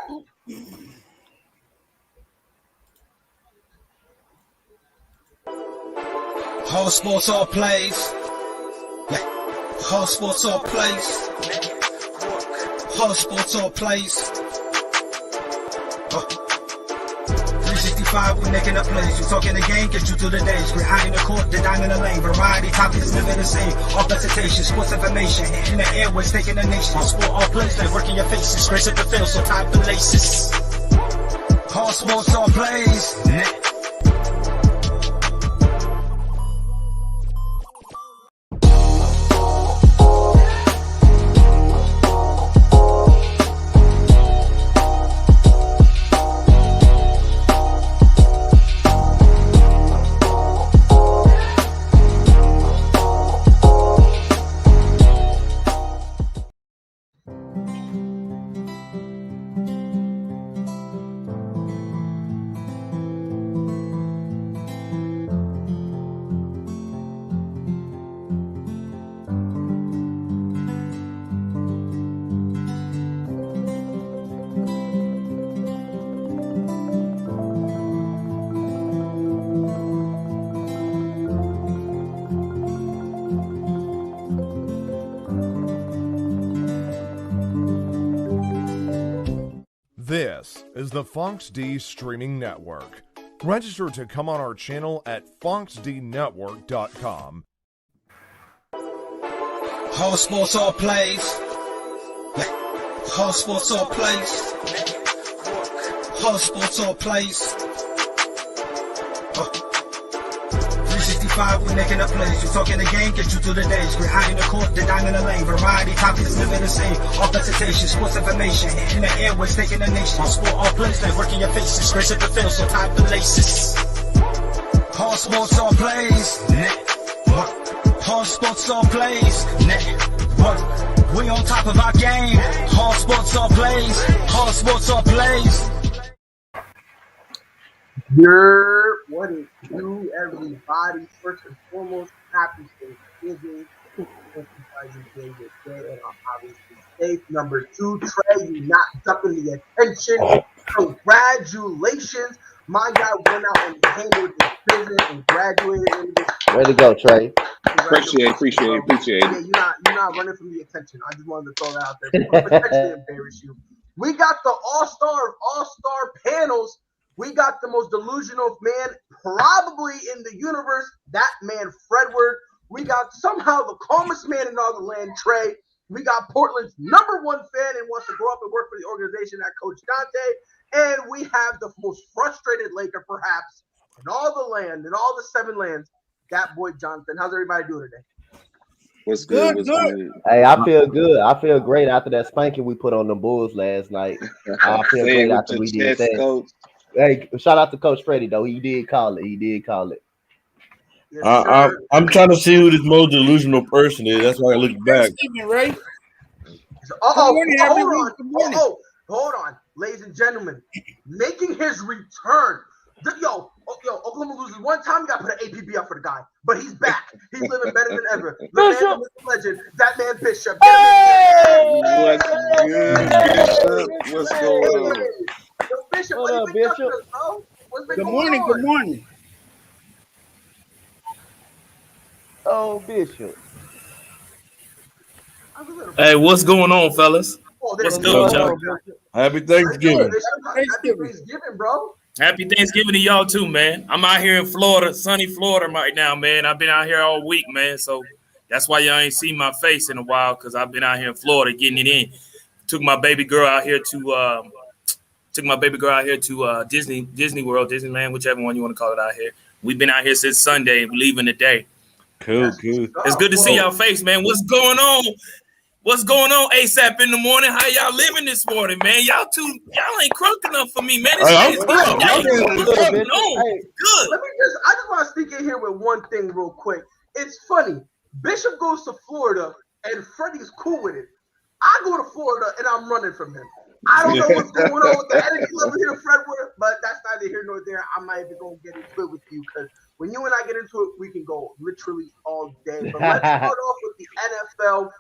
All sports, all plays. Yeah. All sports, all plays. All sports, all plays. 365, we making a plays. You talking the game, get you through the days. We're high in the court, the dime in the lane. Variety topics, living the same. All presentation, sports information. Hitting the airways, taking the nation. All sport, all plays, like working your faces. Grace at the field, so tie the laces. All sports, all plays. This is the Fox D Streaming Network. Register to come on our channel at foxdnetwork.com. All sports, all plays. All sports, all plays. All sports, all plays. 365, we making a plays. You talking the game, get you through the days. We're high in the court, the dime in the lane. Variety topics, living the same. All presentation, sports information. Hitting the airways, taking the nation. All sport, all plays, like working your faces. Grace at the field, so tie the laces. All sports, all plays. All sports, all plays. We on top of our game. All sports, all plays. All sports, all plays. What it do, everybody? First and foremost, happy Thanksgiving. Hope you guys enjoy your day and are obviously safe. Number 2, Trey, you not ducking the attention. Congratulations. My guy went out and handled his business and graduated. Way to go, Trey. Appreciate it. Yeah, you're not running from the attention. I just wanted to throw that out there. Potentially embarrass you. We got the all-star panels. We got the most delusional man probably in the universe, that man Fredward. We got somehow the calmest man in all the land, Trey. We got Portland's #1 fan and wants to grow up and work for the organization, that Coach Dante. And we have the most frustrated Laker perhaps in all the land, in all the 7 lands, that boy Jonathan. How's everybody doing today? What's good? What's good? Hey, I feel good. I feel great after that spanking we put on the Bulls last night. I feel great after we did that. Coach. Hey, shout out to Coach Freddie, though. He did call it. Yes, I'm trying to see who this most delusional person is. That's why I look back. Right? Hold on, ladies and gentlemen. Making his return. Oklahoma loses one time, you got to put an APB up for the guy. But he's back. He's living better than ever. The man, the legend, that man Bishop. What's good, Bishop? What's going on? Yo, Bishop, What up, Bishop? Good morning. Oh, Bishop. Hey, what's going on, fellas? What's good, y'all? Happy Thanksgiving. Happy Thanksgiving, bro. Happy Thanksgiving to y'all too, man. I'm out here in Florida, sunny Florida right now, man. I've been out here all week, man. So that's why y'all ain't seen my face in a while, because I've been out here in Florida getting it in. Took my baby girl out here to Disney World, Disneyland, whichever one you want to call it out here. We've been out here since Sunday. We're leaving today. Cool. It's good to see y'all face, man. What's going on? What's going on, ASAP in the morning? How y'all living this morning, man? Y'all ain't crunk enough for me, man. Good. I just want to sneak in here with one thing real quick. It's funny. Bishop goes to Florida and Freddie's cool with it. I go to Florida and I'm running from him. I don't know what's going on with the energy level here, Fredward, but that's neither here nor there. I'm not even going to get into it with you, because when you and I get into it, we can go literally all day. But let's start off with the NFL.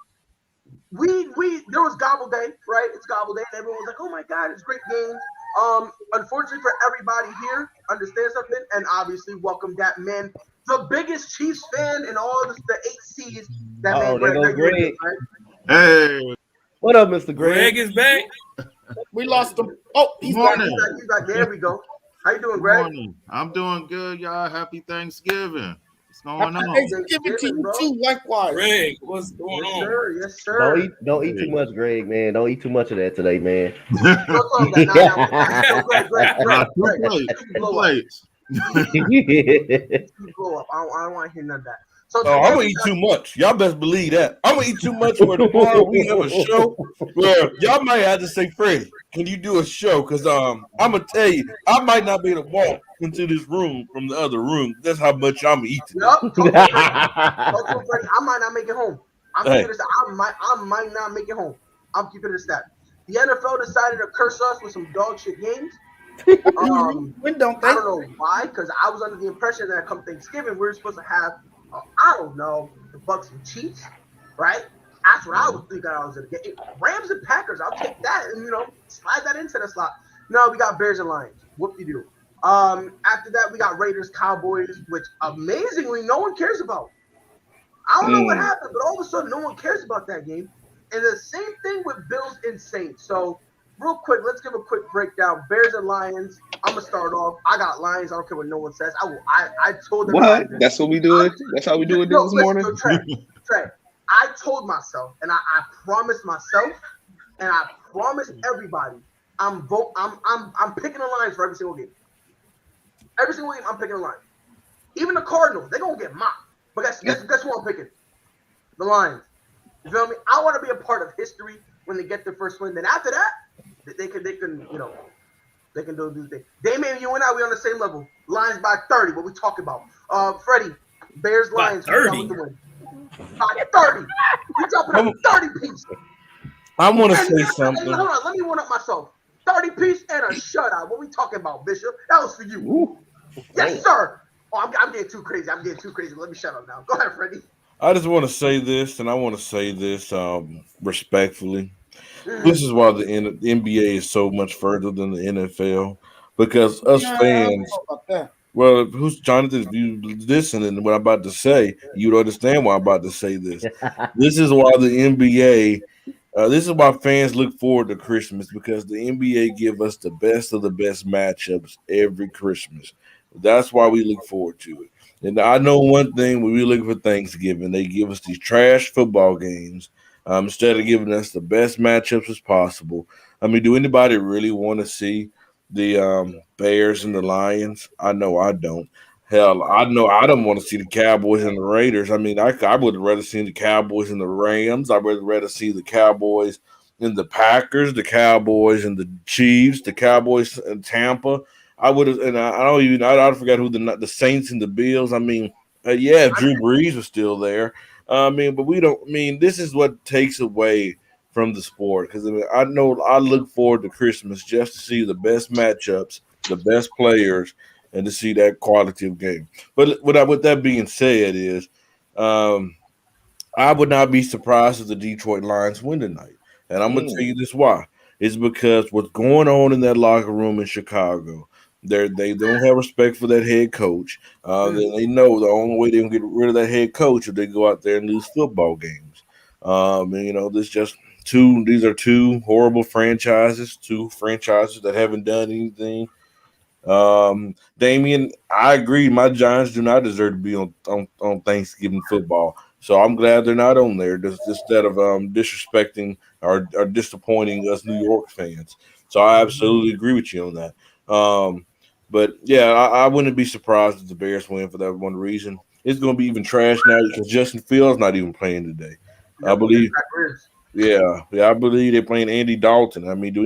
there was Gobble Day, right? It's Gobble Day, and everyone was like, "Oh my God, it's great games." Unfortunately for everybody here, understand something, and obviously welcome that man, the biggest Chiefs fan in all the 8 C's. That man, there goes Greg. Right? Hey, What up, Mr. Greg? Greg is back. we lost him. Oh, he's back. He's back. There we go. How you doing, Greg? Morning. I'm doing good, y'all. Happy Thanksgiving. What's going on? Thanksgiving to you too, likewise. Greg, what's going on? Sir, yes, sir. Don't eat too much, Greg, man. Don't eat too much of that today, man. Greg. Two plates. Blow up. I don't want to hear none of that. So I'm gonna eat too much. Y'all best believe that. I'm gonna eat too much for tomorrow. We have a show where y'all might have to say, Freddie, can you do a show? Because I'm gonna tell you, I might not be able to walk into this room from the other room. That's how much I'm eating. Yep. I might not make it home. I might not make it home. I'm keeping it a stat. The NFL decided to curse us with some dog shit games. When don't they? I don't know why, because I was under the impression that come Thanksgiving we're supposed to have, I don't know, the Bucks and Chiefs, right? That's what I was thinking I was gonna get. Rams and Packers, I'll take that and slide that into the slot. No, we got Bears and Lions. Whoop-de-doo. After that, we got Raiders, Cowboys, which amazingly no one cares about. I don't know what happened, but all of a sudden no one cares about that game. And the same thing with Bills and Saints. So real quick, let's give a quick breakdown. Bears and Lions. I'm gonna start off. I got Lions. I don't care what no one says. I told them. What? That's what we do it. That's how we do it this morning. Trey, I told myself, and I promised myself, and I promised everybody, I'm picking the Lions for every single game. Every single game, I'm picking the Lions. Even the Cardinals, they're gonna get mocked. But guess who I'm picking? The Lions. You feel me? I want to be a part of history when they get their first win. Then after that, they can do the thing. Damien, you and I, we on the same level. Lions by 30. What we talking about? Freddie, Bears, Lions. By 30. By 30. We talking about 30 piece. I want to say something. Hold on, let me one up myself. 30 piece and a shutout. What we talking about, Bishop? That was for you. Ooh. Yes, sir. Oh, I'm getting too crazy. Let me shut up now. Go ahead, Freddie. I just want to say this, and I want to say this respectfully. This is why the NBA is so much further than the NFL, because us fans. Well, who's Jonathan? If you listening to what I'm about to say, you'd understand why I'm about to say this. This is why the NBA. This is why fans look forward to Christmas, because the NBA give us the best of the best matchups every Christmas. That's why we look forward to it. And I know one thing: when we look for Thanksgiving, they give us these trash football games instead of giving us the best matchups as possible. I mean, do anybody really want to see the Bears and the Lions? I know I don't. Hell, I know I don't want to see the Cowboys and the Raiders. I mean, I would rather see the Cowboys and the Rams. I would rather see the Cowboys and the Packers, the Cowboys and the Chiefs, the Cowboys and Tampa. I would have, and I forgot who the Saints and the Bills. I mean, if Drew Brees was still there. But we don't. I mean, this is what takes away from the sport, because I know I look forward to Christmas just to see the best matchups, the best players, and to see that quality of game. But with that being said, I would not be surprised if the Detroit Lions win tonight, and I'm gonna tell you this why. It's because what's going on in that locker room in Chicago. They don't have respect for that head coach. They know the only way they can get rid of that head coach if they go out there and lose football games. These are two horrible franchises, that haven't done anything. Damien, I agree. My Giants do not deserve to be on Thanksgiving football. So I'm glad they're not on there instead of disrespecting or disappointing us New York fans. So I absolutely agree with you on that. But yeah, I wouldn't be surprised if the Bears win for that one reason. It's going to be even trash now because Justin Fields not even playing today. I believe. Yeah, I believe they're playing Andy Dalton. I mean, do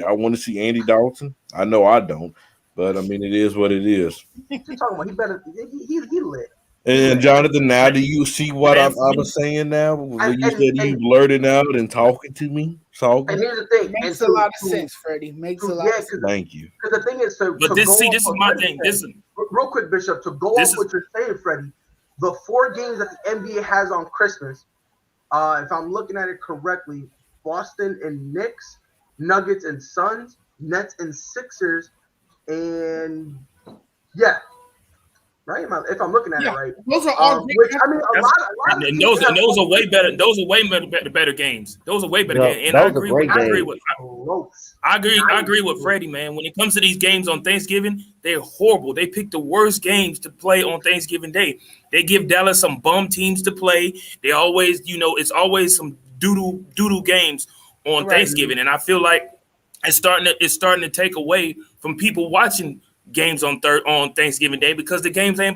I want to see Andy Dalton? I know I don't, but I mean, it is what it is. What you talking about? He better. He lit. And Jonathan, now do you see what I was saying now? When you said you blurted out and talking to me? And here's the thing. Makes a lot of sense, Freddie. Makes a lot of sense. Thank you. Because the thing is, this is my thing. Real quick, Bishop, to go off what you're saying, Freddie, the 4 games that the NBA has on Christmas, If I'm looking at it correctly, Boston and Knicks, Nuggets and Suns, Nets and Sixers, and yeah, right. If I'm looking at it right, those are all. Which, I mean, a lot and those are way better. Those are way better games. Those are way better games. And I agree with Freddie, man. When it comes to these games on Thanksgiving, they're horrible. They pick the worst games to play on Thanksgiving Day. They give Dallas some bum teams to play. They always, it's always some doodle games on Thanksgiving, and I feel like it's starting to take away from people watching games on Thanksgiving Day because the games aren't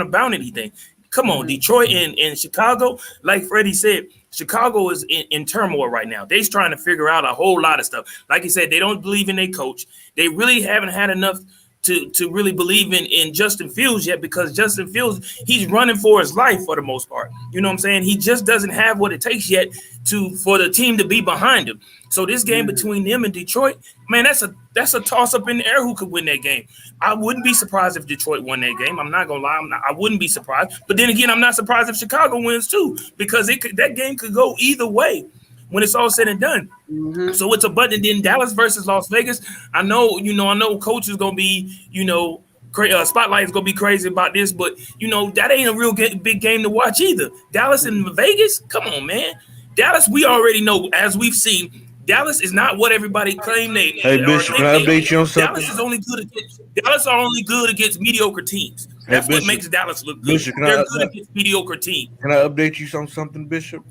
about anything. Come on, Detroit and Chicago, like Freddie said, Chicago is in turmoil right now. They're trying to figure out a whole lot of stuff. Like he said, they don't believe in their coach. They really haven't had enough to really believe in Justin Fields yet, because Justin Fields, he's running for his life for the most part. You know what I'm saying? He just doesn't have what it takes yet for the team to be behind him. So this game between them and Detroit, man, that's a toss up in the air who could win that game. I wouldn't be surprised if Detroit won that game. I'm not gonna lie, I wouldn't be surprised. But then again, I'm not surprised if Chicago wins too, because that game could go either way when it's all said and done. Mm-hmm. So it's a button. Then Dallas versus Las Vegas. I know coach is gonna be, Spotlight is gonna be crazy about this, but that ain't a real big game to watch either. Dallas and Vegas, come on, man. Dallas, we already know, as we've seen, Dallas is not what everybody claimed they. Hey Bishop, can I update you on something? Dallas are only good against mediocre teams. That's what makes Dallas look good. Bishop, they're good against mediocre teams. Can I update you on something, Bishop?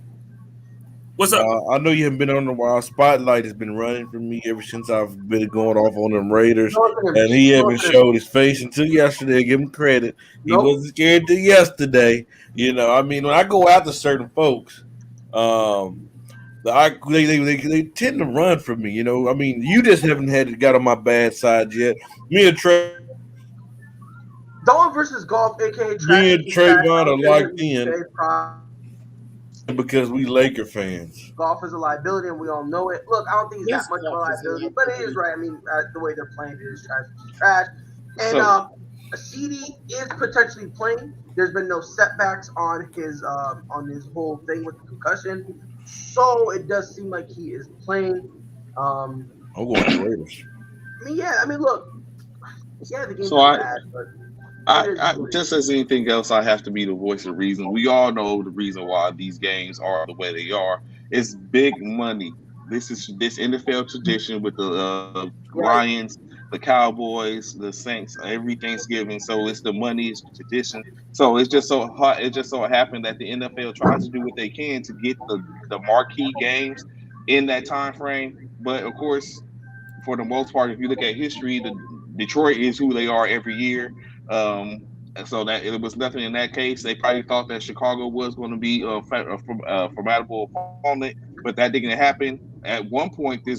What's up? I know you haven't been on a while. Spotlight has been running for me ever since I've been going off on them Raiders, and he haven't showed his face until yesterday. Give him credit. He wasn't scared till yesterday. When I go after certain folks, they tend to run from me. You just haven't got on my bad side yet. Me and Trey. Dawn versus Golf, aka me and Trayvon are locked in. Because we Laker fans. Golf is a liability, and we all know it. Look, I don't think it's that much of a liability, but it is right. I mean, the way they're playing is trash. And CD is potentially playing. There's been no setbacks on his whole thing with the concussion, so it does seem like he is playing. I'm going to Raiders. Look, the game's bad, but. I just as anything else, I have to be the voice of reason. We all know the reason why these games are the way they are. It's big money. This NFL tradition with the Lions, the Cowboys, the Saints, every Thanksgiving. So it's the money, it's the tradition. So it's just so hot. It just so happened that the NFL tries to do what they can to get the marquee games in that time frame. But of course, for the most part, if you look at history, Detroit is who they are every year. And so that it was nothing in that case. They probably thought that Chicago was going to be a formidable opponent, but that didn't happen. At one point, the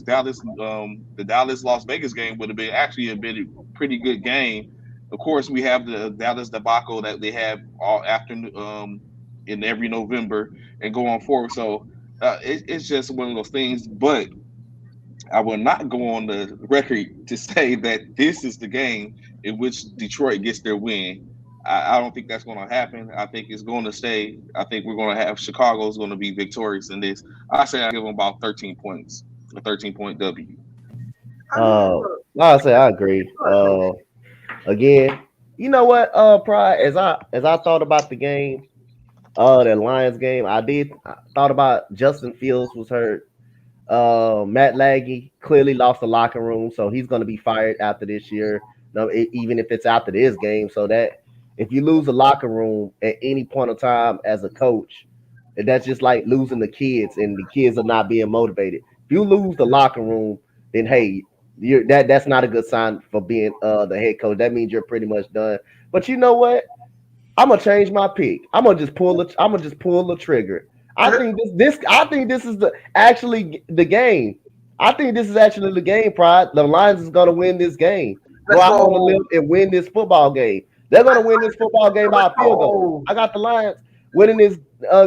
Dallas Las Vegas game would have been a pretty good game. Of course, we have the Dallas debacle that they have all after in every November and going forward. So it's just one of those things. But I will not go on the record to say that this is the game in which Detroit gets their win. I don't think that's going to happen. I think it's going to stay. I think we're going to have Chicago's going to be victorious in this. I say I give them about 13 points, a 13-point W. I agree. Again, you know what, Pride, as I thought about the game, the Lions game, I thought about Justin Fields was hurt. Matt Nagy clearly lost the locker room, so he's going to be fired after this year. Even if it's after this game, so that if you lose the locker room at any point of time as a coach, that's just like losing the kids, and the kids are not being motivated. If you lose the locker room, then hey, that's not a good sign for being the head coach. That means you're pretty much done. But you know what? I'm gonna change my pick. I'm gonna just pull the trigger. I think this is actually the game. I think this is actually the game, Pride. The Lions is gonna win this game. Go out on the limb and win this football game. They're going to win this football game by a field goal. I got the Lions winning this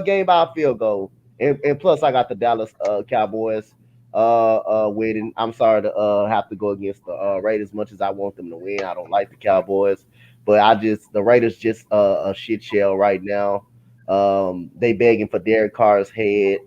game by a field goal. And plus, I got the Dallas Cowboys winning. I'm sorry to have to go against the Raiders as much as I want them to win. I don't like the Cowboys. But the Raiders just a shit shell right now. They begging for Derek Carr's head.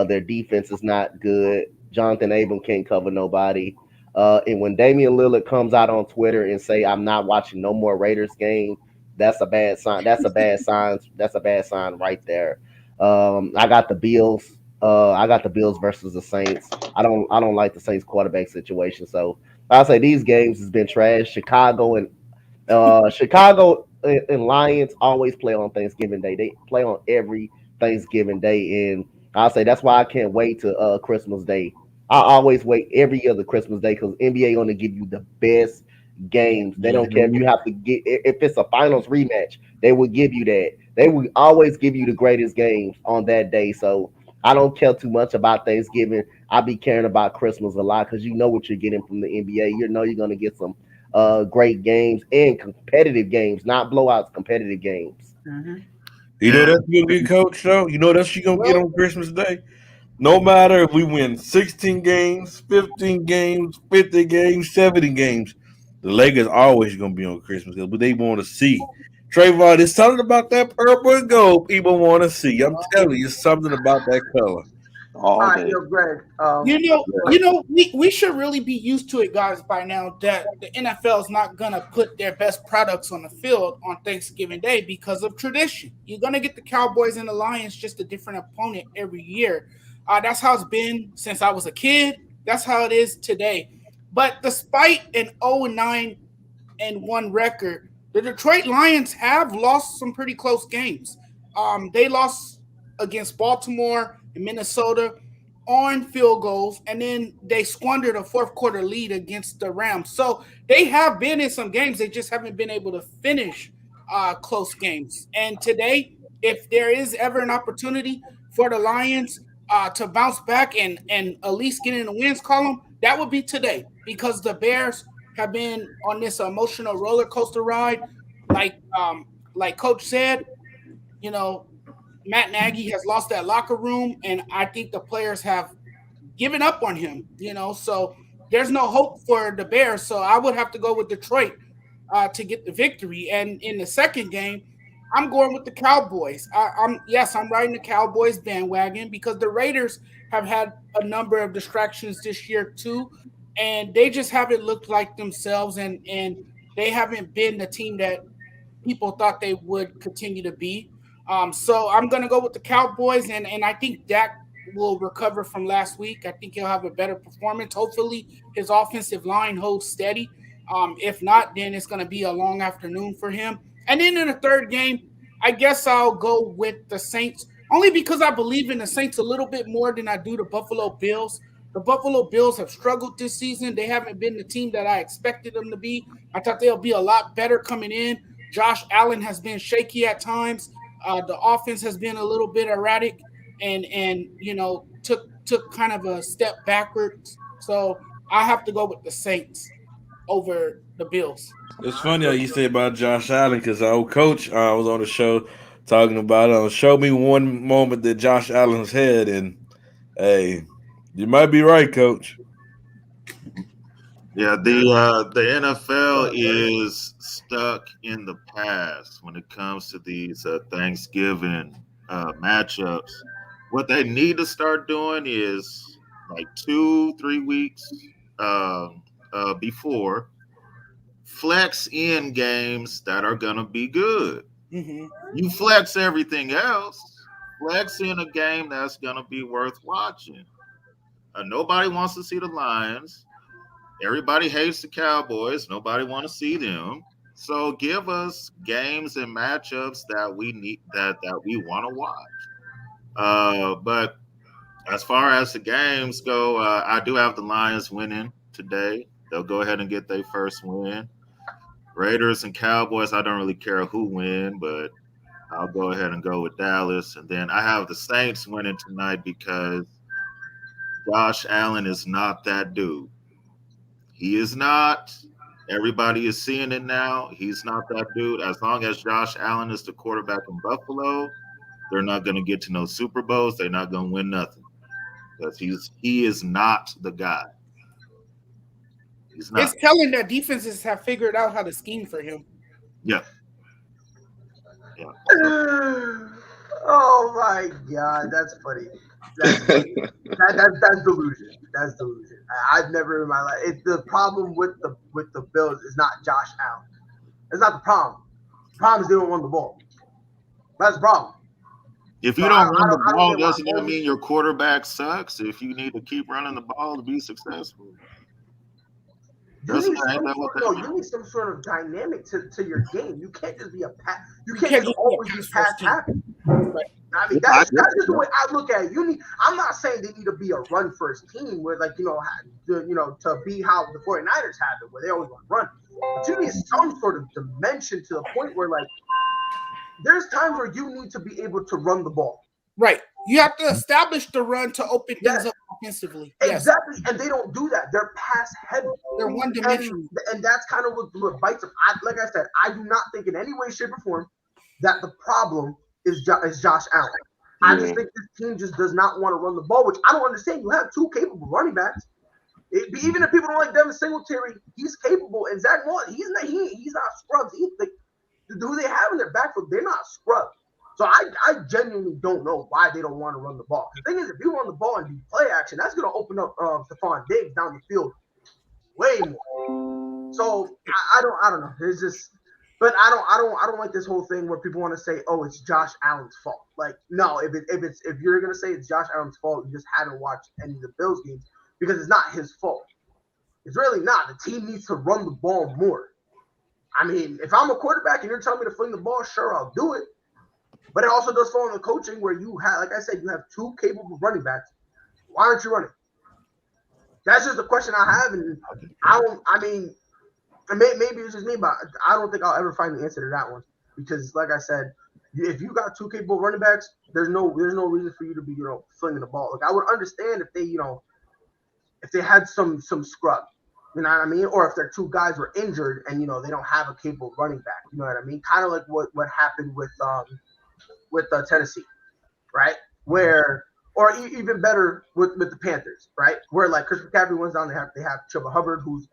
Their defense is not good. Jonathan Abram can't cover nobody. And when Damian Lillard comes out on Twitter and say, "I'm not watching no more Raiders game," that's a bad sign. That's a bad sign. That's a bad sign right there. I got the Bills. I got the Bills versus the Saints. I don't like the Saints quarterback situation. So I'll say these games has been trash. Chicago and Lions always play on Thanksgiving Day. They play on every Thanksgiving Day, and I'll say that's why I can't wait to Christmas Day. I always wait every other Christmas Day because NBA going to give you the best games. They don't care if you have to get if it's a finals rematch. They will give you that. They will always give you the greatest games on that day. So I don't care too much about Thanksgiving. I be caring about Christmas a lot because you know what you're getting from the NBA. You know you're going to get some great games and competitive games, not blowouts, competitive games. You know that's gonna get, coach, though. You know that's you gonna get on Christmas Day. No matter if we win 16 games, 15 games, 50 games, 70 games, the Lakers always gonna be on Christmas because they want to see. Trayvon, there's something about that purple and gold people want to see. I'm telling you, something about that color. All right, yo, Greg. We should really be used to it, guys, by now that the NFL is not gonna put their best products on the field on Thanksgiving Day because of tradition. You're gonna get the Cowboys and the Lions, just a different opponent every year. That's how it's been since I was a kid. That's how it is today. But despite an 0-9-1 record, the Detroit Lions have lost some pretty close games. They lost against Baltimore and Minnesota on field goals, and then they squandered a fourth quarter lead against the Rams. So they have been in some games. They just haven't been able to finish close games. And today, if there is ever an opportunity for the Lions to bounce back and at least get in the wins column, that would be today because the Bears have been on this emotional roller coaster ride. Like Coach said, you know, Matt Nagy has lost that locker room, and I think the players have given up on him, you know, so there's no hope for the Bears. So I would have to go with Detroit to get the victory. And in the second game, I'm going with the Cowboys. I'm riding the Cowboys bandwagon because the Raiders have had a number of distractions this year too, and they just haven't looked like themselves, and they haven't been the team that people thought they would continue to be. So I'm going to go with the Cowboys, and I think Dak will recover from last week. I think he'll have a better performance. Hopefully his offensive line holds steady. If not, then it's going to be a long afternoon for him. And then in the third game, I guess I'll go with the Saints, only because I believe in the Saints a little bit more than I do the Buffalo Bills. The Buffalo Bills have struggled this season. They haven't been the team that I expected them to be. I thought they'll be a lot better coming in. Josh Allen has been shaky at times. The offense has been a little bit erratic and you know, took kind of a step backwards. So I have to go with the Saints over the Bills. It's funny how you say about Josh Allen because our old coach was on the show talking about show me one moment that Josh Allen's had, and hey, you might be right, Coach. Yeah, the NFL is stuck in the past when it comes to these Thanksgiving matchups. What they need to start doing is like 2-3 weeks before flex in games that are gonna be good. Mm-hmm. You flex everything else. Flex in a game that's gonna be worth watching. Nobody wants to see the Lions. Everybody hates the Cowboys. Nobody want to see them. So give us games and matchups that we need that we want to watch. But as far as the games go, I do have the Lions winning today. They'll go ahead and get their first win. Raiders and Cowboys, I don't really care who win, but I'll go ahead and go with Dallas. And then I have the Saints winning tonight because Josh Allen is not that dude. He is not. Everybody is seeing it now. He's not that dude. As long as Josh Allen is the quarterback in Buffalo, they're not going to get to no Super Bowls. They're not going to win nothing because he is not the guy. He's not. It's telling that defenses have figured out how to scheme for him. Yeah. Oh my God, that's funny. That's funny. That's delusion. That's delusion. I've never in my life. It's the problem with the Bills is not Josh Allen. It's not the problem. The problem is they don't run the ball. That's the problem. If you So don't run the I don't ball, get why doesn't that mean your quarterback sucks? If you need to keep running the ball to be successful, you need some sort of dynamic to your game. You can't just be a pass. You can't just always be pass happy. I mean, that's just the way I look at it. I'm not saying they need to be a run first team where, like, to be how the 49ers have it, where they always want to run. But you need some sort of dimension to the point where, like, there's times where you need to be able to run the ball. Right. You have to establish the run to open things up offensively. Exactly. And they don't do that. They're pass heavy. They're one dimensional. And that's kind of what bites them. Like I said, I do not think in any way, shape, or form that the problem is Josh Allen. I just think this team just does not want to run the ball, which I don't understand. You have two capable running backs. Even if people don't like Devin Singletary, he's capable. And Zach Moore, he's not scrubs. Who they have in their backfield, they're not scrubs. So I genuinely don't know why they don't want to run the ball. The thing is, if you run the ball and do play action, that's going to open up Stephon Diggs down the field way more. So I don't know. It's just, but I don't like this whole thing where people want to say, oh, it's Josh Allen's fault. Like, no, if you're going to say it's Josh Allen's fault, you just haven't watched any of the Bills games because it's not his fault. It's really not. The team needs to run the ball more. I mean, if I'm a quarterback and you're telling me to fling the ball, sure, I'll do it. But it also does fall in the coaching where you have, like I said, you have two capable running backs. Why aren't you running? That's just the question I have, and maybe it's just me, but I don't think I'll ever find the answer to that one because, like I said, if you got two capable running backs, there's no reason for you to be flinging the ball. Like I would understand if they had some scrub. You know what I mean? Or if their two guys were injured and they don't have a capable running back. You know what I mean? Kind of like what happened with Tennessee, right? Where, or even better with the Panthers, right? Where like Chris McCaffrey went down, they have Chuba Hubbard, who's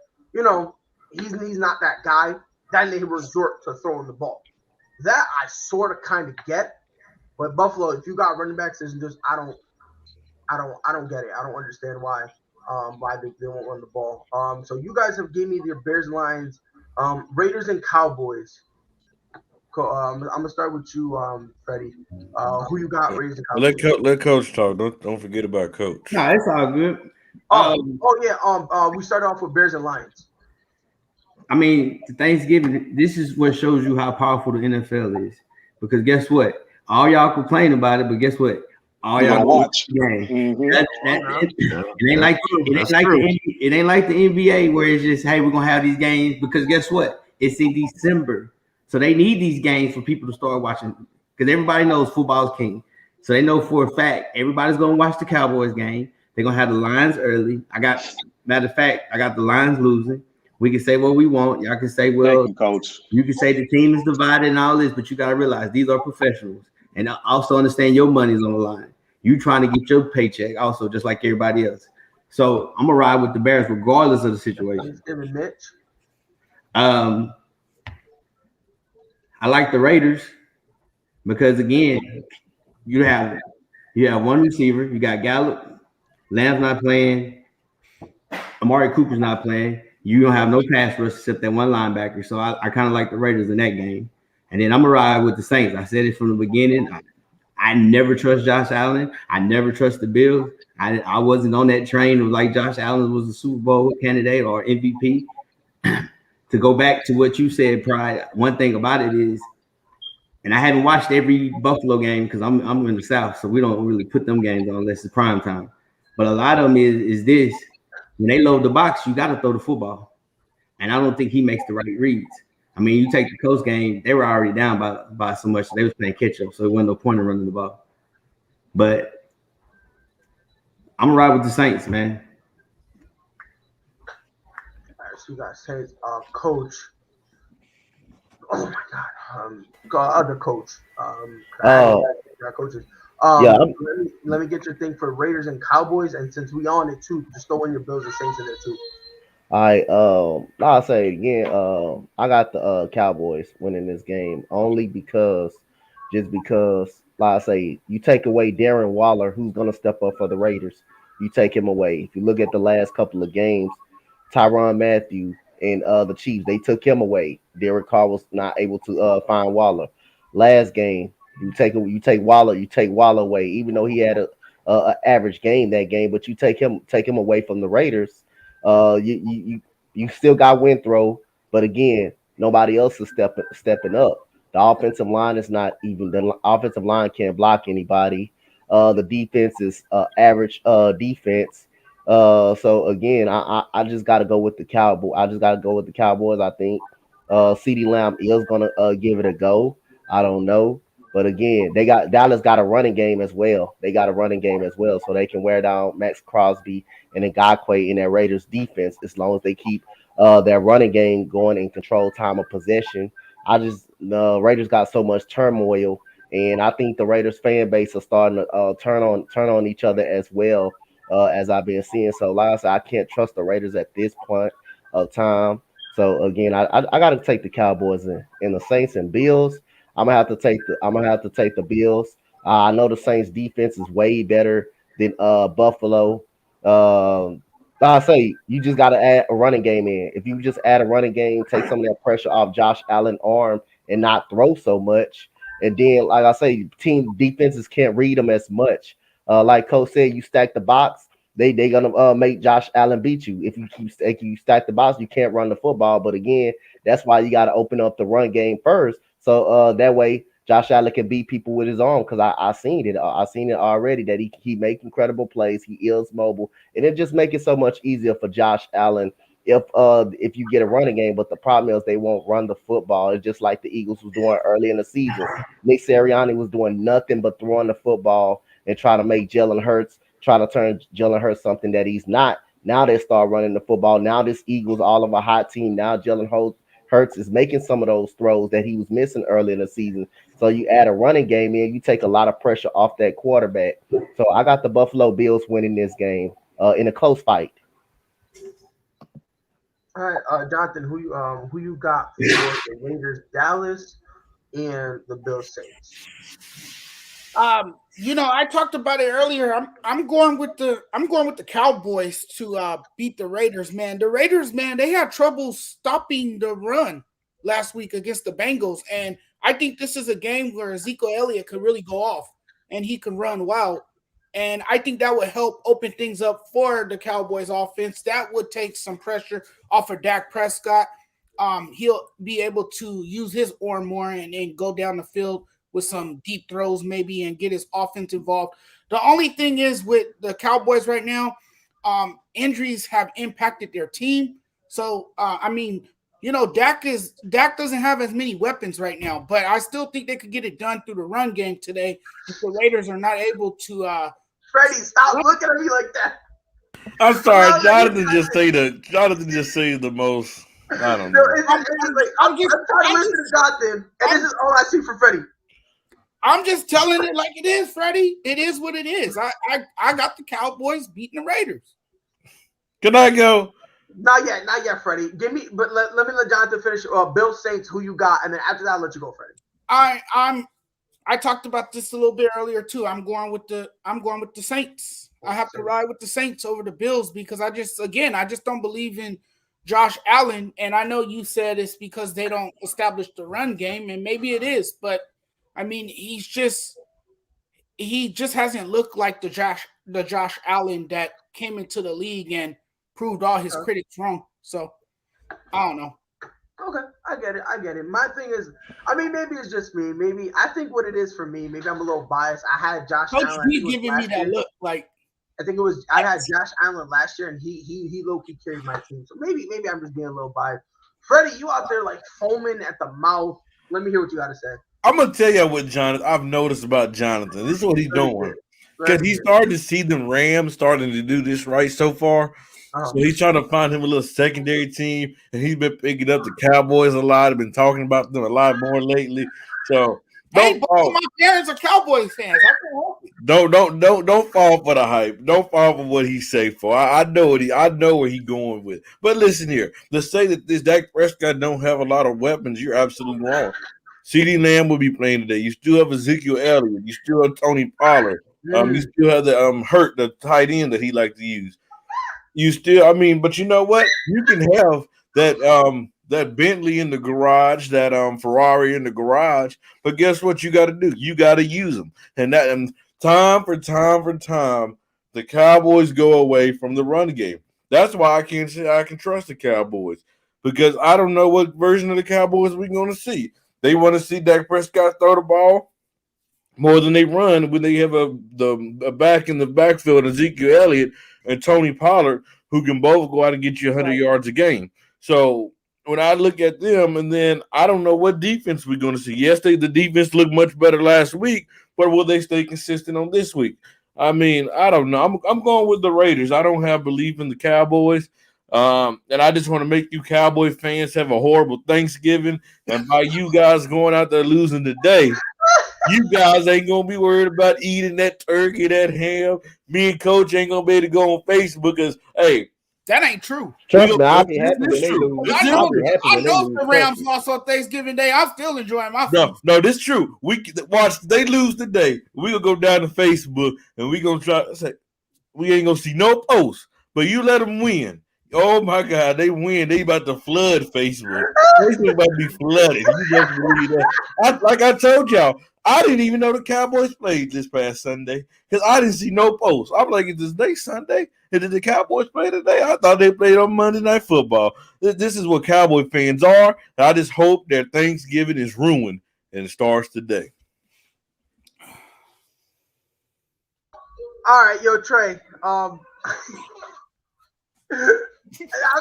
he's not that guy. Then they resort to throwing the ball. That I sort of kind of get, but Buffalo, if you got running backs, there's just I don't get it. I don't understand why they won't run the ball. So you guys have gave me your Bears, Lions, Raiders, and Cowboys. I'm gonna start with you, Freddie. Who you got? Raiders and Cowboys. Let Coach talk. Don't forget about Coach. No, it's all good. We started off with Bears and Lions. I mean, Thanksgiving. This is what shows you how powerful the NFL is. Because guess what? All y'all complain about it, but guess what? All y'all watch. Mm-hmm. It ain't like the NBA where it's just, hey, we're gonna have these games because guess what? It's in December. So they need these games for people to start watching because everybody knows football's king. So they know for a fact everybody's gonna watch the Cowboys game. They're gonna have the Lions early. Matter of fact, I got the Lions losing. We can say what we want. Y'all can say, well, Coach. You can say the team is divided and all this, but you gotta realize these are professionals. And also understand your money's on the line. You trying to get your paycheck also, just like everybody else. So I'm gonna ride with the Bears regardless of the situation. I like the Raiders because again, you have one receiver. You got Gallup, Lamb's not playing, Amari Cooper's not playing. You don't have no pass rush except that one linebacker. So I kind of like the Raiders in that game. And then I'm gonna ride with the Saints. I said it from the beginning. I never trust Josh Allen. I never trust the Bills. I wasn't on that train of like Josh Allen was a Super Bowl candidate or MVP. To go back to what you said, Pride, one thing about it is, and I haven't watched every Buffalo game because I'm in the South, so we don't really put them games on unless it's prime time. But a lot of them is this. When they load the box, you got to throw the football. And I don't think he makes the right reads. I mean, you take the Coast game, they were already down by so much. They was playing catch-up, so there wasn't no point in running the ball. But I'm going to ride with the Saints, man. All right, so you guys say Coach. Oh, my God. Other coach. Coaches. Let me get your thing for Raiders and Cowboys. And since we on it, too, just throw in your Bills and Saints in there, too. All right, I'll say again, I got the Cowboys winning this game only because just because, like I say, you take away Darren Waller, who's going to step up for the Raiders. You take him away. If you look at the last couple of games, Tyrann Mathieu and the Chiefs, they took him away. Derek Carr was not able to find Waller. Last game, you take Waller away, even though he had a average game that game, but you take him away from the Raiders. You still got Winthrow, but again, nobody else is stepping up. The offensive line is not even. The offensive line can't block anybody. The defense is average defense. So again, I just got to go with the Cowboys. I think CeeDee Lamb is gonna give it a go. I don't know, but again, Dallas got a running game as well. So they can wear down Max Crosby and Ngakoue in their Raiders defense as long as they keep their running game going and control time of possession. The Raiders got so much turmoil, and I think the Raiders fan base are starting to turn on each other as well, as I've been seeing. So like I said, I can't trust the Raiders at this point of time. So again, I got to take the Cowboys and the Saints and Bills. I'm gonna have to take the Bills. I know the Saints defense is way better than Buffalo. I say you just got to add a running game in. If you just add a running game, take some of that pressure off Josh Allen's arm and not throw so much. And then, like I say, team defenses can't read them as much. Like Coach said, you stack the box, they gonna make Josh Allen beat you. If you stack the box, you can't run the football. But again, that's why you got to open up the run game first. So that way Josh Allen can beat people with his arm, because I seen it. I seen it already that he make incredible plays. He is mobile, and it just make it so much easier for Josh Allen if you get a running game. But the problem is they won't run the football. It's just like the Eagles was doing early in the season. Nick Sirianni was doing nothing but throwing the football and trying to make try to turn Jalen Hurts something that he's not. Now they start running the football. Now this Eagles all of a hot team. Now Jalen Hurts is making some of those throws that he was missing early in the season. So you add a running game in, you take a lot of pressure off that quarterback. So I got the Buffalo Bills winning this game in a close fight. All right, Jonathan, who you got for the Raiders, Dallas, and the Bills Saints? I talked about it earlier. I'm going with the Cowboys to beat the Raiders, man. The Raiders, man, they had trouble stopping the run last week against the Bengals, and I think this is a game where Ezekiel Elliott could really go off and he can run wild. And I think that would help open things up for the Cowboys offense. That would take some pressure off of Dak Prescott. He'll be able to use his arm more and go down the field with some deep throws maybe and get his offense involved. The only thing is with the Cowboys right now, injuries have impacted their team. So, Dak doesn't have as many weapons right now, but I still think they could get it done through the run game today if the Raiders are not able to Freddie, stop looking at me like that. I'm sorry, Jonathan just say the most. I don't know. I'm trying to listen to Jonathan, and this is all I see for Freddie. I'm just telling it like it is, Freddie. It is what it is. I got the Cowboys beating the Raiders. Can I go? Not yet, Freddie. Let me let Jonathan finish. Bill Saints, who you got, and then after that, I'll let you go, Freddie. I talked about this a little bit earlier too. I'm going with the Saints. I have to ride with the Saints over the Bills because I just don't believe in Josh Allen. And I know you said it's because they don't establish the run game, and maybe it is, but I mean, he just hasn't looked like the Josh Allen that came into the league and proved all his critics wrong. So I don't know. Okay, I get it. My thing is, maybe it's just me. Maybe I think what it is for me. Maybe I'm a little biased. I had Josh Allen. He's giving me that look. Like I think I had Josh Allen last year, and he low-key carried my team. So maybe I'm just being a little biased. Freddie, you out there like foaming at the mouth. Let me hear what you got to say. I'm gonna tell you what I've noticed about Jonathan. This is what he's doing. Because he started to see the Rams starting to do this right so far. So he's trying to find him a little secondary team, and he's been picking up the Cowboys a lot. I've been talking about them a lot more lately. So my parents are Cowboys fans. I can help you. Don't fall for the hype. Don't fall for what he say for. I know where he's going with. But listen here, to say that this Dak Prescott don't have a lot of weapons, you're absolutely wrong. CeeDee Lamb will be playing today. You still have Ezekiel Elliott. You still have Tony Pollard. You still have the Hurt, the tight end that he likes to use. You still, but you know what? You can have that Bentley in the garage, that Ferrari in the garage. But guess what you got to do? You got to use them. And time for time, the Cowboys go away from the run game. That's why I can't say I can trust the Cowboys, because I don't know what version of the Cowboys we're going to see. They want to see Dak Prescott throw the ball more than they run when they have a back in the backfield, Ezekiel Elliott and Tony Pollard, who can both go out and get you 100 yards a game. So when I look at them, and then I don't know what defense we're going to see. Yes, the defense looked much better last week, but will they stay consistent on this week? I don't know. I'm going with the Raiders. I don't have belief in the Cowboys. And I just want to make you Cowboy fans have a horrible Thanksgiving. And by you guys going out there losing today, you guys ain't going to be worried about eating that turkey, that ham. Me and Coach ain't going to be able to go on Facebook because, hey, that ain't true. Trust me, I'll be happy when they lose. I know the Rams lost on Thanksgiving Day. I'm still enjoying my food. No, this is true. Watch, they lose today. We're going to go down to Facebook and we're going to try to say, we ain't going to see no posts, but you let them win. Oh, my God, they win. They about to flood Facebook. Facebook about to be flooded. You just believe that. Like I told y'all, I didn't even know the Cowboys played this past Sunday because I didn't see no posts. I'm like, is this day Sunday? And did the Cowboys play today? I thought they played on Monday Night Football. This is what Cowboy fans are. I just hope their Thanksgiving is ruined and it starts today. All right, yo, Trey. I'm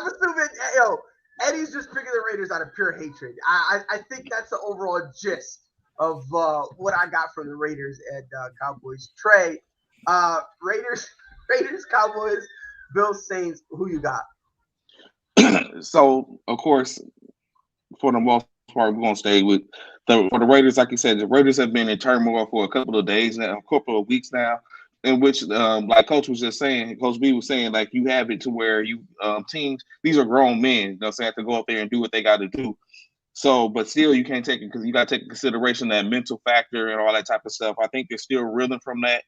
assuming, Eddie's just picking the Raiders out of pure hatred. I think that's the overall gist of what I got from the Raiders and Cowboys. Trey, Raiders, Cowboys, Bills, Saints. Who you got? So, of course, for the most part, we're gonna stay with for the Raiders. Like you said, the Raiders have been in turmoil for a couple of days now, a couple of weeks now. In which, like Coach was just saying, Coach B was saying, like you have it to where you teams, these are grown men, have to go up there and do what they got to do. So, but still, you can't take it because you got to take into consideration that mental factor and all that type of stuff. I think they're still reeling from that.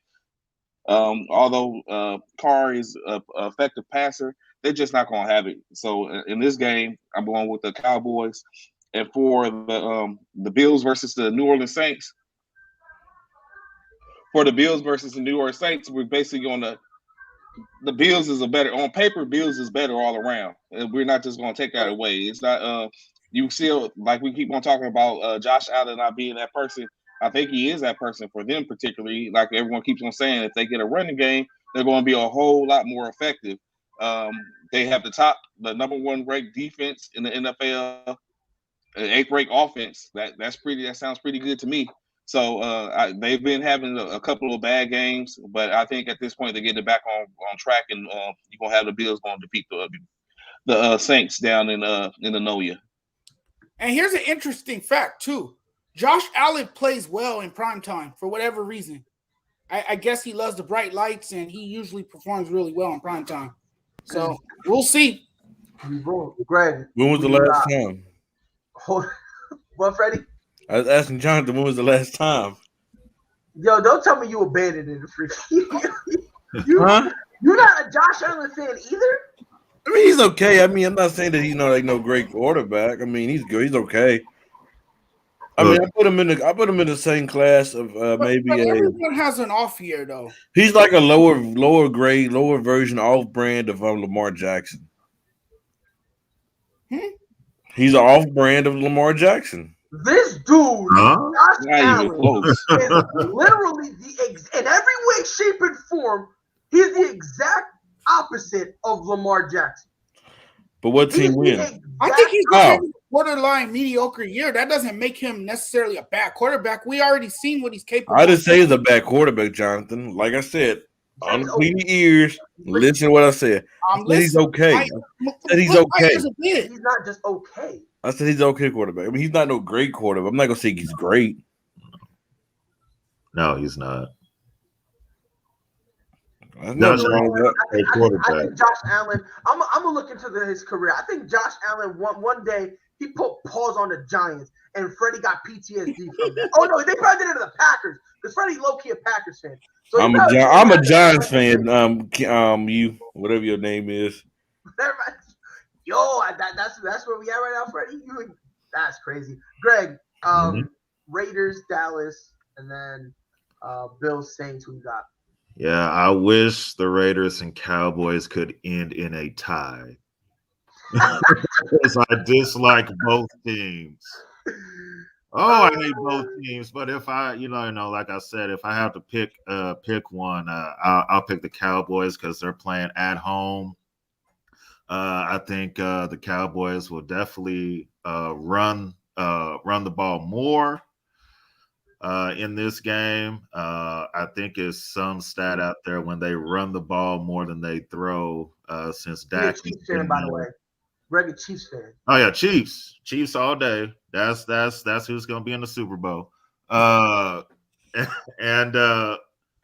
Although Carr is an effective passer, they're just not going to have it. So, in this game, I'm going with the Cowboys, and for the Bills versus the New Orleans Saints. For the Bills versus the New Orleans Saints, we're basically going to – the Bills is on paper, Bills is better all around. And we're not just going to take that away. It's not you see, like we keep on talking about Josh Allen not being that person. I think he is that person for them particularly. Like everyone keeps on saying, if they get a running game, they're going to be a whole lot more effective. They have the number one ranked defense in the NFL, an 8th ranked offense. That sounds pretty good to me. So they've been having a couple of bad games, but I think at this point they're getting it back on track, and you're gonna have the Bills going to defeat the Saints down in the Noya. And here's an interesting fact too: Josh Allen plays well in primetime for whatever reason. I guess he loves the bright lights, and he usually performs really well in primetime. So we'll see. Greg, when was the last time? What, Freddie? I was asking Jonathan, when was the last time? Yo, don't tell me you abandoned it. You're not a Josh Allen fan either? I mean, he's okay. I mean, I'm not saying that he's not like no great quarterback. I mean, he's good. He's okay. I mean, I put him in the same class of maybe. But everyone has an off year though. He's like a lower grade, lower version, off brand of Lamar Jackson. He's an off brand of Lamar Jackson. This dude, Josh Allen, is literally in every way, shape, and form, he's the exact opposite of Lamar Jackson. But what team wins? I think he's having a borderline mediocre year. That doesn't make him necessarily a bad quarterback. We already seen what he's capable of. I didn't say he's a bad quarterback, Jonathan. Like I said, unclean ears. Listen to what I said. I said he's okay. I said he's okay. He's not just okay. I said he's okay quarterback. I mean, he's not no great quarterback. I'm not gonna say he's great. No, he's not. I think Josh Allen. I'm gonna look into his career. I think Josh Allen one day He put pause on the Giants, and Freddie got PTSD from that. Oh no, they probably did it to the Packers because Freddie low key a Packers fan. So I'm a Giants fan. You whatever your name is. Yo, that's where we at right now, Freddie. That's crazy. Greg, Raiders, Dallas, and then Bills, Saints. Who you got? Yeah, I wish the Raiders and Cowboys could end in a tie. Because I dislike both teams. Oh, I hate both teams. But if I, like I said, if I have to pick one, I'll pick the Cowboys because they're playing at home. I think the Cowboys will definitely run the ball more in this game. I think it's some stat out there when they run the ball more than they throw since Dak. Chiefs fan, by the way. Greg, a Chiefs fan. Oh yeah, Chiefs all day. That's who's gonna be in the Super Bowl. And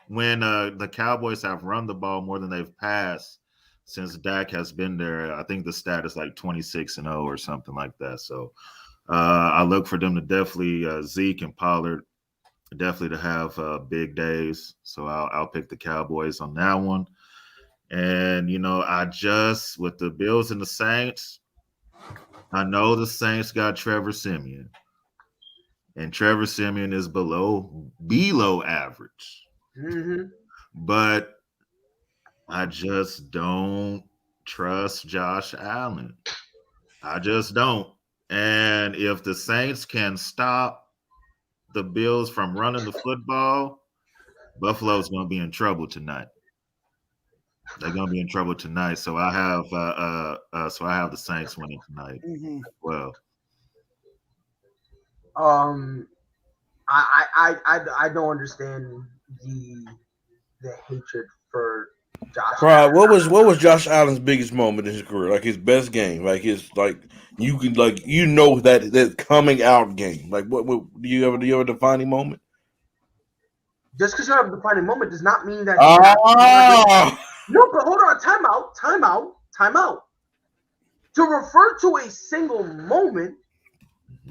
when the Cowboys have run the ball more than they've passed since Dak has been there, I think the stat is like 26-0 or something like that. So I look for them to definitely Zeke and Pollard definitely to have big days. So I'll pick the Cowboys on that one. And, I just, with the Bills and the Saints, I know the Saints got Trevor Siemian. And Trevor Siemian is below average. Mm-hmm. But I just don't trust Josh Allen. I just don't. And if the Saints can stop the Bills from running the football, Buffalo's going to be in trouble tonight. They're going to be in trouble tonight. So I have the Saints winning tonight as well. I don't understand the hatred for Josh. Pride, what was Josh Allen's biggest moment in his career? Like his best game, like his you can that coming out game. Like what do you have a defining moment? Just because you have a defining moment does not mean that. No, but hold on, time out. To refer to a single moment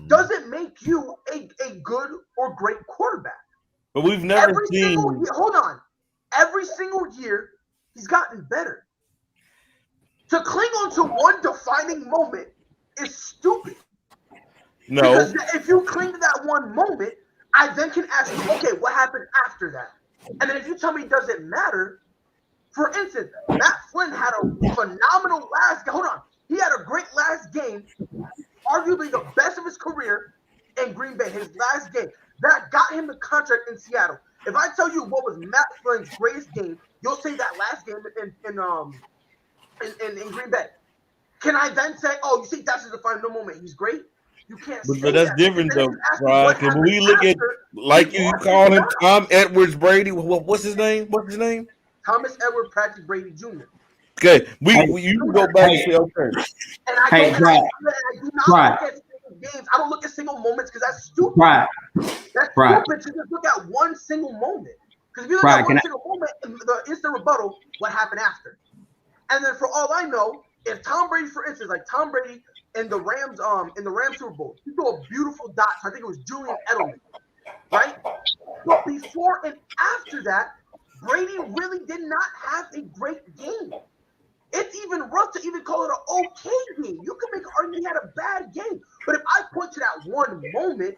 doesn't make you a good or great quarterback. But we've never seen. Hold on. Every single year, he's gotten better. To cling on to one defining moment is stupid. No. Because if you cling to that one moment, I then can ask you, okay, what happened after that? And then if you tell me it doesn't matter, for instance, Matt Flynn had a phenomenal last game. Hold on. He had a great last game, arguably the best of his career in Green Bay, his last game. That got him the contract in Seattle. If I tell you what was Matt Flynn's greatest game, you'll say that last game in Green Bay. Can I then say, oh, you see, that's the final moment. He's great? You can't say but that's that. different, though, right? Because when we look at, like you call him Tom Edwards Brady, what's his name? What's his name? Thomas Edward Patrick Brady Jr. Okay, you can go back and say, okay. And I do not look at single games. I don't look at single moments because that's stupid. That's stupid to just look at one single moment. Because if you look at one single moment, the instant rebuttal, what happened after? And then for all I know, if Tom Brady, for instance, like Tom Brady in the Rams Super Bowl, he threw a beautiful dot. I think it was Julian Edelman, right? But before and after that, Brady really did not have a great game. It's even rough to even call it an okay game. You can make an argument he had a bad game, but if I point to that one moment,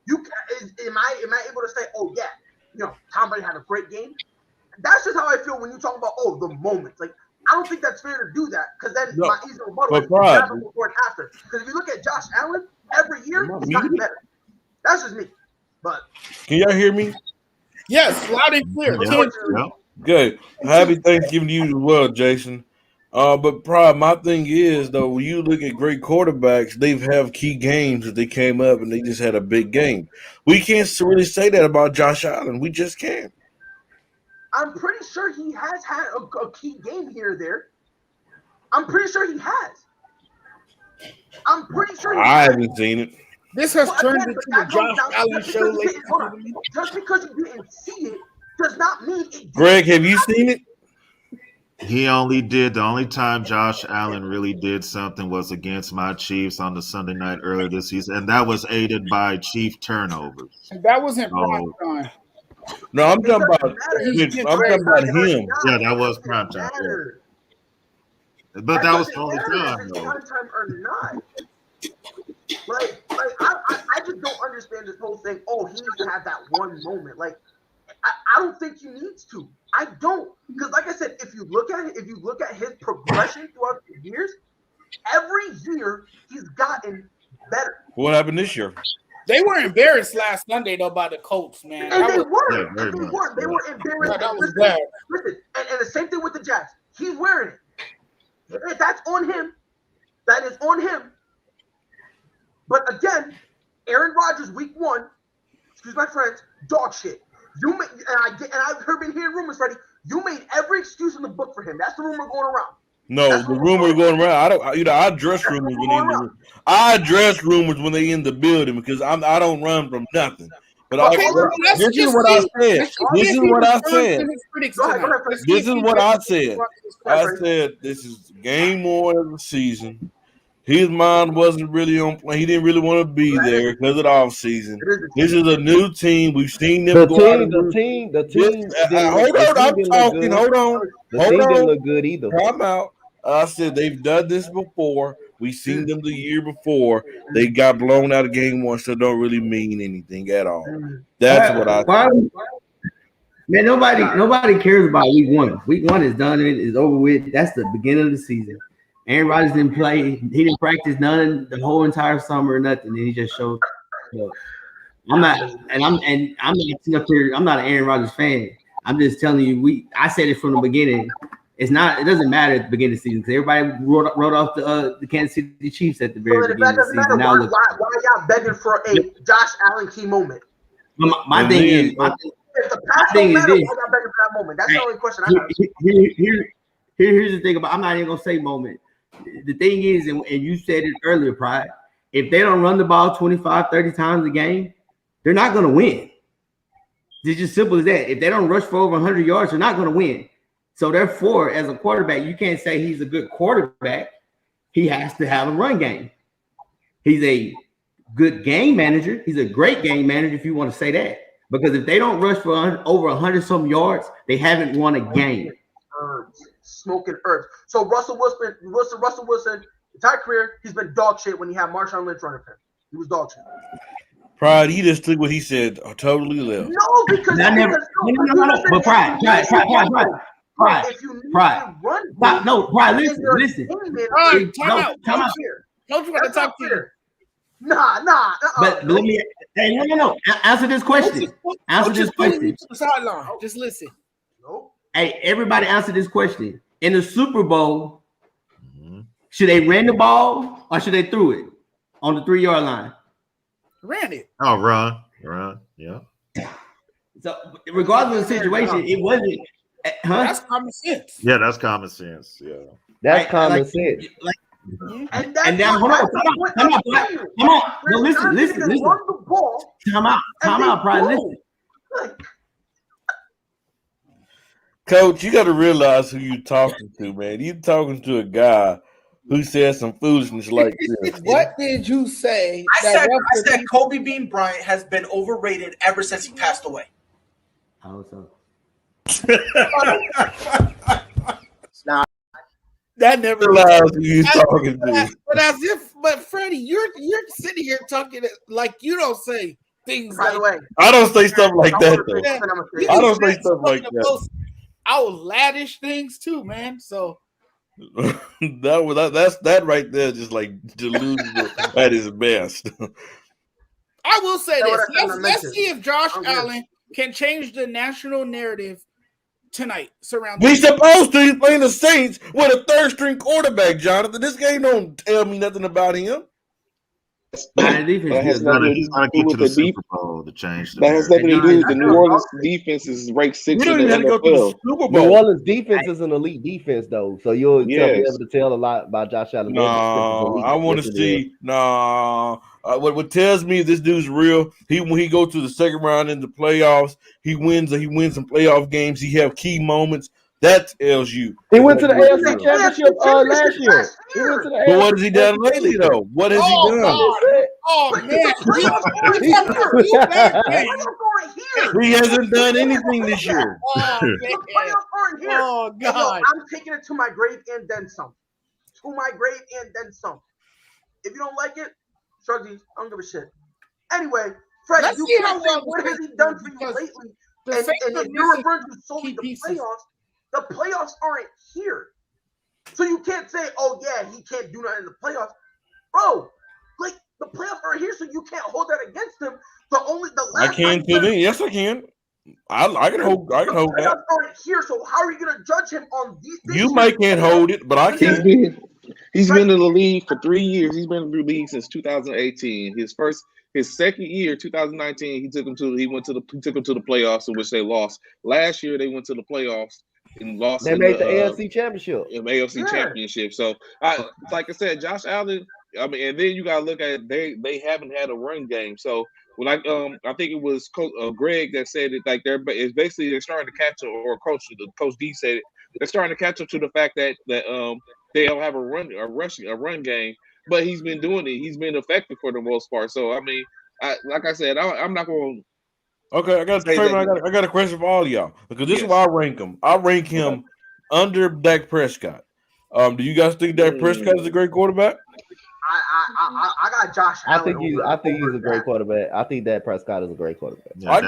am I able to say, oh yeah, Tom Brady had a great game? That's just how I feel when you talk about the moments. Like I don't think that's fair to do that because then my easy rebuttal is before and after. Because if you look at Josh Allen, every year he's gotten better. That's just me. But can y'all hear me? Yes, loud and clear. Yeah. Good. Happy Thanksgiving to you as well, Jason. But Pride, my thing is though, when you look at great quarterbacks, they have key games that they came up and they just had a big game. We can't really say that about Josh Allen. We just can't. I'm pretty sure he has had a key game here or there. I'm pretty sure he has. I'm pretty sure I haven't seen it. This has turned into a Josh Allen show. Just because you didn't see it does not mean it. Greg, have you seen it? He only did. The only time Josh Allen really did something was against my Chiefs on the Sunday night earlier this season, and that was aided by Chief turnovers. And that wasn't prime time. No, I'm talking about him. Yeah, that was prime time. Yeah. But that was the only time, though. Prime time or not. I just don't understand this whole thing. Oh, he needs to have that one moment. Like, I don't think he needs to. I don't, because like I said, if you look at his progression throughout the years, every year he's gotten better. What happened this year? They were embarrassed last Sunday though by the Colts, man. And they were embarrassed. Yeah, that was bad. Listen, and the same thing with the Jags. He's wearing it. That's on him. That is on him. But again, Aaron Rodgers, week 1, excuse my friends, dog shit. You made, and I've been hearing rumors, Freddie. You made every excuse in the book for him. That's the rumor going around. No, the rumor going around. I address rumors when they in the. I address rumors when they in the building because I don't run from nothing. But this is what I said. This is what I said. This is what I said. I said this is game 1 of the season. His mind wasn't really on play. He didn't really want to be there because of the offseason. This is a new team. We've seen them go out. The team. Hold on, I'm talking. Hold on. The team didn't look good either. Come out. I said they've done this before. We've seen them the year before. They got blown out of game 1, so it don't really mean anything at all. That's what I think. Man, nobody cares about week 1. Week 1 is done. It is over with. That's the beginning of the season. Aaron Rodgers didn't play. He didn't practice none the whole entire summer or nothing. And he just showed. I'm not sitting up here. I'm not an Aaron Rodgers fan. I'm just telling you. I said it from the beginning. It doesn't matter at the beginning of the season because everybody wrote off the Kansas City Chiefs at the very beginning of the season. Why y'all begging for a Josh Allen key moment? My thing is, if the past don't matter, why y'all begging for that moment? That's the only question I have. Here's the thing about. I'm not even gonna say moment. The thing is, and you said it earlier, Pride, if they don't run the ball 25, 30 times a game, they're not going to win. It's just simple as that. If they don't rush for over 100 yards, they're not going to win. So therefore, as a quarterback, you can't say he's a good quarterback. He has to have a run game. He's a good game manager. He's a great game manager if you want to say that. Because if they don't rush for over 100-some yards, they haven't won a game. Smoking herbs. So Russell Wilson, entire career, he's been dog shit when he had Marshawn Lynch running for him. He was dog shit. Pride, he just took what he said totally left. No, because no. But Pride. Listen. Time out. Don't you want to talk to you? Nah. But let me. Hey, no. Answer this question. Just listen. Nope. Hey, everybody answer this question. In the Super Bowl, should they run the ball or should they throw it on the 3-yard line? Ran it. Oh, run. Yeah. So regardless of the situation, it wasn't. That's common sense. Yeah, that's common sense. Yeah. That's common sense. And now, come on. No, listen. Time out, Brian. Listen. Coach, you got to realize who you're talking to, man. You're talking to a guy who said some foolishness like this. What did you say? I said Kobe Bean Bryant has been overrated ever since he passed away. How so? Nah, that never realized who you're talking to. But Freddie, you're sitting here talking like you don't say things. By the way, I don't say stuff like that though. I don't say stuff like that. Outlandish things too, man. So that right there, just like delusional at his best. I will say this: let's see if Josh Allen can change the national narrative tonight surrounding. We supposed to. He's playing the Saints with a third-string quarterback, Jonathan. This game don't tell me nothing about him. That has nothing to do with the Super Bowl to change. That has nothing to do with the New Orleans defense is ranked 6th in the NFL. New Orleans defense is an elite defense, though, so you'll be able to tell a lot about Josh Allen. No, I want to see. What tells me this dude's real. When he go to the second round in the playoffs, he wins some playoff games. He have key moments. That tells you. He went to the AFC Championship last year. He went to the But what has he done lately, though? What has he done? Oh man, He hasn't done anything this year. Oh Yo, God. I'm taking it to my grave and then some. To my grave and then some. If you don't like it, Shuggy, I don't give a shit. Anyway, Fred, Let's you see can't how say well what has he done for you because lately. the And Saints are if you're missing referring to solely key the pieces. the playoffs aren't here. So you can't say, oh yeah, he can't do nothing in the playoffs. Bro, like the playoffs aren't here, so you can't hold that against him. The I last can time too. Then yes, I can. I can hold. I can hold the that. playoffs aren't here, so how are you gonna judge him on these? You may can't hold it, but I can. He's been in the league for 3 years. He's been in the league since 2018. His second year, 2019, he took him to the playoffs, in which they lost. Last year they went to the playoffs and lost. They made the AFC Championship. AFC Championship. So like I said, Josh Allen. I mean, and then you gotta look at they haven't had a run game. So when I think it was Greg that said it, like they're starting to catch up, or Coach D said it. They're starting to catch up to the fact that they don't have a run game, but he's been doing it. He's been effective for the most part. So I mean, like I said, I'm not going to. Okay, I got a question for all of y'all, because this is why I rank him. I rank him under Dak Prescott. Do you guys think Dak Prescott is a great quarterback? I got Josh Allen. I think he's a great quarterback. I think Dak Prescott is a great quarterback. Yeah, I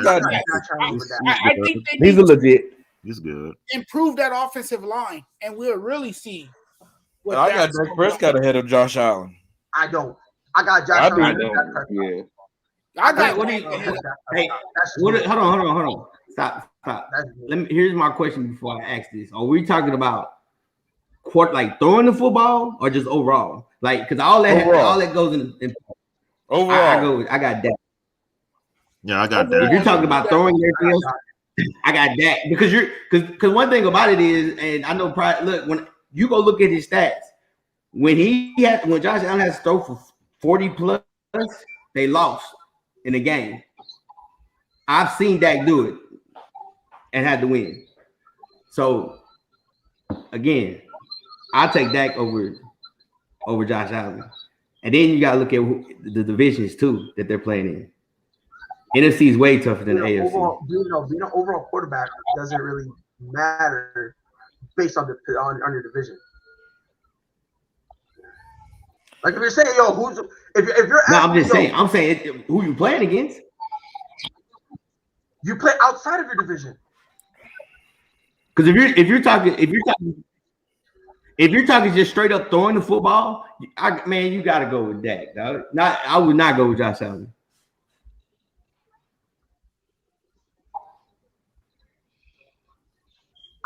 think they he's a legit. He's good. Improve that offensive line, and we'll really see. I got Dak Prescott ahead of Josh Allen. I don't. I got Josh Allen. Yeah. I got. What do you? Hey, hold on. Stop. Here's my question before I ask this. Are we talking about like throwing the football or just overall? Like, because all that goes in overall. I got Dak. Yeah, I got Dak. If you're talking about throwing everything else, I got Dak because one thing about it is, and I know look, when you go look at his stats, when Josh Allen has to throw for 40 plus, they lost in the game. I've seen Dak do it and had to win. So again, I'll take Dak over Josh Allen. And then you gotta look at the divisions too that they're playing in. NFC is way tougher than AFC. Being an overall quarterback doesn't really matter based on your division. Like if you're saying, if you're no, I'm saying who you playing against. You play outside of your division. Because if you're talking just straight up throwing the football, you got to go with Dak. I would not go with Josh Allen.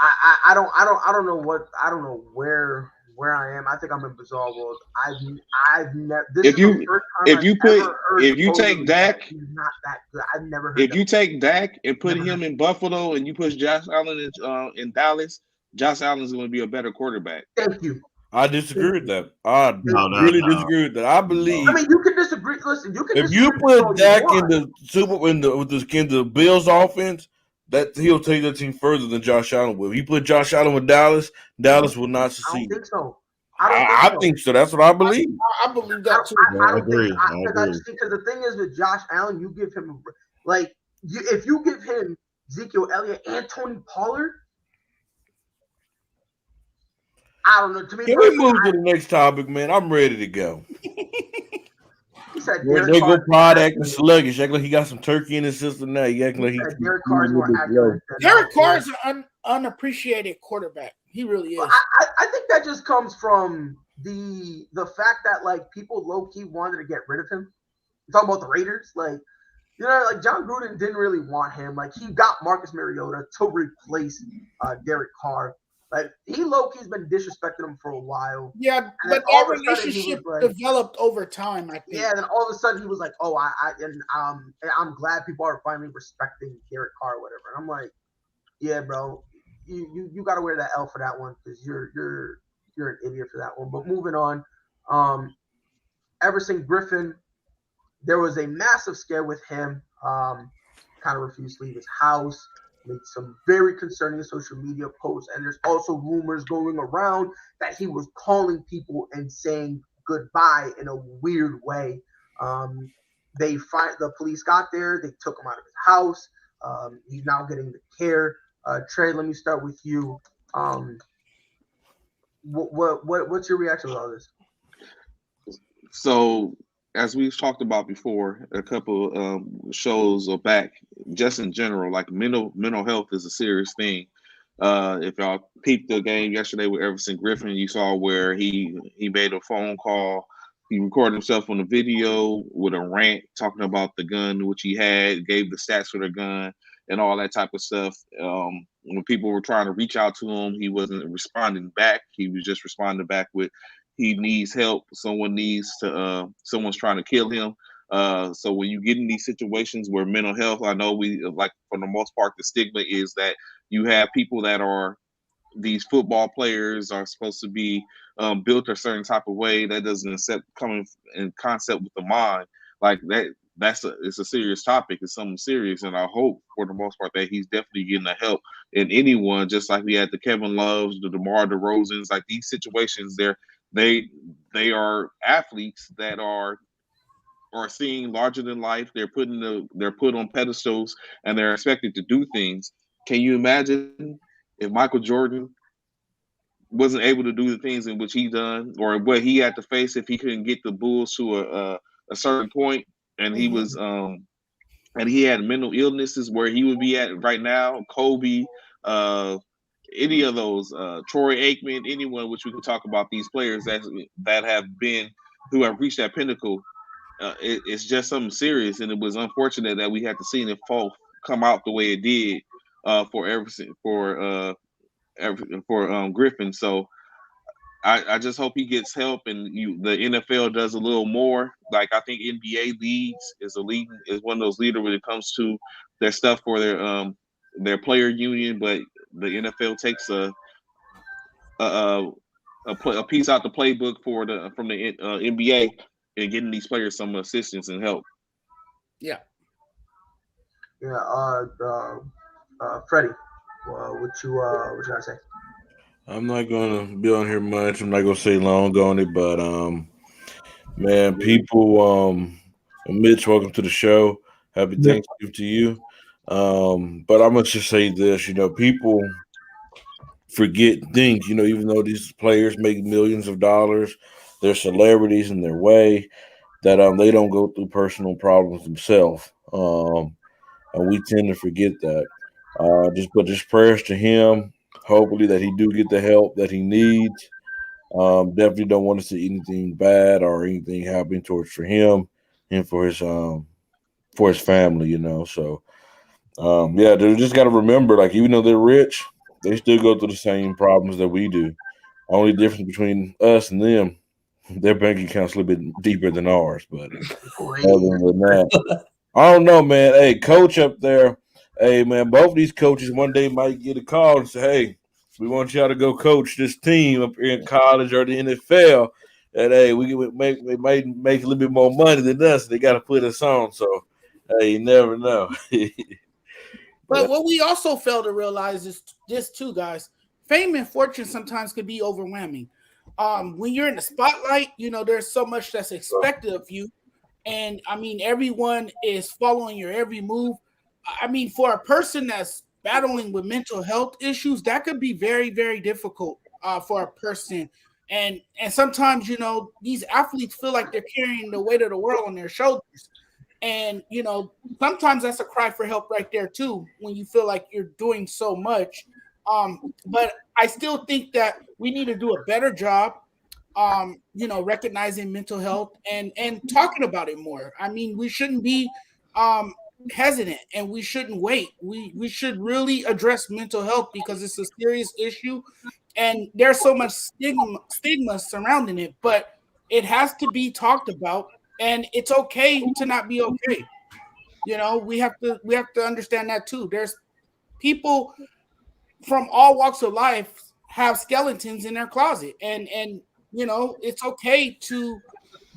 I don't know where I am. I think I'm in bizarre world. I've never. If you take Dak, he's not that good. I've never heard. If you take Dak and put him in Buffalo and you put Josh Allen in Dallas, Josh Allen is going to be a better quarterback. Thank you. I disagree with that. I really disagree with that. I believe. I mean, you can disagree. Listen, you can. If you put Dak in the Bills offense, that he'll take that team further than Josh Allen will. If you put Josh Allen with Dallas will not succeed. I don't think so. I think so. That's what I believe. I believe that too. I agree. Because the thing is with Josh Allen, you give him if you give him Ezekiel Elliott and Tony Pollard, I don't know. To me, can we move to the next topic, man? I'm ready to go. They go Pride acting sluggish, acting like he got some turkey in his system now. He acting like Derek Carr's more accurate. Derek Carr's an unappreciated quarterback. He really is. I think that just comes from the fact that people low key wanted to get rid of him. I'm talking about the Raiders, John Gruden didn't really want him. He got Marcus Mariota to replace Derek Carr. He low key's been disrespecting him for a while. Yeah, but that relationship developed over time, I think. Yeah, then all of a sudden he was like, "Oh, I'm glad people are finally respecting Derek Carr or whatever." And I'm like, "Yeah, bro, you got to wear that L for that one because you're an idiot for that one." But moving on, Everson Griffin, there was a massive scare with him. Kind of refused to leave his house. made some very concerning social media posts, and there's also rumors going around that he was calling people and saying goodbye in a weird way. The police got there, they took him out of his house. He's now getting the care. Trey, let me start with you. What's your reaction to all this? So, as we've talked about before, a couple shows back, just in general, like mental health is a serious thing. If y'all peeped the game yesterday with Everson Griffin, you saw where he made a phone call. He recorded himself on a video with a rant talking about the gun which he had, gave the stats for the gun, and all that type of stuff. When people were trying to reach out to him, he wasn't responding back. He was just responding back with, he needs help. Someone's trying to kill him. So when you get in these situations where mental health, I know we, like, for the most part, the stigma is that you have people that are, these football players are supposed to be built a certain type of way that doesn't accept coming in concept with the mind. Like that, it's a serious topic. It's something serious, and I hope for the most part that he's definitely getting the help. And anyone, just like we had the Kevin Loves, the DeMar DeRozans, like these situations, they are athletes that are seeing larger than life. They're put on pedestals, and they're expected to do things. Can you imagine if Michael Jordan wasn't able to do the things in which he done, or what he had to face if he couldn't get the Bulls to a certain point, and he was and he had mental illnesses, where he would be at right now? Kobe, any of those, Troy Aikman, anyone, which we could talk about these players that have been, who have reached that pinnacle. It's just something serious, and it was unfortunate that we had to see it come out the way it did for Everson, for Griffin. So I just hope he gets help, and the NFL does a little more. Like, I think NBA leagues is one of those leaders when it comes to their stuff for their player union, but the NFL takes a piece out the playbook from the NBA and getting these players some assistance and help. Yeah. Freddie, what you gotta say? I'm not gonna be on here much. I'm not gonna say long on it, but man, people, Mitch, welcome to the show. Happy Thanksgiving to you. But I'm gonna just say this, people forget things, even though these players make millions of dollars, they're celebrities in their way, that they don't go through personal problems themselves. And we tend to forget that. Just prayers to him. Hopefully that he do get the help that he needs. Definitely don't want to see anything bad or anything happening for him and for his family, So they just got to remember, like, even though they're rich, they still go through the same problems that we do. Only difference between us and them, their bank account's a little bit deeper than ours. But other than that, I don't know, man. Hey, coach up there. Hey, man, both of these coaches one day might get a call and say, hey, we want y'all to go coach this team up here in college or the NFL. And, hey, they might make a little bit more money than us. They got to put us on. So, hey, you never know. But what we also fail to realize is this too, guys. Fame and fortune sometimes can be overwhelming. When you're in the spotlight, there's so much that's expected of you. And, everyone is following your every move. For a person that's battling with mental health issues, that could be very, very difficult for a person. And sometimes, these athletes feel like they're carrying the weight of the world on their shoulders. And, sometimes that's a cry for help right there, too, when you feel like you're doing so much. But I still think that we need to do a better job, recognizing mental health and talking about it more. We shouldn't be hesitant, and we shouldn't wait. We should really address mental health because it's a serious issue, and there's so much stigma surrounding it. But it has to be talked about, and it's okay to not be okay. We have to understand that too. There's people from all walks of life have skeletons in their closet, and it's okay to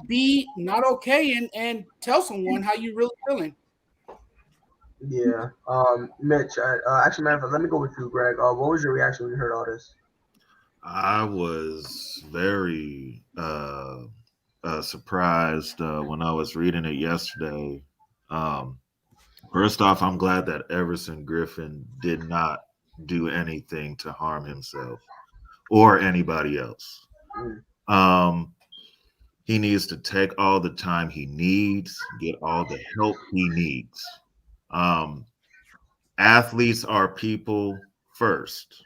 be not okay and tell someone how you really feeling. Yeah. Mitch, actually, matter of fact, let me go with you, Greg. What was your reaction when you heard all this? I was very surprised when I was reading it yesterday. First off, I'm glad that Everson Griffin did not do anything to harm himself or anybody else. He needs to take all the time he needs, get all the help he needs. Athletes are people first.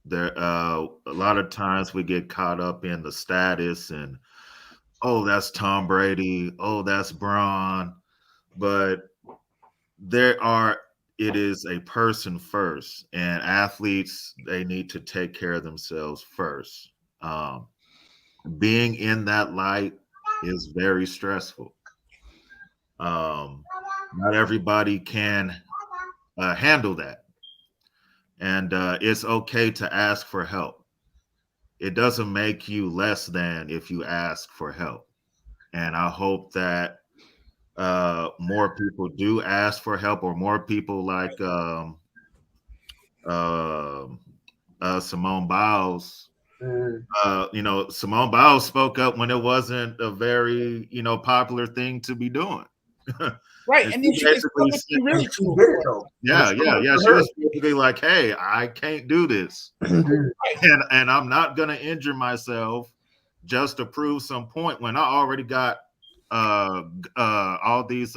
There, a lot of times we get caught up in the status and, oh, that's Tom Brady, oh, that's Braun, but it is a person first, and athletes, they need to take care of themselves first. Being in that light is very stressful. Not everybody can handle that. And it's okay to ask for help. It doesn't make you less than if you ask for help. And I hope that more people do ask for help, or more people like Simone Biles. Simone Biles spoke up when it wasn't a very, popular thing to be doing. Right, and then she basically really cool. Yeah. She was basically like, "Hey, I can't do this, and I'm not gonna injure myself just to prove some point when I already got all these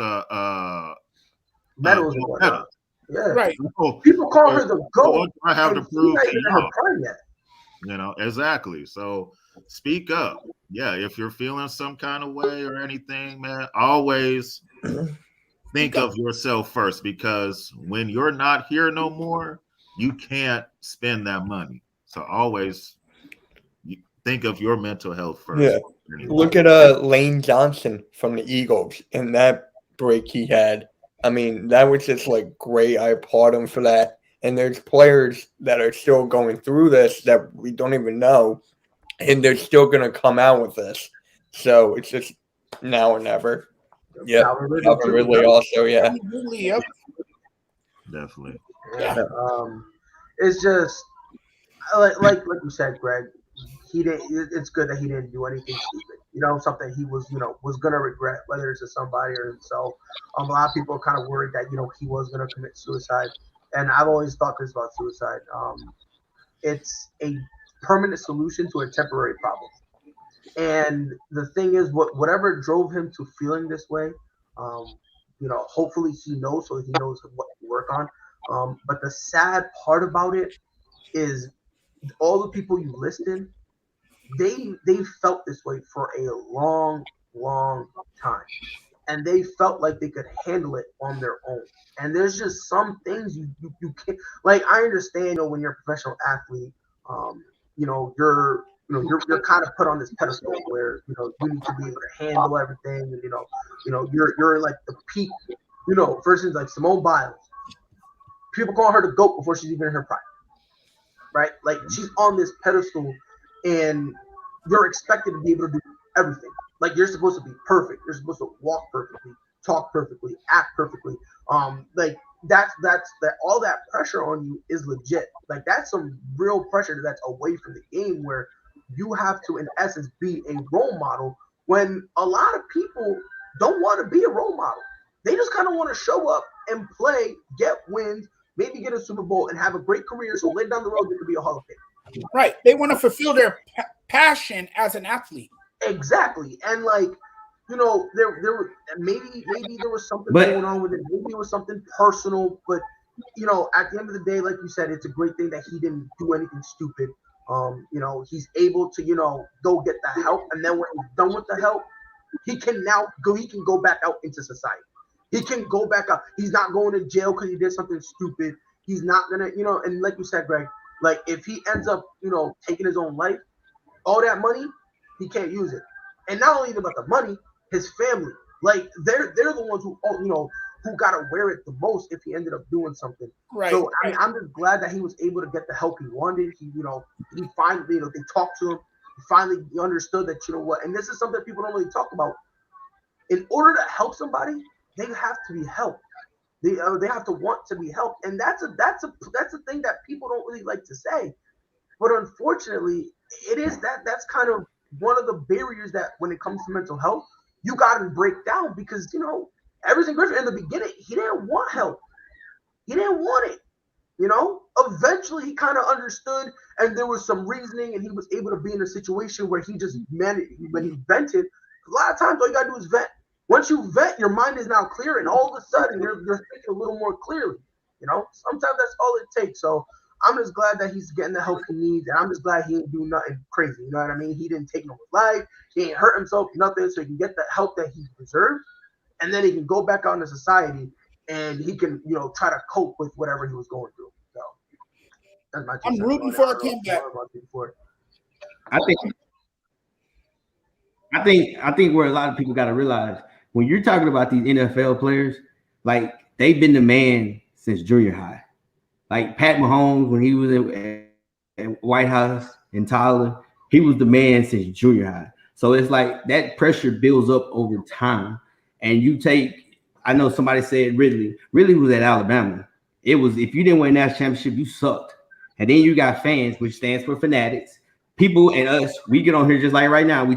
medals. Yeah, right. People call her the GOAT. What do I have to prove to y'all? Exactly. So speak up. Yeah, if you're feeling some kind of way or anything, man, always think of yourself first, because when you're not here no more, you can't spend that money. So always think of your mental health first. Yeah. Look at Lane Johnson from the Eagles and that break he had. I mean, that was just like great. I applaud him for that. And there's players that are still going through this that we don't even know, and they're still going to come out with this. So it's just now or never. Yeah, Ridley also, yeah. Definitely. Yeah. It's just like you said, Greg. He didn't. It's good that he didn't do anything stupid. Something he was gonna regret, whether it's to somebody or himself. A lot of people are kind of worried that he was gonna commit suicide, and I've always thought this about suicide. It's a permanent solution to a temporary problem. And the thing is, whatever drove him to feeling this way, hopefully he knows, so he knows what to work on. But the sad part about it is all the people you listed, they felt this way for a long, long time. And they felt like they could handle it on their own. And there's just some things you can't, like, I understand, when you're a professional athlete, you're kind of put on this pedestal where you need to be able to handle everything, and you're like the peak, for instance, like Simone Biles. People call her the GOAT before she's even in her prime, right? Like, she's on this pedestal, and you're expected to be able to do everything. Like, you're supposed to be perfect. You're supposed to walk perfectly, talk perfectly, act perfectly. Like, that's all that pressure on you is legit. Like, that's some real pressure that's away from the game, where you have to, in essence, be a role model, when a lot of people don't want to be a role model. They just kind of want to show up and play, get wins, maybe get a Super Bowl, and have a great career, so later down the road they could be a Hall of Fame. Right. They want to fulfill their passion as an athlete. Exactly. And like, there were maybe there was something going on with it. Maybe it was something personal, but at the end of the day, like you said, it's a great thing that he didn't do anything stupid. He's able to, go get the help, and then when he's done with the help, he can go back out into society. He can go back out. He's not going to jail because he did something stupid. He's not gonna, and like you said, Greg, like, if he ends up, taking his own life, all that money, he can't use it. And not only about the money, his family, like, they're the ones who got to wear it the most if he ended up doing something. Right. So I mean, I'm just glad that he was able to get the help he wanted. He finally, they talked to him. He finally understood that, and this is something people don't really talk about. In order to help somebody, they have to be helped. They have to want to be helped, and that's a thing that people don't really like to say. But unfortunately, it is that's kind of one of the barriers that when it comes to mental health, you got to break down because, you know, Everson Griffin in the beginning, he didn't want help. He didn't want it. You know, eventually he kind of understood, and there was some reasoning, and he was able to be in a situation where he just when he vented. A lot of times, all you gotta do is vent. Once you vent, your mind is now clear, and all of a sudden you're thinking a little more clearly. You know, sometimes that's all it takes. So I'm just glad that he's getting the help he needs, and I'm just glad he didn't do nothing crazy. You know what I mean? He didn't take no life, he ain't hurt himself, nothing, so he can get the help that he deserves, and then he can go back out into society. And he can, you know, try to cope with whatever he was going through. So that's my. I'm rooting for a comeback. I think where a lot of people got to realize when you're talking about these NFL players, like they've been the man since junior high. Like Pat Mahomes, when he was at White House in Tyler, he was the man since junior high. So it's like that pressure builds up over time, and you take. I know somebody said Ridley. Ridley was at Alabama. It was if you didn't win that championship, you sucked. And then you got fans, which stands for fanatics. People and us, we get on here just like right now. I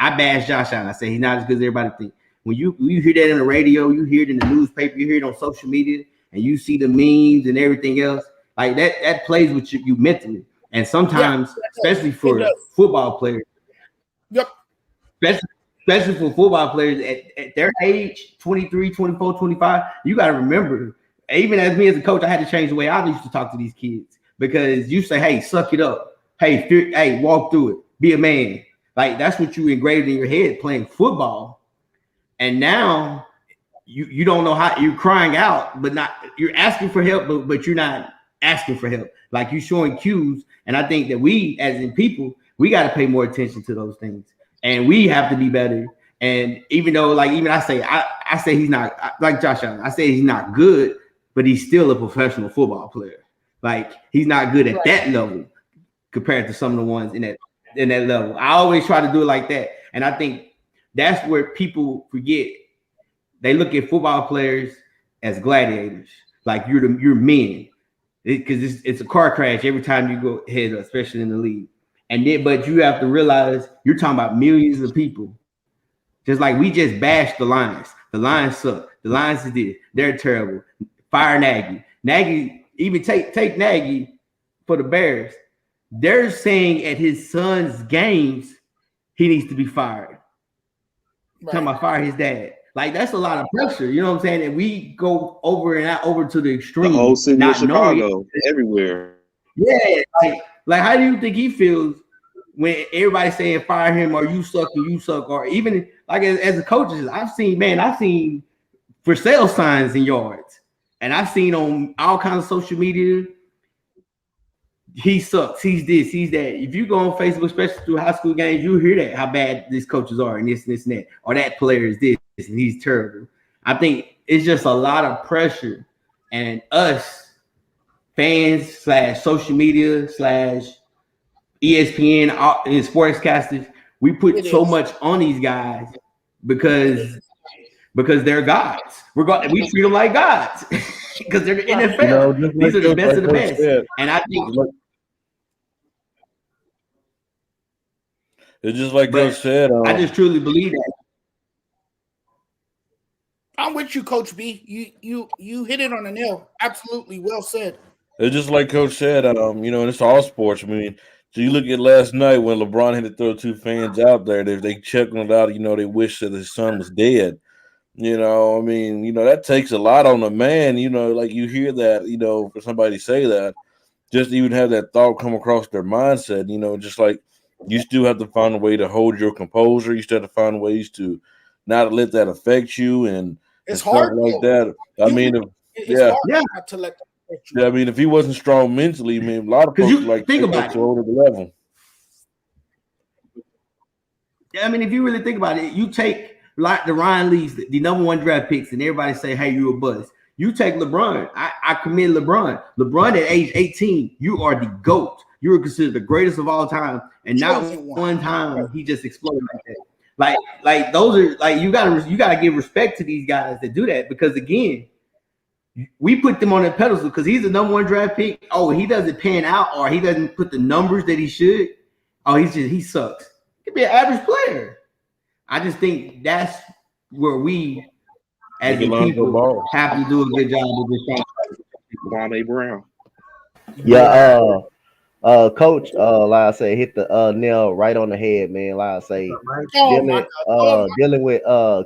bash Josh Allen. I say he's not as good as everybody think. When you hear that in the radio, you hear it in the newspaper, you hear it on social media, and you see the memes and everything else, like that plays with you mentally. And sometimes, especially for football players, especially for football players at their age, 23, 24, 25, you got to remember, even as me as a coach, I had to change the way I used to talk to these kids because you say, hey, suck it up. Hey, walk through it. Be a man. Like, that's what you engraved in your head playing football. And now you don't know how you're crying out, but not you're asking for help, but you're not asking for help. Like, you're showing cues. And I think that we, as in people, we got to pay more attention to those things. And we have to be better. And even though, like, even I say he's not like Josh Allen. I say he's not good, but he's still a professional football player. Like, he's not good at that level compared to some of the ones in that level. I always try to do it like that. And I think that's where people forget. They look at football players as gladiators. Like, you're men. Because it's a car crash every time you go head up, especially in the league. And then, but you have to realize you're talking about millions of people. Just like we just bashed the Lions. The Lions suck. The Lions is this. They're terrible. Fire Nagy. Nagy, even take Nagy for the Bears. They're saying at his son's games, he needs to be fired. Right. Talking about fire his dad. Like, that's a lot of pressure. You know what I'm saying? And we go over and out over to the extreme. The whole city of Chicago, it. everywhere. Yeah, like how do you think he feels when everybody's saying fire him or you suck, or even like as a coach, I've seen for sale signs in yards, and I've seen on all kinds of social media. He sucks. He's this. He's that. If you go on Facebook, especially through high school games, you hear that how bad these coaches are, and this and that, or that player is this and he's terrible. I think it's just a lot of pressure, and us fans / social media / ESPN and sportscasters, we put so much on these guys because they're gods. We treat them like gods because they're the NFL. You know, these are the best of the best, and I think. It's just like Coach said. I just truly believe that. I'm with you, Coach B. You hit it on the nail. Absolutely, well said. It's just like Coach said. You know, and it's all sports. I mean, so you look at last night when LeBron had to throw two fans out there. They checked it out. You know, they wish that his son was dead. You know, I mean, you know, that takes a lot on a man. You know, like you hear that. You know, for somebody to say that, just to even have that thought come across their mindset. You know, just like. You still have to find a way to hold your composure. You still have to find ways to not let that affect you, and it's hard like that. I mean, not to let that affect you. Yeah, I mean, if he wasn't strong mentally, I mean, a lot of folks like think about it. Over the level. Yeah, I mean, if you really think about it, you take like the Ryan Lees, the number one draft picks, and everybody say, "Hey, you're a buzz." You take LeBron. I commend LeBron. LeBron at age 18, you are the GOAT. You were considered the greatest of all time, and not one time he just exploded like that. Like those are like you gotta give respect to these guys that do that, because again, we put them on a pedestal because he's the number 1 draft pick. Oh, he doesn't pan out, or he doesn't put the numbers that he should. Oh, he sucks. He could be an average player. I just think that's where we, as the people, have to do a good job of this thing. Kwame Brown. Yeah, Coach, like I say, hit the nail right on the head, man. Like I say, dealing with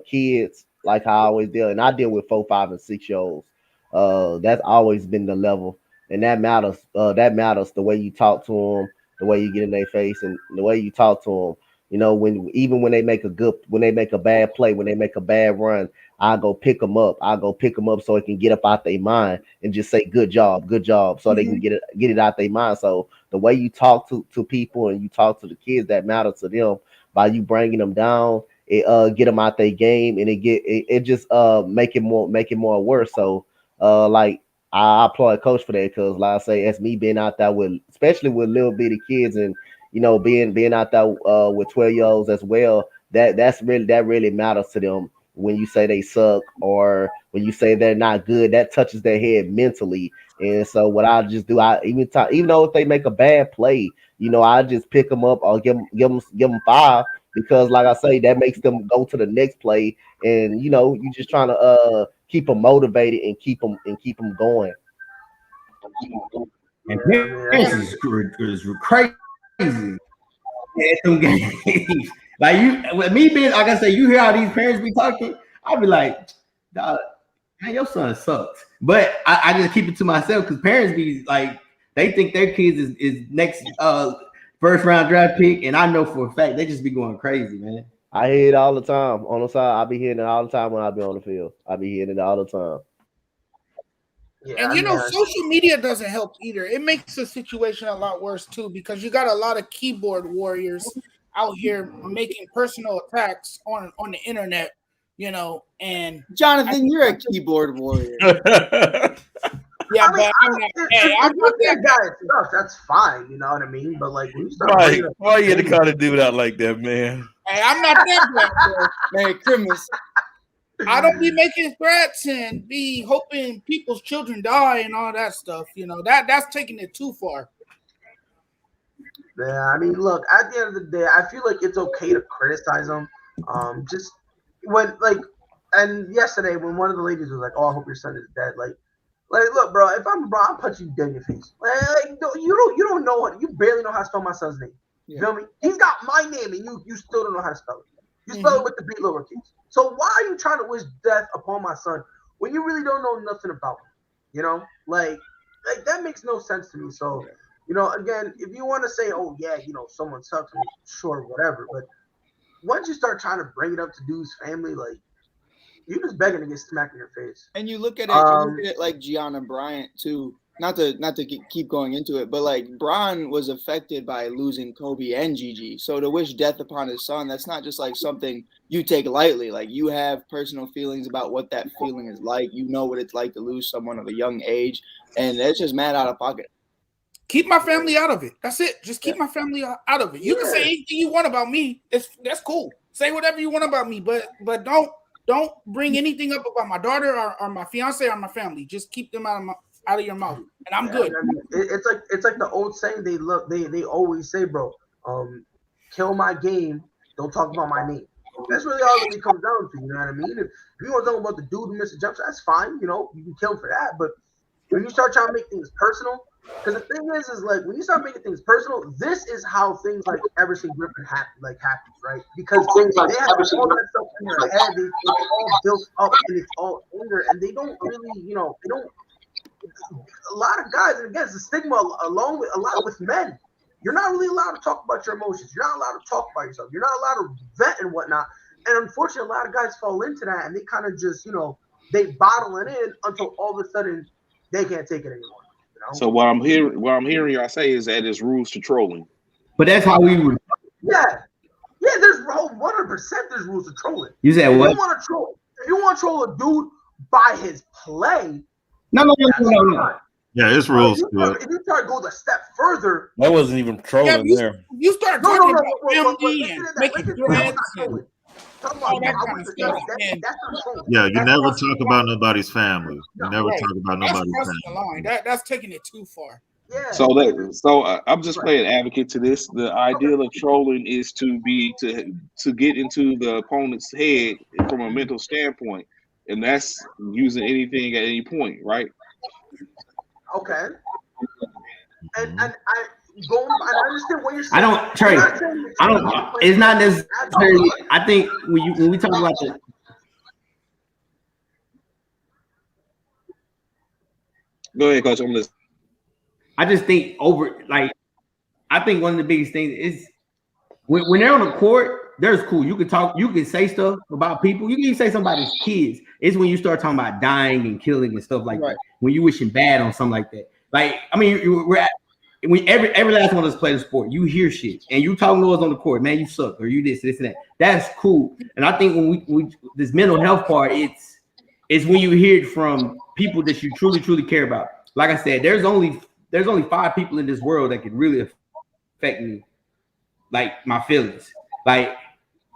kids like I always deal, and I deal with 4, 5, and 6 year olds. That's always been the level, and that matters. That matters. The way you talk to them, the way you get in their face, and the way you talk to them. You know, when they make a bad play, when they make a bad run, I go pick them up. So it can get up out their mind and just say good job, so they can get it out their mind. So the way you talk to people and you talk to the kids, that matter to them. By you bringing them down, it get them out their game, and it just make it more worse. So like I applaud Coach for that, because like I say, as me being out there especially with little bitty kids, and you know, being out there with 12-year-olds as well, that really matters to them. When you say they suck, or when you say they're not good, that touches their head mentally. And so what I just do, even though if they make a bad play, you know, I just pick them up or give them 5, because like I say, that makes them go to the next play. And you know, you just trying to keep them motivated and keep them going. And this is crazy at some games. Like with me being, like I say, you hear how these parents be talking, I'll be like, dog, man, your son sucks. But I just keep it to myself, because parents be like, they think their kids is next first round draft pick, and I know for a fact they just be going crazy, man. I hear it all the time on the side. I be hearing it all the time when I be on the field. I be hearing it all the time. Yeah, and you know, social media doesn't help either. It makes the situation a lot worse too, because you got a lot of keyboard warriors out here making personal attacks on the internet, you know. And Jonathan, you're a keyboard warrior. Yeah, I mean, I'm not that guy. That's fine, you know what I mean. But like, when you start why you to kind of do that like that, man? Hey, I'm not that bad, Merry Christmas. I don't be making threats and be hoping people's children die and all that stuff. You know, that's taking it too far. Yeah, I mean, look, at the end of the day, I feel like it's okay to criticize them. Just when, like, and yesterday when one of the ladies was like, "Oh, I hope your son is dead," like, look, bro, if I'm LeBron, I'll punch you dead in your face. Like, you don't know what, you barely know how to spell my son's name. You feel me? He's got my name, and you still don't know how to spell it. You spell it with the B lowercase. So why are you trying to wish death upon my son when you really don't know nothing about him? You know, like that makes no sense to me. So, you know, again, if you want to say, oh yeah, you know, someone sucks, sure, whatever. But once you start trying to bring it up to dude's family, like, you're just begging to get smacked in your face. And you look at it, like Gianna Bryant too. Not to keep going into it, but like Bron was affected by losing Kobe and Gigi. So to wish death upon his son, that's not just like something you take lightly. Like, you have personal feelings about what that feeling is like. You know what it's like to lose someone of a young age, and it's just mad out of pocket. Keep my family out of it. That's it. Just keep my family out of it. You can say anything you want about me. That's cool. Say whatever you want about me, but don't bring anything up about my daughter or my fiance or my family. Just keep them out of your mouth, and I'm good. I mean, it's like the old saying they always say, bro, kill my game, don't talk about my name. That's really all it comes down to, you know what I mean? If you want to talk about the dude who missed a jump shot, that's fine, you know, you can kill him for that. But when you start trying to make things personal, because the thing is like, when you start making things personal, this is how things like Everson Griffin happens, right? Because they have all that stuff in their head, it's all built up and it's all anger, and they don't really, you know, they don't. A lot of guys, and again, it's a stigma along with a lot with men. You're not really allowed to talk about your emotions. You're not allowed to talk about yourself. You're not allowed to vent and whatnot. And unfortunately, a lot of guys fall into that, and they kind of just, you know, they bottle it in until all of a sudden they can't take it anymore. You know? So what I'm hearing y'all say is that there's rules to trolling. But that's how we would. Yeah. There's 100%. There's rules to trolling. You said what? If you want to troll a dude by his play. No. Yeah, it's rules to it. If you try to go a step further, that wasn't even trolling there. You start talking about family and making threats. Talking about, that I kind was of the judge. stuff. And That's not trolling. Yeah, you That's never crossing talk the about line. nobody's family. You never Right. talk about That's nobody's crossing the family. line. That's taking it too far. Yeah. So I'm just playing advocate to this. The ideal of trolling is to get into the opponent's head from a mental standpoint, and that's using anything at any point, right? Okay. And I understand what you're saying. I don't, Trey. I don't. It's not necessarily. I think when we talk about the. Go ahead, Coach. I'm listening. I just think I think one of the biggest things is when they're on the court, there's cool. You can talk, you can say stuff about people. You can even say somebody's kids. It's when you start talking about dying and killing and stuff like that. When you wishing bad on something like that. Like, I mean, every last one of us play the sport. You hear shit and you talking to us on the court, man, you suck, or you this and that. That's cool. And I think when we this mental health part, it's when you hear it from people that you truly care about. Like I said, there's only 5 people in this world that can really affect me, like my feelings. Like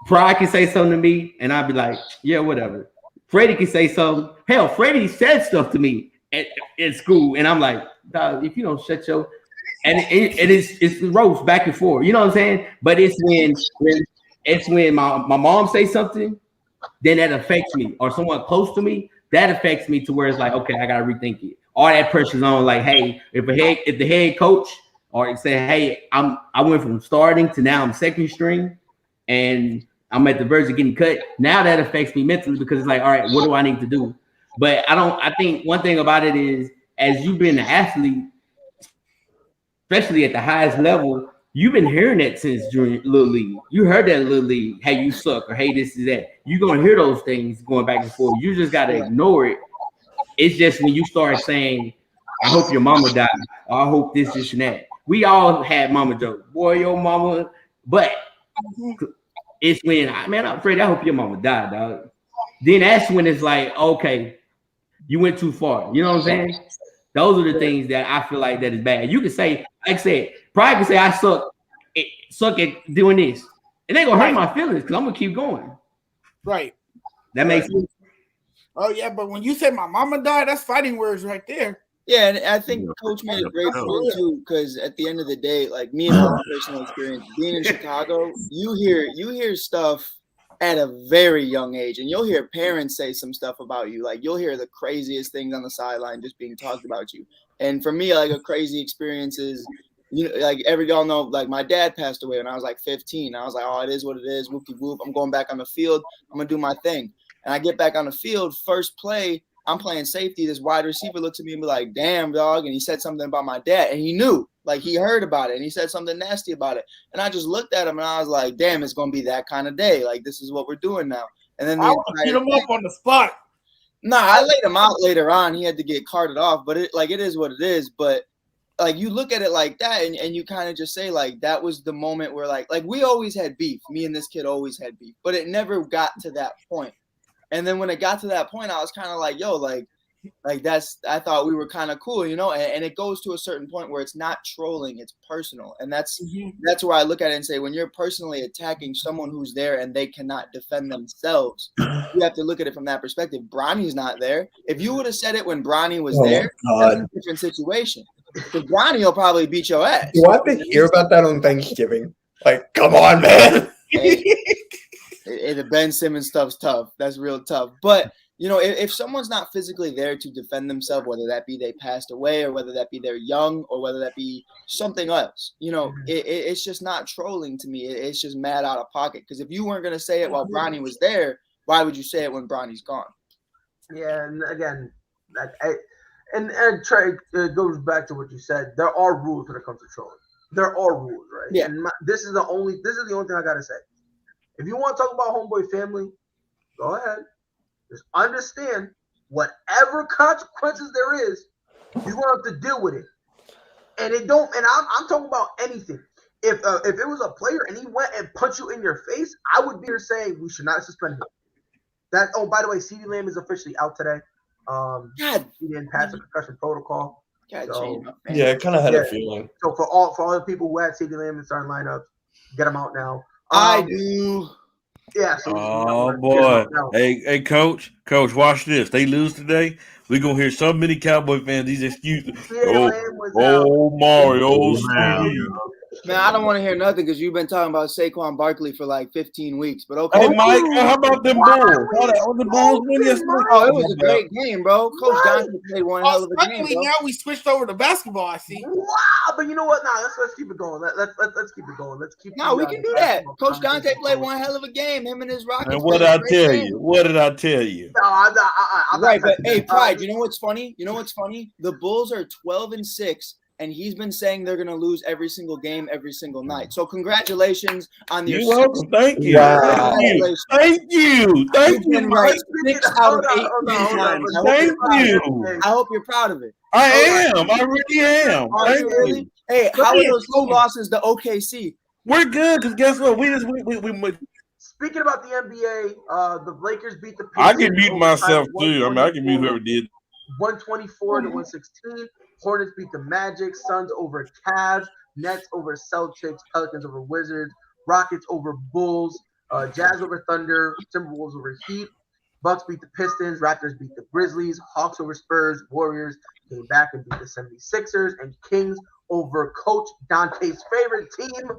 Pride can say something to me, and I'll be like, yeah, whatever. Freddie can say something. Hell, Freddie said stuff to me at school, and I'm like, dog, if you don't shut your, and it's roast back and forth. You know what I'm saying? But it's when my mom says something, then that affects me, or someone close to me, that affects me to where it's like, okay, I gotta rethink it. All that pressure's on, like, hey, if the head coach or say, hey, I went from starting to now I'm second string and I'm at the verge of getting cut. Now that affects me mentally because it's like, all right, what do I need to do? But I think one thing about it is, as you've been an athlete, especially at the highest level, you've been hearing that since during Little League. You heard that in Little League, hey, you suck, or hey, this is that. You're gonna hear those things going back and forth. You just gotta ignore it. It's just when you start saying, I hope your mama died, or I hope this, and that. We all had mama jokes. Boy, your mama, but it's when, man, I'm afraid I hope your mama died, dog. Then that's when it's like, okay, you went too far. You know what I'm saying? Those are the things that I feel like that is bad. You can say, like I said, Pride can say I suck at doing this. It ain't gonna hurt my feelings because I'm gonna keep going. Right. That makes sense. Oh yeah, but when you say my mama died, that's fighting words right there. Yeah, and I think Coach made a great point too, because at the end of the day, like me and my personal experience being in Chicago, you hear stuff at a very young age, and you'll hear parents say some stuff about you. Like you'll hear the craziest things on the sideline just being talked about you. And for me, like a crazy experience is, you know, like y'all know, like my dad passed away when I was like 15. I was like, oh, it is what it is. Whoopie whoop. I'm going back on the field. I'm gonna do my thing. And I get back on the field, first play, I'm playing safety. This wide receiver looks at me and be like, damn, dog. And he said something about my dad. And he knew, like he heard about it. And he said something nasty about it. And I just looked at him and I was like, damn, it's going to be that kind of day. Like, this is what we're doing now. And then I want to get him up on the spot. Nah, I laid him out later on. He had to get carted off. But it is what it is. But like you look at it like that and you kind of just say, like, that was the moment where like we always had beef. Me and this kid always had beef. But it never got to that point. And then when it got to that point, I was kind of like, yo, like that's, I thought we were kind of cool, you know, and it goes to a certain point where it's not trolling, it's personal. And that's where I look at it and say, when you're personally attacking someone who's there and they cannot defend themselves, you have to look at it from that perspective. Bronny's not there. If you would have said it when Bronny was there, that's a different situation. Because Bronny will probably beat your ass. Do I have to hear about that on Thanksgiving? Like, come on, man. The Ben Simmons stuff's tough. That's real tough. But, you know, if someone's not physically there to defend themselves, whether that be they passed away or whether that be they're young or whether that be something else, you know, it's just not trolling to me. It's just mad out of pocket. Because if you weren't going to say it while Bronny was there, why would you say it when Bronny's gone? Yeah, and again, and Trey, it goes back to what you said. There are rules when it comes to trolling. There are rules, right? Yeah. And this is the only thing I gotta say. If you want to talk about homeboy family, go ahead. Just understand whatever consequences there is, you're gonna have to deal with it. And it don't. And I'm talking about anything. If it was a player and he went and punched you in your face, I would be here saying we should not suspend him. That. Oh, by the way, CeeDee Lamb is officially out today. He didn't pass the concussion protocol. So, yeah, I kind of had a feeling. So for all the people who had CeeDee Lamb in starting lineups, get him out now. I do. Yeah. So Oh boy. Hey, coach, watch this. They lose today. We're gonna hear so many Cowboy fans these excuses. Mario. Man, I don't want to hear nothing because you've been talking about Saquon Barkley for like 15 weeks. But okay. Hey, Mike, how about them Bulls? The Bulls win yesterday. Oh, it was a great game, bro. Coach Dante played one hell of a game, bro. Now we switched over to basketball, I see. Wow, but you know what? Nah, let's keep it going. Let's keep it going. Let's keep. No, we can do that. Coach Dante played one hell of a game. Him and his Rockets. And what did I tell you? What did I tell you? No, I'm right, but hey, Pride. You know what's funny? The Bulls are 12-6. And he's been saying they're going to lose every single game, every single night. So congratulations on your. You're welcome. Thank you. Wow. Thank you. Thank you. Right. 6 out of 8 times. Thank you. I hope you're proud of it. I am. I really am. Thank you. Really? Hey, how are those 2 losses to OKC? We're good because guess what? We Speaking about the NBA, the Lakers beat the Pacers. I can mute myself too. I mean, I can mute whoever did. 124-116. Hornets beat the Magic. Suns over Cavs. Nets over Celtics. Pelicans over Wizards. Rockets over Bulls. Jazz over Thunder. Timberwolves over Heat. Bucks beat the Pistons. Raptors beat the Grizzlies. Hawks over Spurs. Warriors came back and beat the 76ers. And Kings over Coach Dante's favorite team,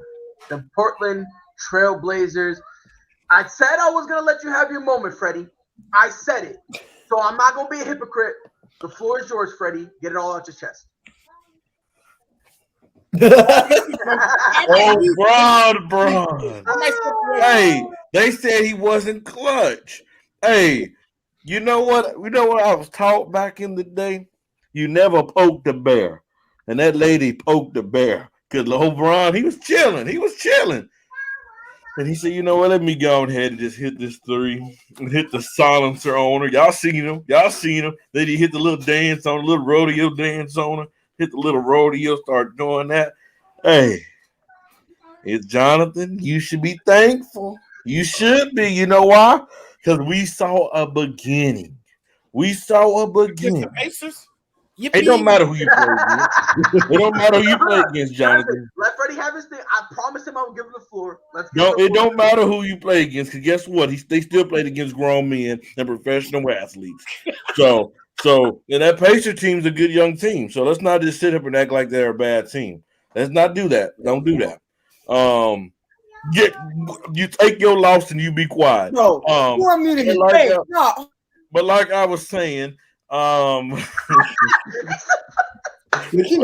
the Portland Trail Blazers. I said I was going to let you have your moment, Freddie. I said it. So I'm not going to be a hypocrite. The floor is yours, Freddie. Get it all out your chest. Bron. Hey, they said he wasn't clutch. Hey, you know what? I was taught back in the day? You never poke the bear. And that lady poked the bear. Because LeBron, he was chilling. And he said, you know what, let me go ahead and just hit this 3 and hit the silencer on her. Y'all seen him. Then he hit the little dance on her, little rodeo dance on her. Hit the little rodeo, start doing that. Hey, it's Jonathan. You should be thankful. You should be. You know why? Because we saw a beginning. It don't matter who you play against. It don't matter who you play against, Jonathan. Let Freddie have his thing. I promised him I would give him the floor. It don't matter who you play against, because guess what? They still played against grown men and professional athletes. So and that Pacer team's a good young team. So let's not just sit up and act like they're a bad team. Let's not do that. Don't do that. You take your loss and you be quiet. No, you're muted. But like I was saying, I will give you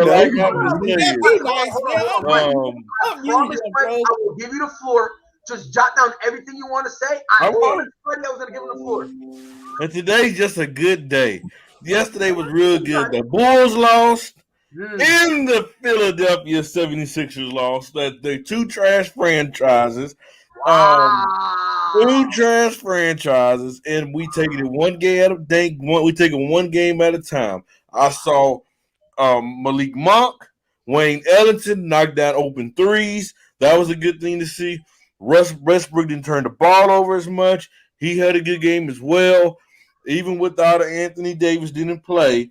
the floor. Just jot down everything you want to say. I promised Freddie I was going to give him the floor. And today's just a good day. Yesterday was real good. The Bulls lost. And the Philadelphia 76ers lost. That they're 2 trash franchises. Two trash franchises, and we taking it one game at a day. We taking one game at a time. I saw Malik Monk, Wayne Ellington knock down open threes. That was a good thing to see. Westbrook didn't turn the ball over as much. He had a good game as well. Even without Anthony Davis didn't play,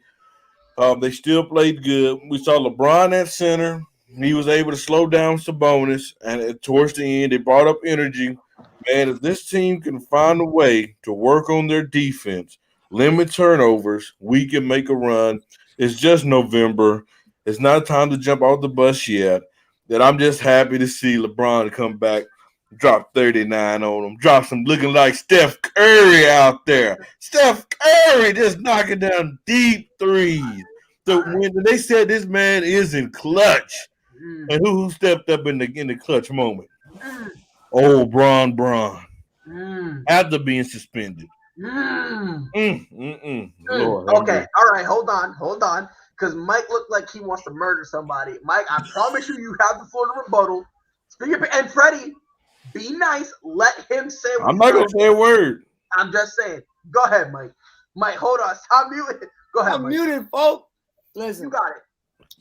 they still played good. We saw LeBron at center. He was able to slow down Sabonis, and towards the end, they brought up energy. Man, if this team can find a way to work on their defense, limit turnovers, we can make a run. It's just November. It's not time to jump off the bus yet. That I'm just happy to see LeBron come back, drop 39 on him, drop some looking like Steph Curry out there. Steph Curry just knocking down deep threes. So when they said this man is in clutch, and who stepped up in the clutch moment? Oh, Bron. After being suspended. Okay, all right, hold on. Because Mike looked like he wants to murder somebody. Mike, I promise you have the floor to rebuttal. And Freddie, be nice. Let him say what I'm not going to say a word. I'm just saying. Go ahead, Mike. Mike, hold on. Stop muting. Go ahead, I'm Mike. muted, folks. Listen. You got it.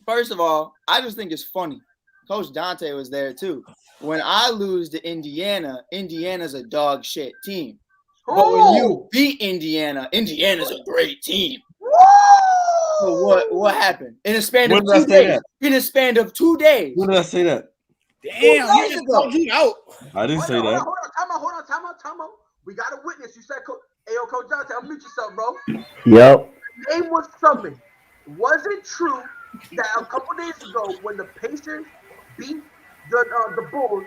First of all, I just think it's funny. Coach Dante was there, too. When I lose to Indiana, Indiana's a dog shit team. But when you beat Indiana, Indiana's a great team. So what happened? In a span of 2 days. In a span of 2 days. When did I say that? Damn, you just called you out. I didn't say that. Time out. We got a witness. You said, hey, yo, Coach Johnson, unmute yourself, bro. Yep. Name was summoned. Was it true that a couple days ago when the Pacers beat the Bulls,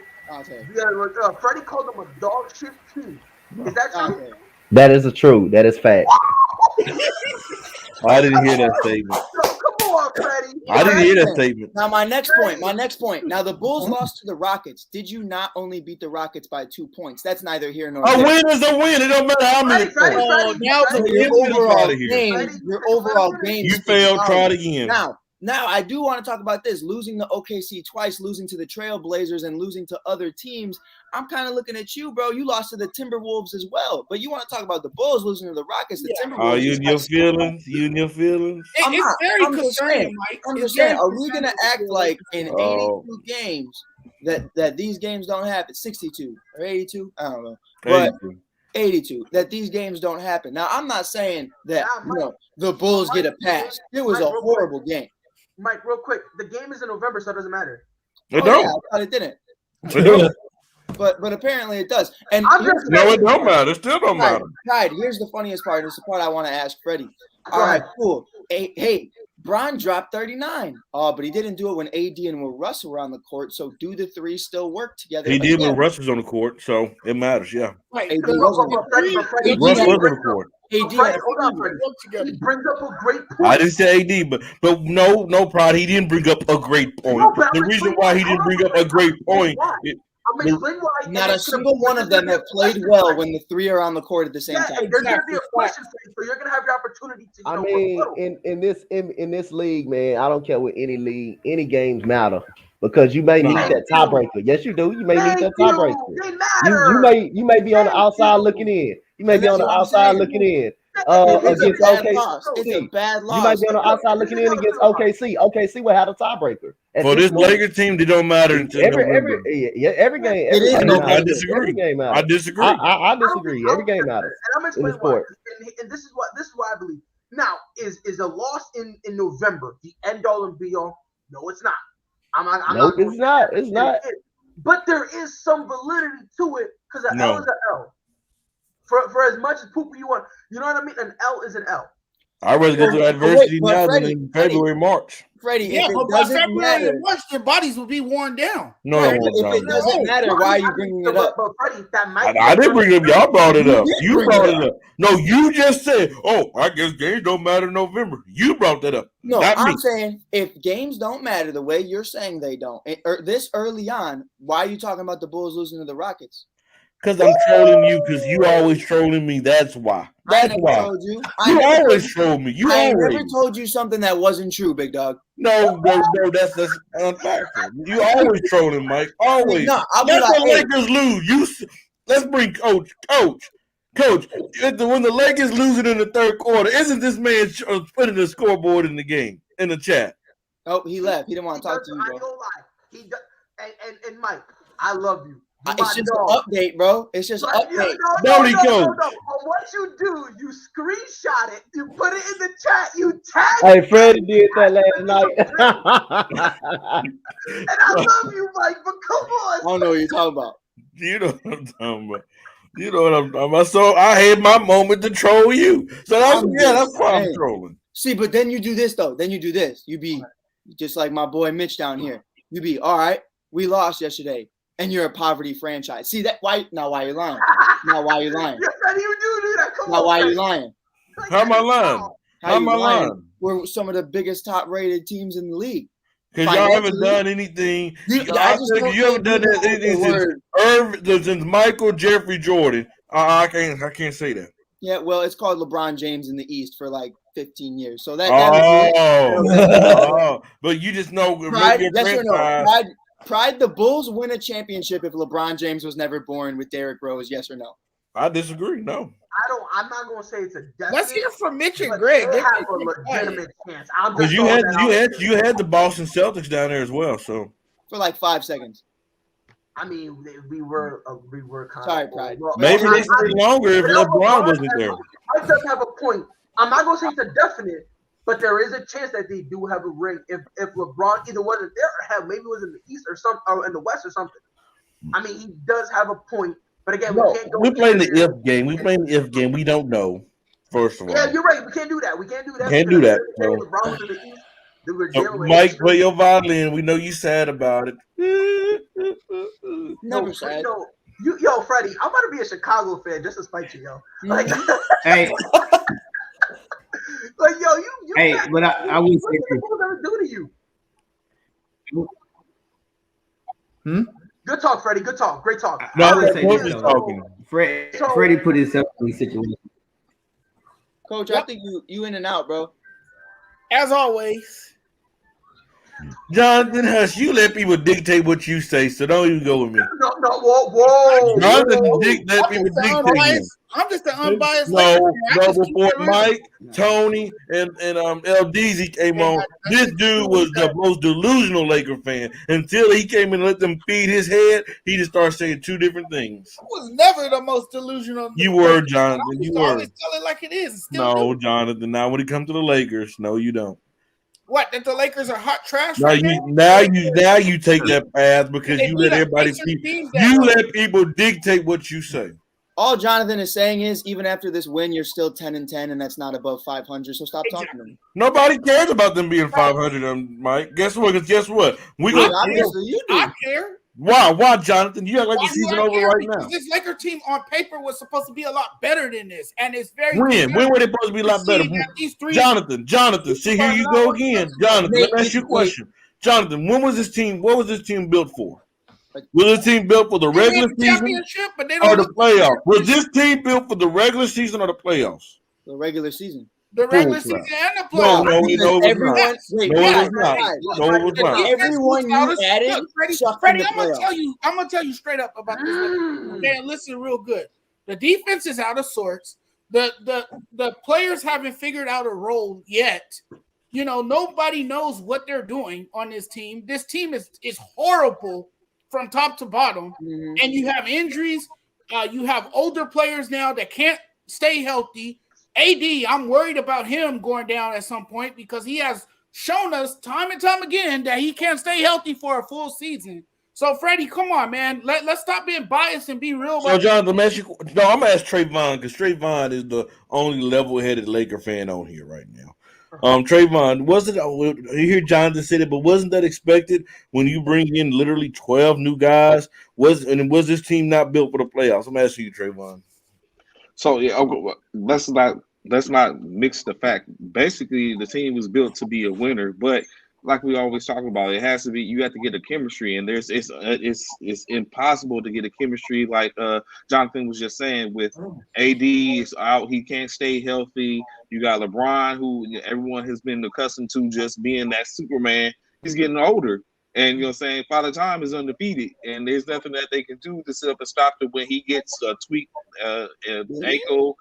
Freddie called them a dog shit team? Is that true? That is true. That is fact. I didn't hear that statement. Come on, Freddie. I didn't hear that statement. Now, my next point. Now, the Bulls lost to the Rockets. Did you not only beat the Rockets by 2 points? That's neither here nor there. A win is a win. It don't matter how many points. Now, your overall game. You failed. Try it again. Now, I do want to talk about this. Losing to OKC twice, losing to the Trailblazers, and losing to other teams. I'm kind of looking at you, bro. You lost to the Timberwolves as well. But you want to talk about the Bulls losing to the Rockets, the Timberwolves. Oh, you in your feelings? You in your feelings? It's very concerning, Mike. I'm just saying, are we going to act like in 82 games that these games don't happen? 62 or 82? I don't know. But 82, that these games don't happen. Now, I'm not saying that the Bulls get a pass. It was a horrible game. Mike, real quick, the game is in November, so it doesn't matter. It don't. Yeah, I thought it didn't. But apparently it does. And no, it don't matter. It still don't matter. Pride, here's the funniest part. It's the part I want to ask Freddie. All right, cool. Hey, Bron dropped 39. But he didn't do it when AD and when Russ were on the court. So do the three still work together? He did when Russ was on the court, so it matters. Yeah. Right. Russ was on the court. He brings up a great point. I didn't say AD, but no, Pride. He didn't bring up a great point. The reason why he didn't bring up a great point. Not a single one of them have played well when the three are on the court at the same time. There's gonna be a question, so you're gonna have your opportunity to. I mean, in this league, man, I don't care what any league, any games matter because you may need that tiebreaker. Yes, you do. You may need that tiebreaker. You may be on the outside looking in. You may be on the outside looking in. Against OKC. It's a bad loss. You might be on the outside looking in against OKC. OKC will have a tiebreaker. For this Lakers team, it don't matter until every game. I disagree. I disagree. I disagree. Every game matters. And I'm explaining why. And this is what I believe. Now, is a loss in November the end all and be all? No, it's not. It's not. But there is some validity to it because an L is an L. For as much as poop you want, you know what I mean? An L is an L. I'd rather go to adversity now than in February, March. Freddie, but by February and March, their bodies will be worn down. No, if it doesn't matter, why are you bringing it up? But Freddie, I didn't bring it up. Y'all brought it up. You brought it up. No, you just said, I guess games don't matter in November. You brought that up. No, I'm saying if games don't matter the way you're saying they don't, this early on, why are you talking about the Bulls losing to the Rockets? Because I'm trolling you, because you always trolling me. That's why. That's why. Told you. You always troll me. I never told you something that wasn't true, big dog. No, that's unfactual. You always trolling, Mike. Always. No, let the Lakers lose. Let's bring Coach. When the Lakers losing in the third quarter, isn't this man putting the scoreboard in the game, in the chat? Oh, he left. He didn't want to talk to you, bro. I don't lie. And Mike, I love you. It's just an update, bro. It's just an update. No. What you do, you screenshot it, you put it in the chat, you tag Hey, Freddie did that last night. And I love you, Mike, but come on. I don't know what you're talking about. You know what I'm talking about. You know what I'm talking about. So I had my moment to troll you. So that's why I'm trolling. See, but then you do this, though. Then you do this. You be just like my boy Mitch down here. You be, all right, we lost yesterday. And you're a poverty franchise. See that? Why you lying? Now why you lying? Yes, you do that. Come now on, why you lying? How am I lying? How am I lying? We're some of the biggest top-rated teams in the league. Because y'all haven't done anything. You haven't done anything since Michael Jeffrey Jordan. I can't say that. Yeah, well, it's called LeBron James in the East for like 15 years. So that. But you just know. Pride, the Bulls win a championship if LeBron James was never born with Derrick Rose, yes or no? I disagree, no. I'm not going to say it's a definite. Let's hear from Mitch and Greg. They have a legitimate chance. Because you had the Boston Celtics down there as well, so. For like 5 seconds. I mean, we were kind of. Sorry, Pride. Maybe they stayed longer if LeBron wasn't there. I just have a point. I'm not going to say it's a definite. But there is a chance that they do have a ring if LeBron either wasn't there or maybe it was in the East or in the West or something. I mean, he does have a point, But again, No, we can't go. we playing the if game. We playing the if game. We don't know. First of all, Yeah, you're right. We can't do that. We can't do that. Can't do that, Because bro. LeBron was in the East. That we're dealing with. Mike, play your violin. We know you sad about it. Never sad. Yo, Freddie, I'm about to be a Chicago fan just to spite you, yo. Like, Hey, like yo, you. hey, but I would say What did the Bulls ever do to you? Good talk, Freddie. Good talk. Great talk. No, I would say Coach this is though. talking. Freddie put himself in the situation. Coach, I think you in and out, bro. As always. Jonathan Hush, you let people dictate what you say, so don't even go with me. No, whoa. Jonathan let people dictate you. I'm just an unbiased. No, before Mike, Tony, and LDZ came on, this dude was the most delusional Laker fan. Until he came and let them feed his head, he just started saying two different things. I was never the most delusional. You were, Jonathan. You were. I always tell it like it is. No, Jonathan. Now when it comes to the Lakers, no, you don't. What? That the Lakers are hot trash? Now you take that path because you let everybody. You let people dictate what you say. All Jonathan is saying is, even after this win, you're still 10-10, and that's not above 500. So stop talking to me. Nobody cares about them being 500, Mike. Guess what? We Well, gonna obviously you do. I care. Why, Jonathan? You act like the Why do season I over care? right Because now. this Laker team on paper was supposed to be a lot better than this, and it's very. When were they supposed to be a lot better? Jonathan, see, here you go again. Jonathan, let me ask you a question. Jonathan, when was this team? What was this team built for? Was this team built for the regular season or the playoffs? Was this team built for the regular season or the playoffs? The regular season. The regular season and the playoffs. No, it was not. Everyone you added, Freddie, I'm gonna tell you straight up about this. Okay, listen real good. The defense is out of sorts. The players haven't figured out a role yet. You know, nobody knows what they're doing on this team. This team is horrible from top to bottom, and you have injuries. You have older players now that can't stay healthy. AD, I'm worried about him going down at some point because he has shown us time and time again that he can't stay healthy for a full season. So, Freddie, come on, man. Let's stop being biased and be real. So, Jonathan, I'm going to ask Trayvon because Trayvon is the only level-headed Laker fan on here right now. Trayvon, you hear Jonathan said it, but wasn't that expected when you bring in literally 12 new guys? Was this team not built for the playoffs? I'm asking you, Trayvon. So yeah, let's not mix the fact. Basically, the team was built to be a winner, but like we always talk about, it has to be. You have to get a chemistry, and it's impossible to get a chemistry like Jonathan was just saying. With AD is out, he can't stay healthy. You got LeBron, who everyone has been accustomed to just being that Superman. He's getting older, and you know what I'm saying, Father Time is undefeated, and there's nothing that they can do to sit up and stop it when he gets a tweaked ankle.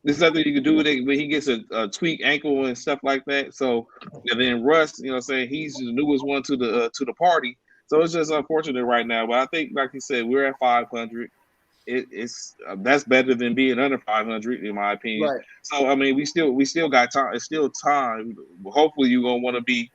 There's nothing you can do with it when he gets a tweaked ankle and stuff like that. So, and then Russ, you know what I'm saying, he's the newest one to the party. So it's just unfortunate right now. But I think, like you said, we're at 500. It's that's better than being under 500 in my opinion. Right. So I mean, we still got time. It's still time. Hopefully, you're gonna want to be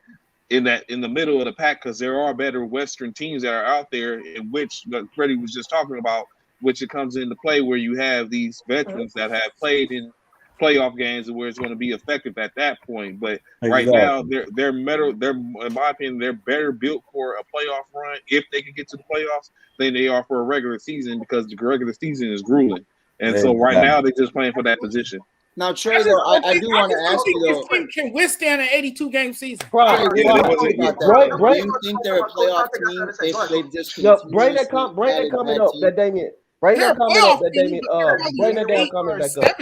in the middle of the pack because there are better Western teams that are out there, in which Freddie was just talking about. Which it comes into play where you have these veterans that have played in playoff games and where it's going to be effective at that point. But right now, they're in my opinion, they're better built for a playoff run if they can get to the playoffs than they are for a regular season because the regular season is grueling. And so right now they're just playing for that position. Now, Trey, though, I do want to ask you, though. This team can withstand an 82-game season. Right. Do you think they're a playoff team if they just bring that comment up, that Damian. Bring that comment up, that Damian. Bring that damn comment back up.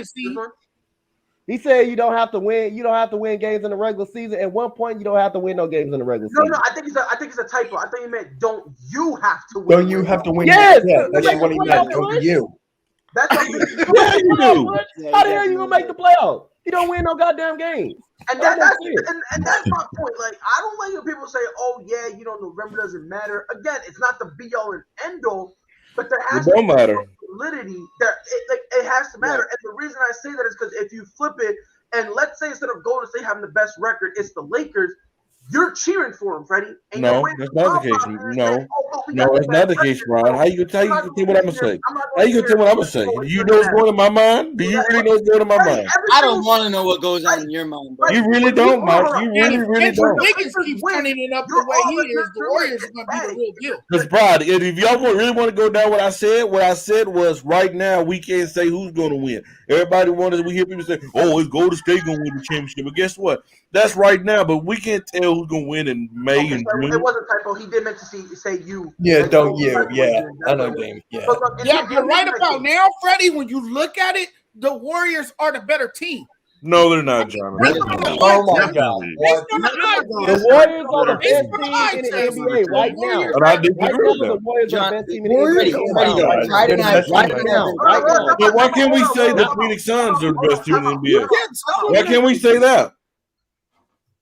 He said you don't have to win. You don't have to win games in the regular season. At one point, you don't have to win no games in the regular season. No, I think it's a typo. I think he meant don't you have to win. Don't you have to win? Yes, yeah, that's what he meant. Don't you? That's what yeah, you do. How the hell you gonna make the playoffs? You don't win no goddamn games. And that's my point. Like, I don't like when people say, "Oh yeah, November doesn't matter." Again, it's not the be all and end all, but there has to be validity. It has to matter. Right. And the reason I say that is because if you flip it, and let's say instead of Golden State having the best record, it's the Lakers. You're cheering for him, Freddie. And No, you're that's not the case. No, that's not the case, Ron. How you tell what I'm gonna say? How you gonna tell what I'm gonna say? Do you know what's going in my mind? Do you really know what's going in my mind? I don't want to know what goes on in your mind, bro. You really don't, Mike. You really Andrew don't. Wiggins keeps turning it up the way he is. The Warriors are going to be the real deal. Because, Pride, if y'all really want to go down what I said was right now we can't say who's going to win. Everybody we hear people say, oh, it's Golden State going to win the championship. But guess what? That's right now, but we can't tell who's going to win in May and June. It wasn't a typo. He did meant to say you. Yeah, don't you. Yeah, I know, James. Yeah. Yeah, but right about now, Freddie, when you look at it, the Warriors are the better team. No, they're not, John. Oh my God! The Warriors are the best team in the NBA right now. And I disagree with The that. Warriors are the best team in the NBA right now. But why can't we say the Phoenix Suns are the best team in the NBA? Why can't we say that?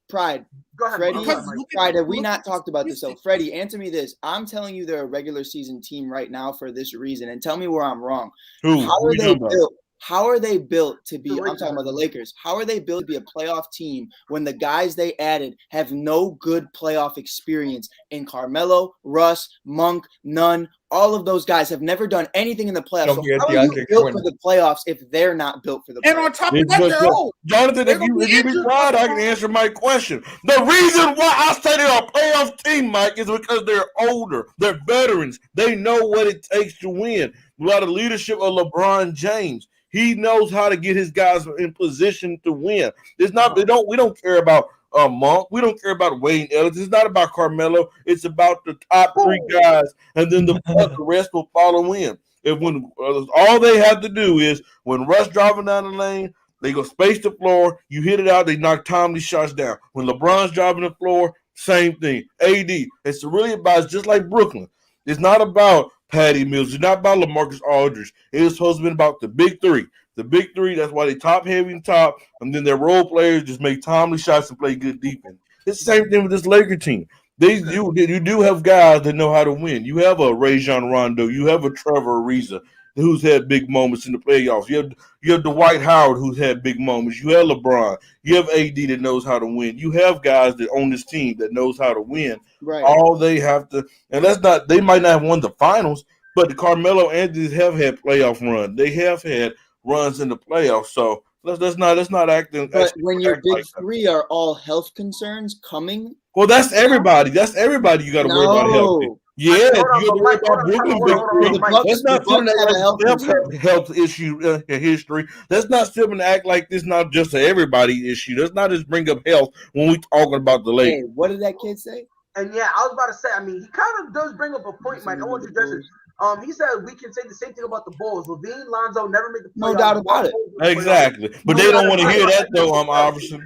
Pride. Go ahead, Freddie, Mike. Pride, have we not talked about this? So, Freddie, answer me this. I'm telling you they're a regular season team right now for this reason, and tell me where I'm wrong. Who? How Who are you they talking about? built? How are they built to be? I'm talking about the Lakers. How are they built to be a playoff team when the guys they added have no good playoff experience in Carmelo, Russ, Monk, Nunn? All of those guys have never done anything in the playoffs. Don't So forget how are you DeAndre built Jordan. for the playoffs if they're not built for the playoffs? And on top of that, they're old. Jonathan, if you be quiet, I can answer my question. The reason why I say they're a playoff team, Mike, is because they're older. They're veterans. They know what it takes to win. A lot of leadership of LeBron James. He knows how to get his guys in position to win. It's not. We don't care about Monk. We don't care about Wayne Ellis. It's not about Carmelo. It's about the top three guys, and then the rest will follow in. All they have to do is when Russ driving down the lane, they go space the floor. You hit it out. They knock timely shots down. When LeBron's driving the floor, same thing. AD. It's really about. It's just like Brooklyn. It's not about Patty Mills. It's not about LaMarcus Aldridge. It is supposed to be about the big three. The big three, that's why they top heavy and top, and then their role players just make timely shots and play good defense. It's the same thing with this Laker team. You do have guys that know how to win. You have a Rajon Rondo. You have a Trevor Ariza who's had big moments in the playoffs. You have Dwight Howard who's had big moments. You have LeBron. You have AD that knows how to win. You have guys that on this team that knows how to win. Right. All they have to, and that's not. They might not have won the finals, but the Carmelo Anthony's have had playoff runs. They have had runs in the playoffs. So let's not acting. But when your big three are all health concerns coming, well, that's everybody. That's everybody. You got to worry about health. Yeah, you got to worry about Brooklyn big three. Let's not put that health issue history. Let's not sit and act like this not just an everybody issue. Let's not just bring up health when we talking about the Lakers. Hey, what did that kid say? And yeah, I was about to say. I mean, he kind of does bring up a point, Mike. I want to address it. He said we can say the same thing about the Bulls. Levine, Lonzo never made the playoffs. No doubt about it. Exactly, but they don't want to hear that though. Iverson.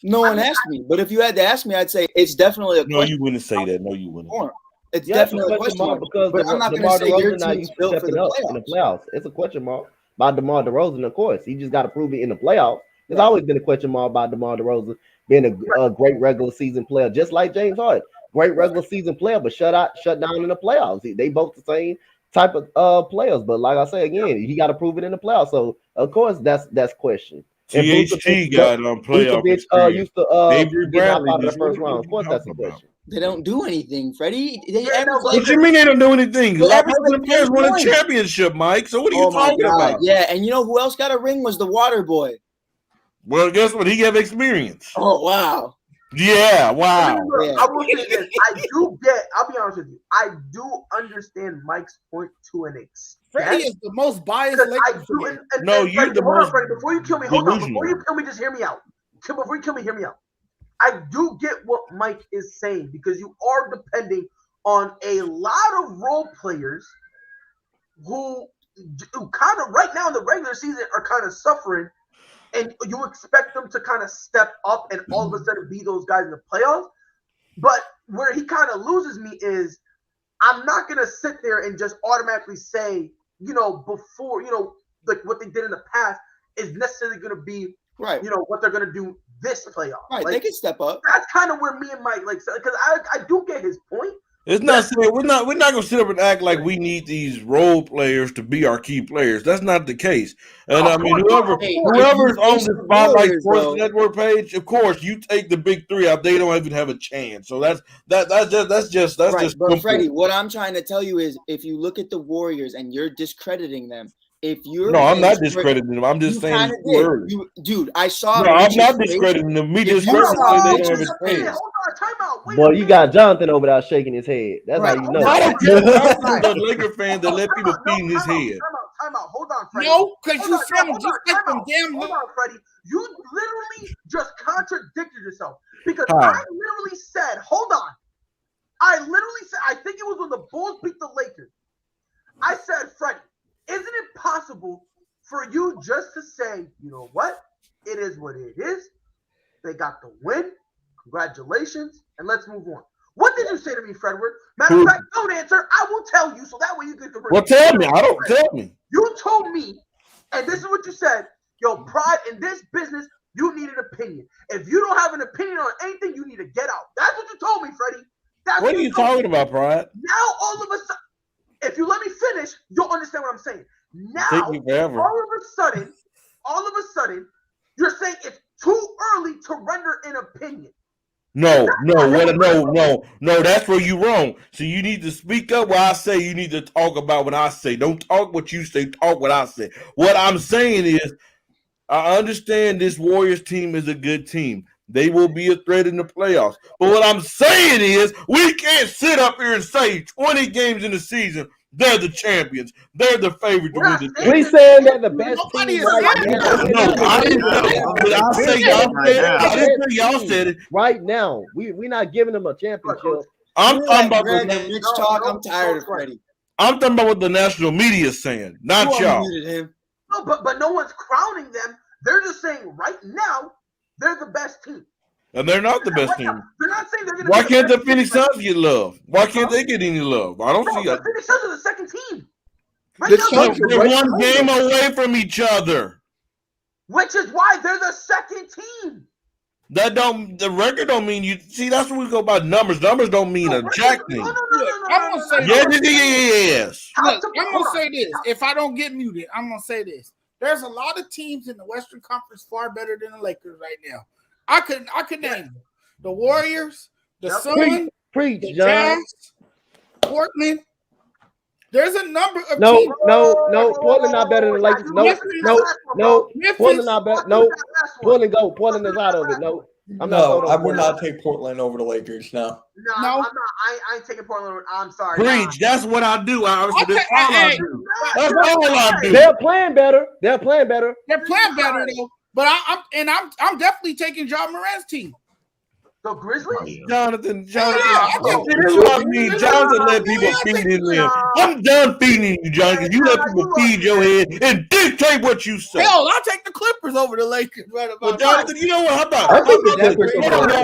No one asked me, but if you had to ask me, I'd say it's definitely a question. No, you wouldn't say that. No, you wouldn't. It's definitely a question mark because but I'm not going to say your team's built for the playoffs. In the playoffs. It's a question mark by DeMar DeRozan, of course. He just got to prove it in the playoffs. There's always been a question mark about DeMar DeRozan being a great regular season player, just like James Harden. Great regular season player, but shut down in the playoffs. They both the same type of players. But like I say again, he got to prove it in the playoffs. So of course that's question. THT got on playoff. Used to get out of the first round. Of course that's a question. They don't do anything, Freddie. What you mean they don't do anything? Most of the players won a championship, Mike. So what are you talking about? Yeah, and you know who else got a ring was the Water Boy. Well, guess what? He have experience. Oh wow. Yeah, wow. I will say this. I'll be honest with you. I do understand Mike's point to an extent. Freddie is the most biased Lakers fan. No, you're the most. Freddie, before you kill me, hold on. Before you kill me, just hear me out. Before you kill me, hear me out. I do get what Mike is saying because you are depending on a lot of role players who kind of right now in the regular season are kind of suffering, and you expect them to kind of step up and all of a sudden be those guys in the playoffs. But where he kind of loses me is I'm not going to sit there and just automatically say, before, like what they did in the past is necessarily going to be, right. What they're going to do this playoff. Right, like, they can step up. That's kind of where me and Mike, because I do get his point, It's not saying we're not gonna sit up and act like we need these role players to be our key players. That's not the case. And I mean, whoever's on the Spotlight Sports Network page, of course, you take the big three out, they don't even have a chance. So that's just But Freddie, what I'm trying to tell you is, if you look at the Warriors and you're discrediting them, if you're I'm not discrediting them. I'm just saying, dude, I saw. No, I'm not discrediting them. Me discrediting them. They don't have a chance. Boy, you got Jonathan over there shaking his head. That's how you know. I don't care. I'm the Laker fan that let people beat his head. Time out. Hold on, Freddie. No, because you said just like them damn. Hold on, Freddie. You literally just contradicted yourself because I literally said, hold on. I literally said, I think it was when the Bulls beat the Lakers. I said, Freddie, isn't it possible for you just to say, you know what? It is what it is. They got the win. Congratulations. And let's move on. What did you say to me, Fredward? Matter of fact, don't answer. I will tell you so that way you can convert. Well, tell me. I don't tell me. You told me, and this is what you said. Yo, Pride, in this business, you need an opinion. If you don't have an opinion on anything, you need to get out. That's what you told me, Freddie. That's what are you talking about, Pride? Now, all of a sudden, if you let me finish, you'll understand what I'm saying. Now, Take me forever. all of a sudden, you're saying it's too early to render an opinion. No, that's where you're wrong. So you need to speak up what I say. You need to talk about what I say. Don't talk what you say, talk what I say. What I'm saying is, I understand this Warriors team is a good team. They will be a threat in the playoffs. But what I'm saying is, we can't sit up here and say 20 games in the season, they're the champions. They're the favorite to win the We saying that the best team right now. No, I didn't say y'all said it. Right now, we're not giving them a championship. I'm talking about Greg talk. I'm tired of Freddie. I'm talking about what the national media is saying, not y'all. No, but no one's crowning them. They're just saying right now they're the best team. And they're not the best team. They're not saying they're going to. Why can't the Phoenix Suns get love? Why can't they get any love? I don't see that. it. The Phoenix Suns are the second team. They're one game away from each other. Which is why they're the second team. The record don't mean you see. That's what we go by numbers. Numbers don't mean a jack thing. I'm gonna say yes. Look, I'm gonna say this. If I don't get muted, I'm gonna say this. There's a lot of teams in the Western Conference far better than the Lakers right now. I could name them. The Warriors, the Suns, the Jazz, Portland. There's a number of teams. No. Portland not better than Lakers. No. Portland not better. No. Portland go. Portland is out of it. No. I would not take Portland over the Lakers. No. No, I'm not. I ain't taking Portland over. I'm sorry. Preach. That's what I do. That's all I do. They're playing better. They're playing better though. But I'm definitely taking John Morant's team. The Grizzlies? Jonathan. This is what I mean. Jonathan let people feed him in. I'm done feeding you, Jonathan. You let people feed your head and dictate what you say. Hell, I'll take the Clippers over the Lakers right about now. Jonathan, you know what?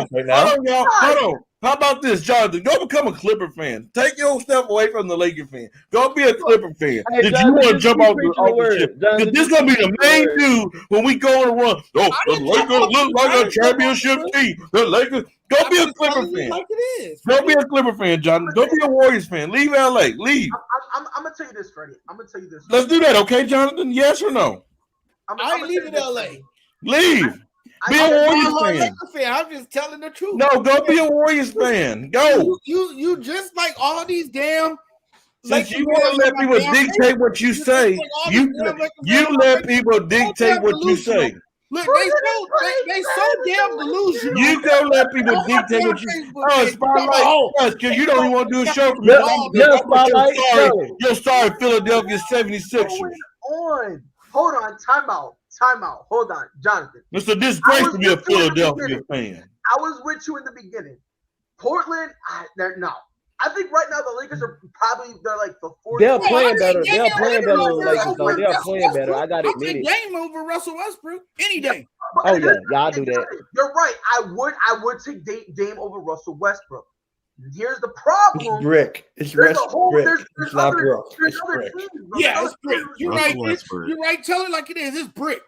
Hold on. How about this, Jonathan? Go become a Clipper fan. Take yourself away from the Laker fan. Go be a Clipper fan. Hey, Did you want to jump off the ship? Because this is going to be the main dude when we go on a run. Oh, the Lakers look like a championship team. The Lakers. Go be a Clipper fan. Like it is. Don't be a Clipper fan, Jonathan. Don't be a Warriors fan. Leave LA. Leave. I'm going to tell you this, Freddie. I'm going to tell you this. Let's do that, okay, Jonathan? Yes or no? I ain't leaving LA. Leave. Be a Warriors fan. I'm just telling the truth. No, go be a Warriors fan. Go. You just like all these damn. Since you want to let people dictate what you say, you let people dictate what you say. Look, they so damn delusional. You go let people dictate what you. Oh, Spotlight. Because you don't even want to do a show for me. You're sorry, Philadelphia 76ers. Hold on. Time out. Hold on, Jonathan. It's a disgrace to be a Philadelphia fan. I was with you in the beginning. Portland, they're no. I think right now the Lakers are they're like the fourth. They're playing better. They're playing better than the Lakers. So they're playing better. I got to admit it. Game over Russell Westbrook any day. Oh yeah, y'all do that. You're right. I would take Dame over Russell Westbrook. Here's the problem. It's brick. It's brick. It's not Brook. It's brick. Yeah, it's brick. You're right. You're right. Tell it like it is. It's brick.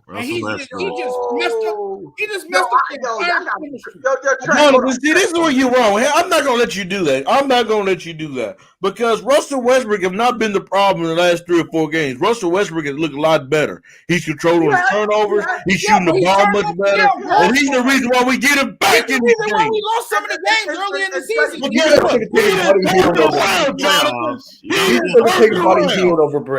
And he just messed up. He just messed up the entire chemistry. No, but see, this is where you're wrong. I'm not gonna let you do that. I'm not gonna let you do that because Russell Westbrook have not been the problem in the last 3 or 4 games. Russell Westbrook has looked a lot better. He's controlling his turnovers. He's shooting the ball much better, and he's the reason why we get him back in the game. We lost some of the games early in the season. But guess what? We didn't turn around, Jonathan. You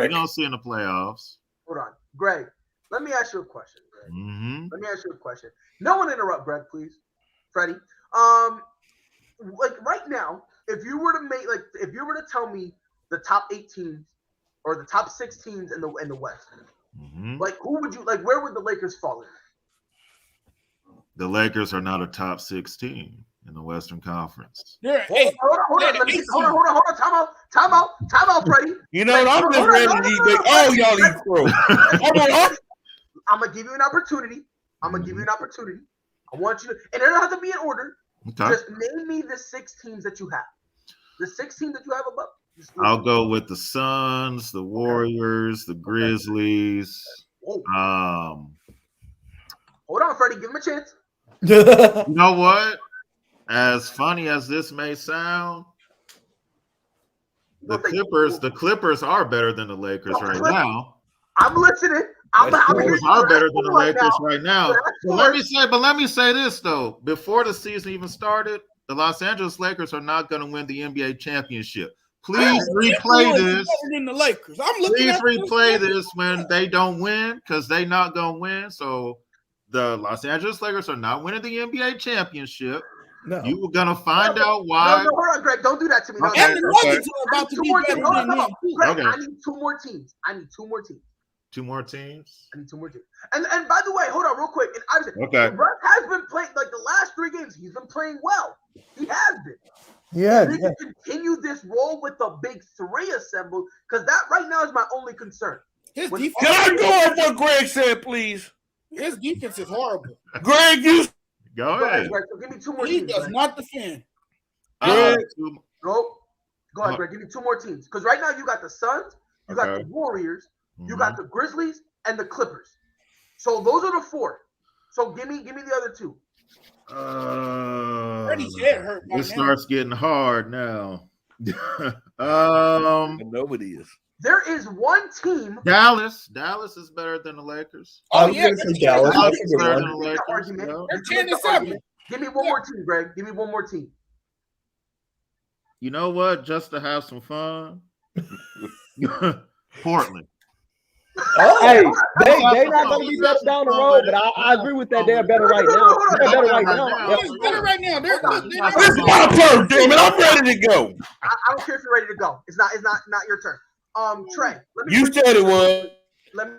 don't see in the playoffs. Hold on, Greg. Let me ask you a question. Greg. Mm-hmm. Let me ask you a question. No one interrupt Greg, please. Freddie. Like right now, if you were to tell me the top 8 teams or the top 6 teams in the West, like who would you like? Where would the Lakers fall in? The Lakers are not a top 6 team in the Western Conference. Hold on. Time out, Freddie. You know what? I'm just ready to eat all y'all eat through. I'm gonna give you an opportunity. I want you to, and it doesn't have to be in order. Okay. Just name me the 6 teams that you have. The 6 teams that you have above. I'll go with the Suns, the Warriors, the Grizzlies. Hold on, Freddie. Give him a chance. You know what? As funny as this may sound, the Clippers are better than the Lakers right now. I'm listening. Clippers are better than the Lakers right now. But let me say this though: before the season even started, the Los Angeles Lakers are not going to win the NBA championship. Please replay this. Please replay this when they don't win, because they're not going to win. So the Los Angeles Lakers are not winning the NBA championship. No. You were gonna find out why. No, hold on, Greg. Don't do that to me. Okay, And the Nuggets are about to be better than them. Greg, Okay. I need 2 more teams. 2 more teams. I need 2 more teams. And by the way, hold on real quick. And obviously, Okay. Russ has been playing like the last 3 games. He's been playing well. He has been. Yeah. If he can continue this role with the big 3 assembled, because that right now is my only concern. His When- defense, Can I go with what Greg said, please? his defense is horrible. Greg, you Go ahead. Greg, so give me 2 more He teams. does Greg. not defend. Go ahead, Greg. Give me 2 more teams. Because right now you got the Suns, you got Okay. the Warriors, you got the Grizzlies, and the Clippers. So those are the 4. So give me the other 2. Freddie's head hurt by This now. starts getting hard now. nobody is. There is one team. Dallas is better than the Lakers. I was gonna say Dallas. Dallas That's is a good better one. than the Lakers. Argument. Yeah. They're 10-7. Give me one more team, Greg. Give me one more team. You know what? Just to have some fun. Portland. Hey, they not going to be better down the road, but I agree with that. They're better right now. They're better right now. They're better right now. They're This is my turn, damn it. I'm ready to go. I don't care if you're ready to go. It's not your turn. Trey. Let me You said it was. Let me,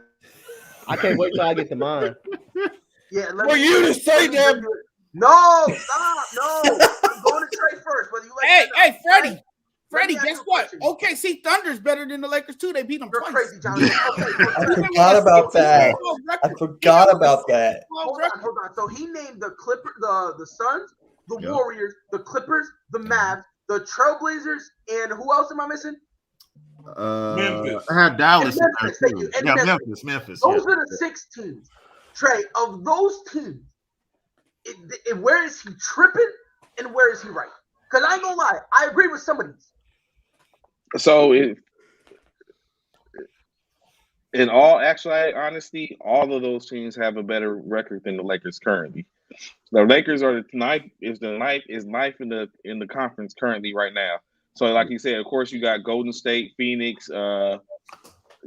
I can't wait till I get to mine. yeah. Let For me, you to say that. No, stop. No. I'm going to Trey first. Whether you like it or not. Hey, Freddie. Let Freddie, me ask guess you a what? question. OKC Thunder's better than the Lakers too. They beat them You're twice. crazy, Jonathan. Okay, I forgot about that. I forgot about that. Hold on. So he named the the Suns, the Yeah. Warriors, the Clippers, the Mavs, the Trailblazers, and who else am I missing? Memphis. I had Dallas in there Memphis, thank too. you. And Yeah, Memphis. Memphis. Those Yeah. are the 6 teams. Trey, of those teams, where is he tripping and where is he right? Because I ain't gonna lie, I agree with some of these. So, in all actual honesty, all of those teams have a better record than the Lakers currently. The Lakers are ninth in the conference currently right now. So, like you said, of course, you got Golden State, Phoenix,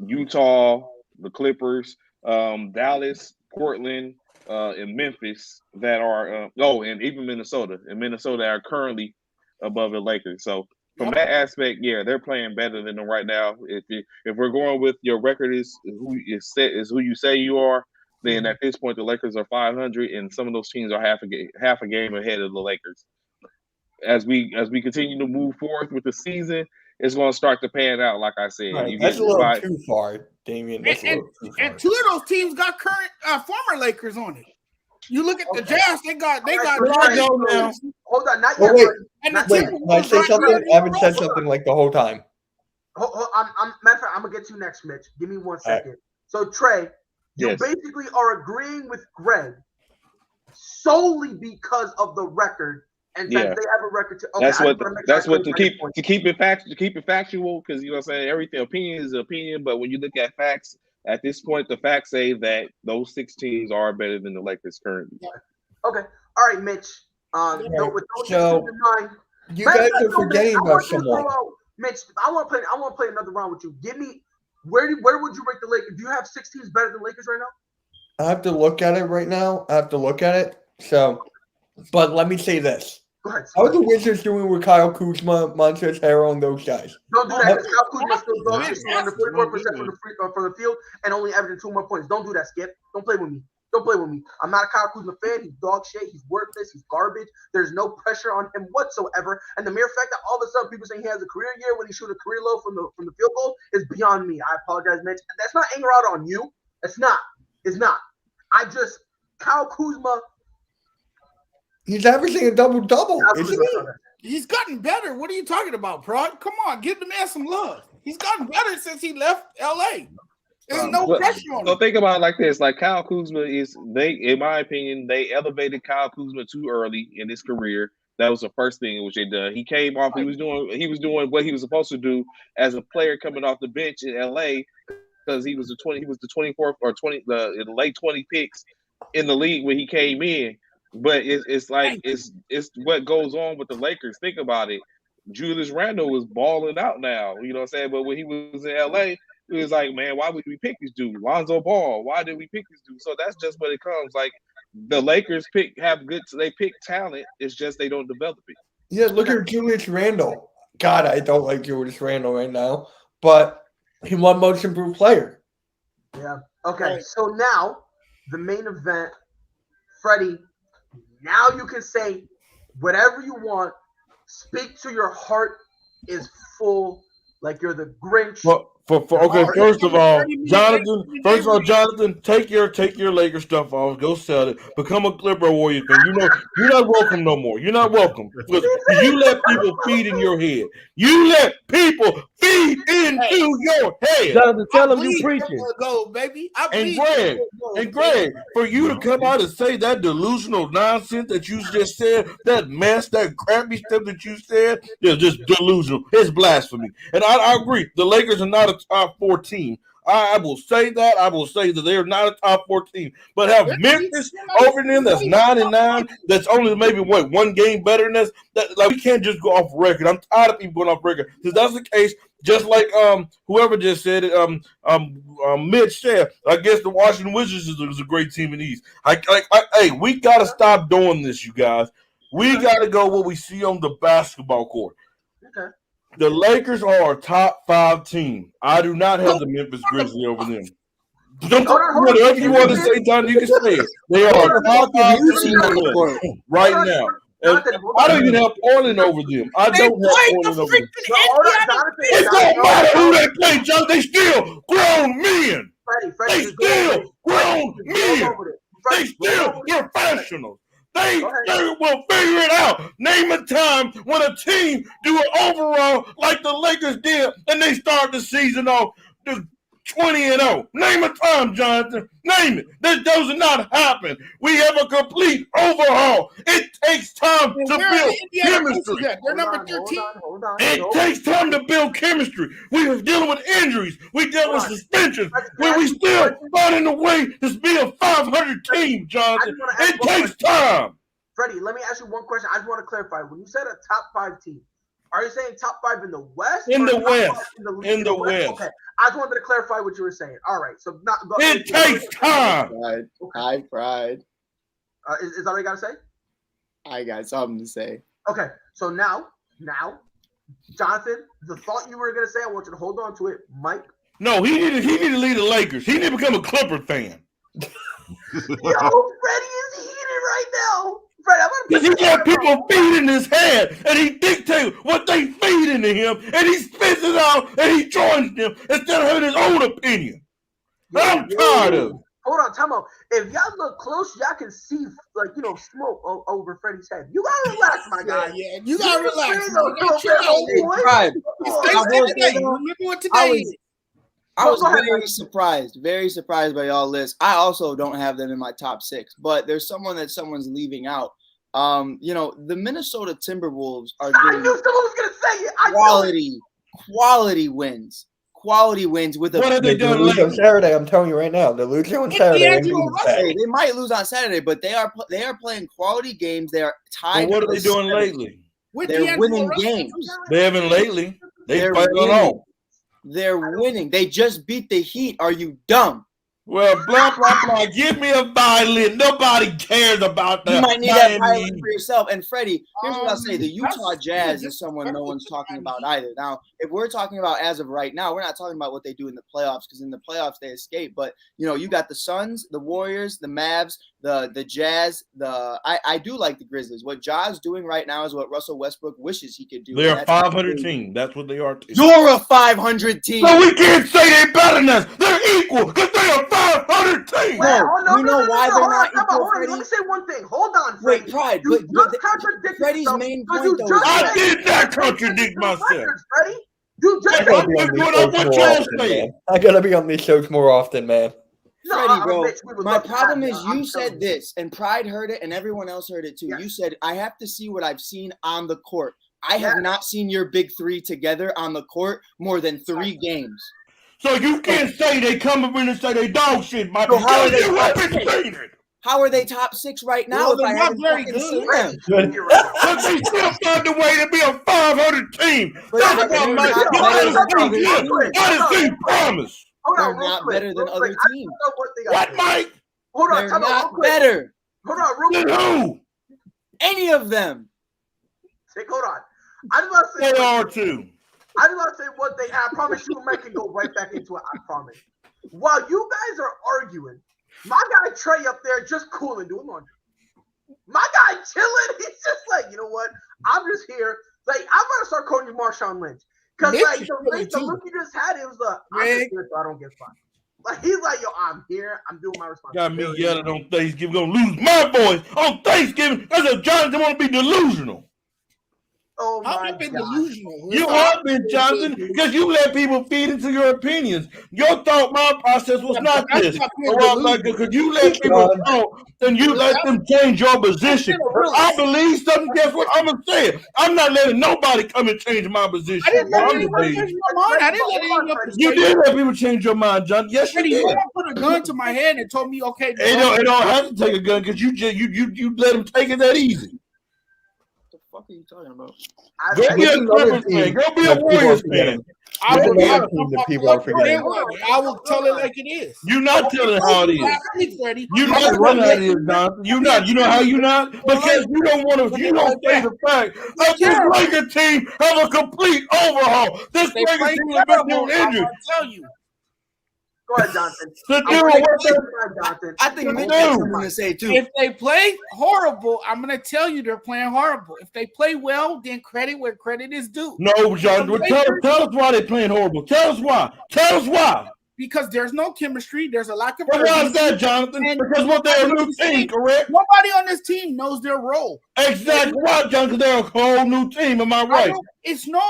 Utah, the Clippers, Dallas, Portland, and Memphis that are and even Minnesota. And Minnesota are currently above the Lakers. So from that aspect, yeah, they're playing better than them right now. If we're going with your record is who you say you are, then at this point the Lakers are 500, and some of those teams are half a game ahead of the Lakers. As we continue to move forth with the season, it's going to start to pan out. Like I said, Right, that's a little too far, Damian. That's a little too far. And 2 of those teams got current former Lakers on it. You look at the Jazz; they got. Hold on, not Oh, yet. wait, And the wait. Can I say something? I haven't said something like the whole time. Matter of fact, I'm gonna get to you next, Mitch. Give me 1 second. So Trey, you Yes. basically are agreeing with Greg solely because of the record. And since they have a record, to keep it factual, because you know what I'm saying, everything opinion is opinion, but when you look at facts, at this point, the facts say that those 6 teams are better than the Lakers currently. Yeah. Okay, all right, Mitch. So you guys are forgetting about someone. Mitch, I want to play another round with you. Give me where would you rate the Lakers? Do you have 6 teams better than Lakers right now? I have to look at it right now. So, but let me say this. Go ahead. How are the Wizards doing with Kyle Kuzma, Montrezl Harrell, and those guys? Don't do that. Kyle Kuzma still goes under 44% from the field and only averaging 2 more points. Don't do that, Skip. Don't play with me. I'm not a Kyle Kuzma fan. He's dog shit. He's worthless. He's garbage. There's no pressure on him whatsoever. And the mere fact that all of a sudden people saying he has a career year when he shoots a career low from the field goal is beyond me. I apologize, Mitch. That's not anger out on you. It's not. Kyle Kuzma. He's averaging a double-double, isn't he? He's gotten better. What are you talking about, Prod? Come on, give the man some love. He's gotten better since he left LA. There's no pressure on him. So think about it like this: like Kyle Kuzma in my opinion, they elevated Kyle Kuzma too early in his career. That was the first thing which they done. He came off. He was doing what he was supposed to do as a player coming off the bench in LA because he was the 24th or the late 20 picks in the league when he came in. But it's what goes on with the Lakers. Think about it. Julius Randle was balling out now. You know what I'm saying? But when he was in LA, it was like, man, why would we pick this dude? Lonzo Ball. Why did we pick this dude? So that's just what it comes. Like the Lakers pick talent. It's just they don't develop it. Yeah, look at Julius Randle. God, I don't like Julius Randle right now, but he won Most Improved Player. Yeah. Okay. So now the main event, Freddie. Now you can say whatever you want. Speak to your heart is full, like you're the Grinch. First of all, Jonathan, take your Lakers stuff off. Go sell it. Become a Clipper Warrior fan. You know you're not welcome no more. You're not welcome because you let people feed in your head. You let people feed into your head. Jonathan, tell them you preaching. Go, baby. And Greg, for you to come out and say that delusional nonsense that you just said, that mess, that crappy stuff that you said, is just delusional. It's blasphemy. And I agree. The Lakers are not a top 4 team. I will say that. I will say that they're not a top 4 team. But have Memphis over them that's 9-9, that's only maybe one game better than us. Like we can't just go off record. I'm tired of people going off record. Because that's the case, just like whoever just said it, Mitch said, I guess the Washington Wizards is a great team in the East. Hey, we gotta stop doing this, you guys. We gotta go what we see on the basketball court. Okay. The Lakers are a top 5 team. I do not have the Memphis Grizzlies over them. Whatever you want to say, John, you can say it. They are a top 5 team right now. And I don't even have Portland over them. I don't have Portland over them. It don't matter who they play, John. They still grown men. They still grown men. They still professionals. They will figure it out. Name a time when a team do an overall like the Lakers did and they start the season off 20-0. Name a time, Jonathan. Name it. That does not happen. We have a complete overhaul. It takes time to build chemistry. They're number 13. It takes time to build chemistry. We are dealing with injuries. We deal with suspensions. We still finding a way to be a 500 team, Jonathan. It takes time. Freddie, let me ask you one question. I just want to clarify. When you said a top 5 team, are you saying top 5 in the West? In the West. In the West. Okay. I just wanted to clarify what you were saying. All right. So it takes time. High pride. Is that all you got to say? I got something to say. Okay. So now, Jonathan, the thought you were going to say, I want you to hold on to it. Mike? No, he need to lead the Lakers. He need to become a Clipper fan. Yo, Freddie is heated right now. Because he got people feeding his head, and he dictates what they feed into him, and he spits it out, and he joins them instead of having his own opinion. I'm tired of it. Hold on, time out. If y'all look close, y'all can see, smoke over Freddie's head. You gotta relax, my guy. Yeah, you gotta relax. Remember what today is. I was very surprised by y'all list. I also don't have them in my top 6, but there's someone's leaving out. The Minnesota Timberwolves are I knew someone was gonna say it. Quality wins. Quality wins with a. What are they doing on Saturday? I'm telling you right now, they're losing on Saturday. They might lose on Saturday, but they are playing quality games. They are tied. Well, what are they doing lately? They're winning games. They haven't lately. They're winning. They're winning. They just beat the Heat. Are you dumb? Well, blah, blah, blah. Give me a violin. Nobody cares about that. You might need that violin for yourself. And Freddie, here's what I'll say. The Utah Jazz is someone no one's talking about either. Now, if we're talking about as of right now, we're not talking about what they do in the playoffs, because in the playoffs they escape. But, you got the Suns, the Warriors, the Mavs, the Jazz. I do like the Grizzlies. What Ja's doing right now is what Russell Westbrook wishes he could do. They're a 500 team. That's what they are. You're a 500 team. So we can't say they're better than us. They're equal because they're a 500 team. You know why they're not equal, Freddie? Let me say one thing. Hold on, Freddie. Wait, Pride. You just contradicted Freddie's yourself. main point, though. I did not contradict myself. Freddie, you just I gotta be on these shows more often, man. Freddie, bro, my problem is you said this, and Pride heard it, and everyone else heard it too. You said, I have to see what I've seen on the court. I have not seen your big three together on the court more than 3 games. So you can't say they come up in and say they dog shit. So how are they top 6 right now? Well, if I haven't very fucking seen good. them? But they still found a way to be a 500 team. That's what my team promise. They're not better than other teams. What, Mike? Hold on, they're not better. Hold on, real quick. Who? Any of them. Hold on. I just want to say they are too. I just want to say one thing. I promise you, Mike can go right back into it. I promise. While you guys are arguing, my guy Trey up there just cooling, doing laundry. My guy chilling. He's just like, you know what? I'm just here. Like, I'm gonna start calling you Marshawn Lynch, because like the look you just had, it was I'm just here so I don't get fined. Like, he's like, yo, I'm here. I'm doing my responsibility. Got me yelling on Thanksgiving. Gonna lose my voice on Thanksgiving because of Jonathan want to be delusional. Oh my I've been delusional. You have been, Jonathan, because you let people feed into your opinions. Your thought process was not this. Because you let people talk and you let them change your position. I believe something. Guess what? I'm gonna say it. I'm not letting nobody come and change my position. I didn't let anyone change my mind. I didn't let anyone. You did let people change your mind, John. Yes, you did. Someone put a gun to my head and told me, okay. It don't have to take a gun because you let them take it that easy. What the fuck are you talking about? Go be a Clippers fan. Go be a Warriors fan. I will tell it like it is. You're not telling how it is. You're not telling how it is, Jonathan. You're not. You know how you're not? Because you don't want to. You don't say the fact that this Lakers team have a complete overhaul. This Lakers team has been injured. I'll tell you. Go ahead, Jonathan. I think Mitch has something to say too. If they play horrible, I'm going to tell you they're playing horrible. If they play well, then credit where credit is due. No, John. Tell us why they're playing horrible. Tell us why. Tell us why. Because there's no chemistry. There's a lack of. But why is that, Jonathan? Because what they're a new team, correct? Nobody on this team knows their role. Exactly right, Jonathan. They're a whole new team. Am I right? It's no.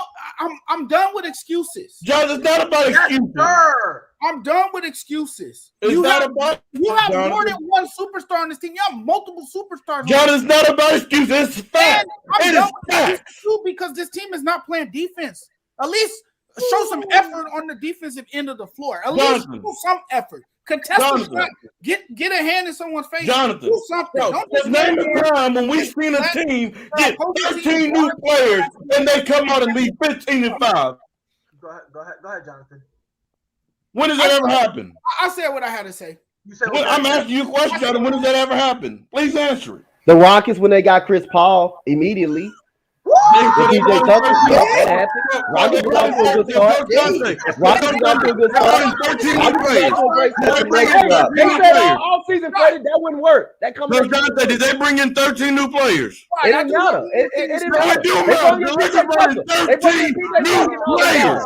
I'm done with excuses. John, it's not about excuses. Sir. I'm done with excuses. You have more than one superstar on this team. You have multiple superstars. John, it's not about excuses. It's fact. I'm done with excuses too, because this team is not playing defense. At least show some effort on the defensive end of the floor. At least do some effort. Contest the shot. Get a hand in someone's face. Jonathan, do something. Just name a time when we've seen a team get 13 new players and they come out and leave 15-5. Go ahead, Jonathen. When does that ever happen? I said what I had to say. I'm asking you a question, Jonathan. When does that ever happen? Please answer it. The Rockets, when they got Chris Paul, immediately. DJ Tucker, that happened. Rockets got to a good start. Rockets got to a good start. They said all season, Freddie, that wouldn't work. That comes. Did they bring in 13 new players? It didn't matter. It didn't matter. They brought in 13 new players.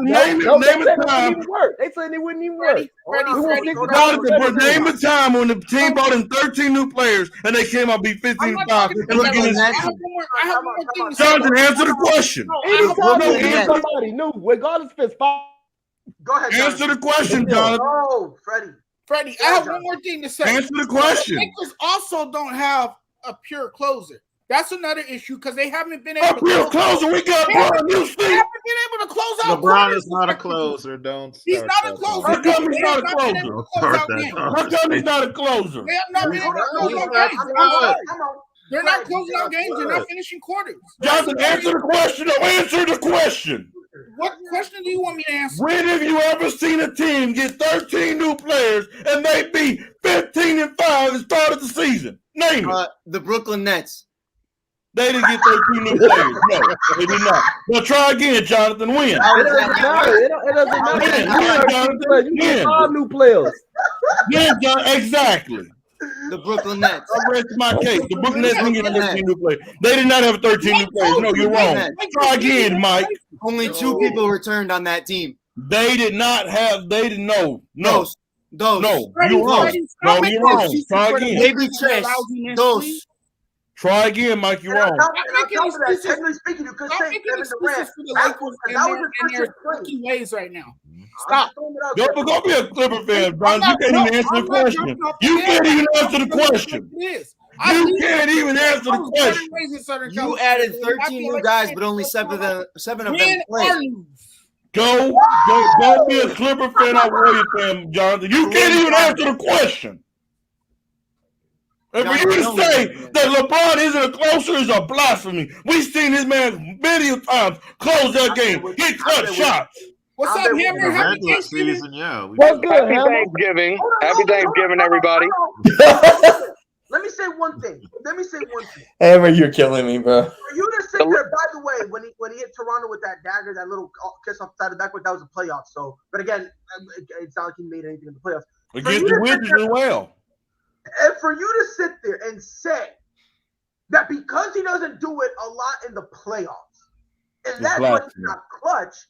Name a time. They said it wouldn't even work. Name a time when the team brought in 13 new players and they came out beat 15-5. Jonathan, answer the question. Somebody new, regardless if it's 5. Go ahead. Answer the question, Jonathan. Oh, Freddie, I have one more thing to say. Answer the question. The Lakers also don't have a pure closer. That's another issue because they haven't been able to pure closer. We got LeBron. They haven't been able to close out. LeBron is not a closer. Don't. He's not a closer. How come he's not a closer? How come he's not a closer? They have not been able to close out games. They're not closing out games. They're not finishing quarters. Jonathan, answer the question. No, answer the question. What question do you want me to answer? When have you ever seen a team get 13 new players and they beat 15-5 at the start of the season? Name it. The Brooklyn Nets. They didn't get 13 new players. No, they did not. Well, try again, Jonathan. Win. It doesn't matter. It doesn't matter. You get 5 new players. Yeah, John, exactly. The Brooklyn Nets. I rest my case. The Brooklyn Nets didn't get 13 new players. They did not have 13 new players. No, you're wrong. Try again, Mike. Only 2 people returned on that team. They did not have. They didn't know. No. Those. No, you're wrong. No, you're wrong. Try again. Baby Trash. Those. Try again, Mike. You're wrong. Technically speaking, you could say Kevin Durant. That was in their tricky ways right now. Stop. Don't be a Clipper fan, Brian. You can't even answer the question. You can't even answer the question. You can't even answer the question. You added 13 new guys, but only 7 of them played. Don't be a Clipper fan or Warrior fan, Jonathan. You can't even answer the question. And for you to say that LeBron isn't a closer is a blasphemy. We've seen this man many times close that game, hit clutch shots. What's up, Hammer? Happy Thanksgiving. What's good, Happy Thanksgiving. Happy Thanksgiving, everybody. Let me say one thing. Hammer, you're killing me, bro. For you to sit there, by the way, when he hit Toronto with that dagger, that little kiss off the side of the back, that was a playoff. So, but again, it's not like he made anything in the playoffs. Against the Wizards as well. And for you to sit there and say that because he doesn't do it a lot in the playoffs, and that's why he's not clutch,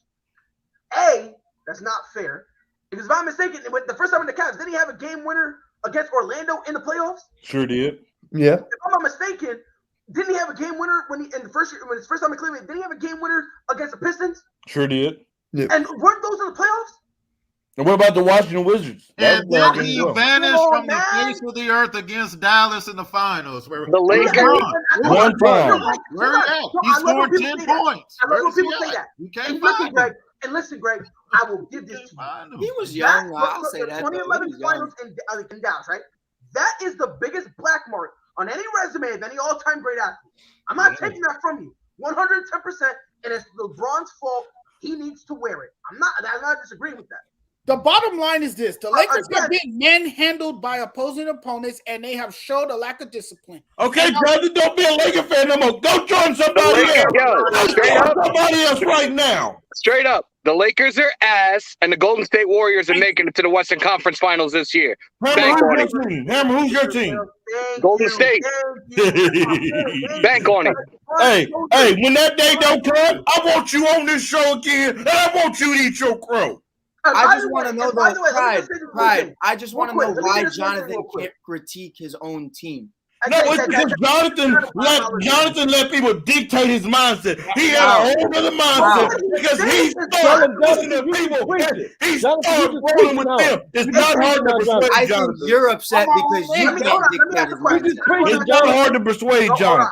that's not fair. Because if I'm mistaken, the first time in the Cavs, didn't he have a game winner against Orlando in the playoffs? Sure did. Yeah. If I'm not mistaken, didn't he have a game winner when his first time in Cleveland? Didn't he have a game winner against the Pistons? Sure did. Yeah. And weren't those in the playoffs? And what about the Washington Wizards? And then he vanished from the face of the earth against Dallas in the finals. The Lakers. One time. Where he at? He scored 10 points. I love when people say that. You can't find him. And listen, Greg, I will give this to you. He was young. I'll say that. 2011 finals in Dallas, right? That is the biggest black mark on any resume of any all-time great athlete. I'm not taking that from you. 110%, and it's LeBron's fault. He needs to wear it. I'm not disagreeing with that. The bottom line is this: the Lakers have been manhandled by opposing opponents, and they have showed a lack of discipline. Okay, brother, don't be a Laker fan no more. Go join somebody else. Go join somebody else right now. Straight up. The Lakers are ass, and the Golden State Warriors are making it to the Western Conference Finals this year. Hammer, who's your team? Golden State. Bank on it. Hey, when that day don't come, I want you on this show again, and I want you to eat your crow. I just want to know, though, Pride. I just want to know why Jonathan can't critique his own team. No, it's because Jonathan let people dictate his mindset. He had a whole other mindset because he started listening to people. He started rolling with them. It's not hard to persuade Jonathan. I think you're upset because you can't dictate his mindset. It's not hard to persuade Jonathan.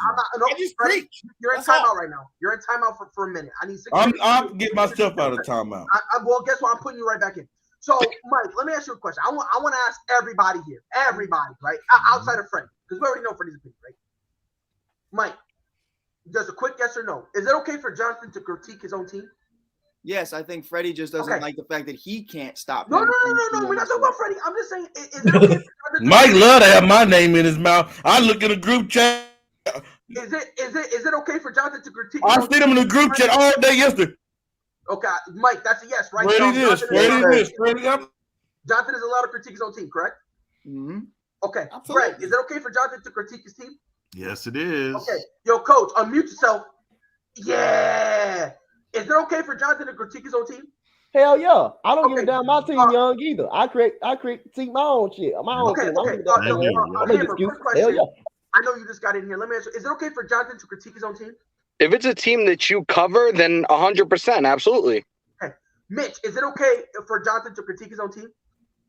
You're in timeout right now. You're in timeout for a minute. I need 6 minutes. I'm getting myself out of timeout. Well, guess what? I'm putting you right back in. So, Mike, let me ask you a question. I want to ask everybody here, right? Outside of Freddie, because we already know Freddie's opinion, right? Mike, just a quick yes or no. Is it okay for Jonathan to critique his own team? Yes, I think Freddie just doesn't like the fact that he can't stop. No. We're not talking about Freddie. I'm just saying, is it okay for Mike love to have my name in his mouth. I look in the group chat. Is it okay for Jonathan to critique? I see him in the group chat all day yesterday. Okay, Mike, that's a yes, right? Freddie is. Jonathan is allowed to critique his own team, correct? Mm-hmm. Okay, Greg, is it okay for Jonathan to critique his team? Yes, it is. Okay, yo, coach, unmute yourself. Yeah. Is it okay for Jonathan to critique his own team? Hell yeah. I don't give a damn my team young either. I critique my own shit. My own team. I don't give a damn. I make excuses. Hell yeah. I know you just got in here. Let me answer. Is it okay for Jonathan to critique his own team? If it's a team that you cover, then 100%, absolutely. Okay. Mitch, is it okay for Jonathan to critique his own team?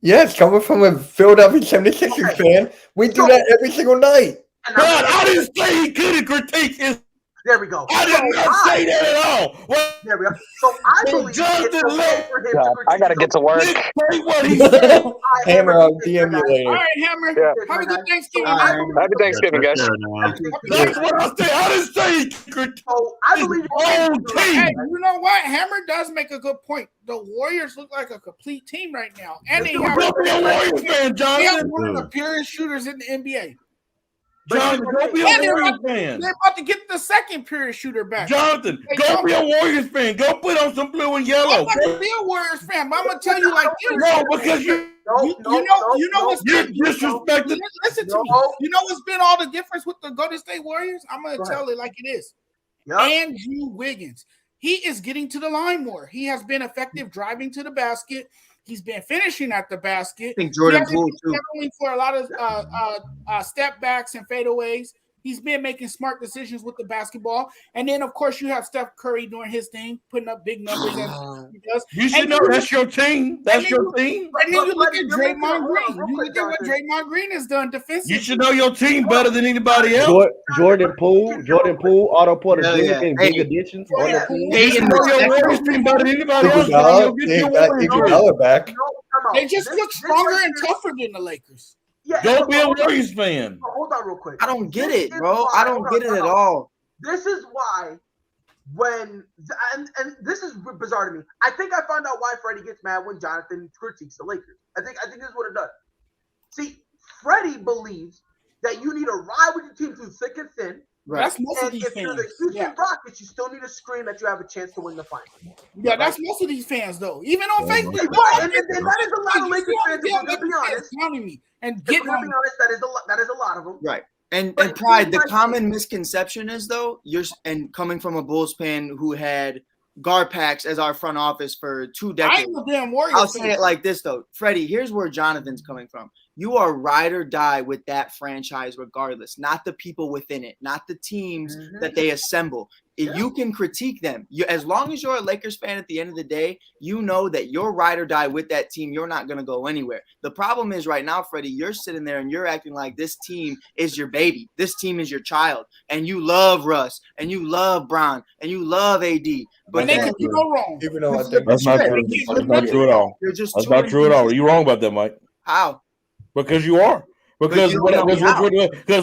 Yes, coming from a Philadelphia 76ers fan, we do that every single night. God, I didn't say he couldn't critique his. There we go. I did not say that at all. Well, there we go. So I believe Jonathan it's okay for him to critique. I gotta get to work. What he said. Hammer, I'll DM you later. All right, Hammer. Yeah. Have a good Thanksgiving. Happy Thanksgiving, guys. That's what I said. I didn't say he could. So I believe Hey, you know what? Hammer does make a good point. The Warriors look like a complete team right now, and they have Don't be a Warriors fan, they have Jonathan. one of the purest shooters in the NBA. Jonathan, don't be a And Warriors fan. they're about to get the second purest shooter back. Jonathan, go be a Warriors fan. Go put on some blue and yellow. I'm not gonna be a Warriors fan, but I'm gonna tell you like this. No, because you know what's you're been disrespecting. Listen to me. You know what's been all the difference with the Golden State Warriors? I'm gonna tell it like it is. Andrew Wiggins. He is getting to the line more. He has been effective driving to the basket. He's been finishing at the basket. I think Jordan Poole too. Settling for a lot of step backs and fadeaways. He's been making smart decisions with the basketball. And then, of course, you have Steph Curry doing his thing, putting up big numbers as he does. You should know that's your team. That's your team. And then you look at Draymond Green. You look at what Draymond Green has done defensively. You should know your team better than anybody else. Jordan Poole, Otto Porter Jr. and big additions on the team. You should know your Warriors team better than anybody else. Iguodala back. They just look stronger and tougher than the Lakers. Yeah, don't be a Warriors fan. Hold on real quick. I don't get it, bro. I don't get it at all. This is why and this is bizarre to me. I think I found out why Freddie gets mad when Jonathan critiques the Lakers. I think this is what it does. See, Freddie believes that you need to ride with your team through thick and thin. Right. That's most of and these if you're fans. the Houston Rockets, you still need to scream that you have a chance to win the final. Yeah, that's most of these fans, though. Even on Facebook. And that is a lot of Lakers fans. To be honest, counting me and to be honest, that is a lot of them. Right. And Pride, the common misconception is though, and coming from a Bulls fan who had Garpax as our front office for 2 decades. I ain't no damn Warriors I'll say it like this though, Freddie. Here's where Jonathan's coming from. You are ride or die with that franchise, regardless. Not the people within it, not the teams that they assemble. If you can critique them, as long as you're a Lakers fan at the end of the day, you know that you're ride or die with that team. You're not going to go anywhere. The problem is right now, Freddie, you're sitting there and you're acting like this team is your baby. This team is your child. And you love Russ, and you love Brown, and you love AD. But they can do no wrong. That's not true. That's not true at all. That's not true at all. You're wrong about that, Mike. How? Because you are. Because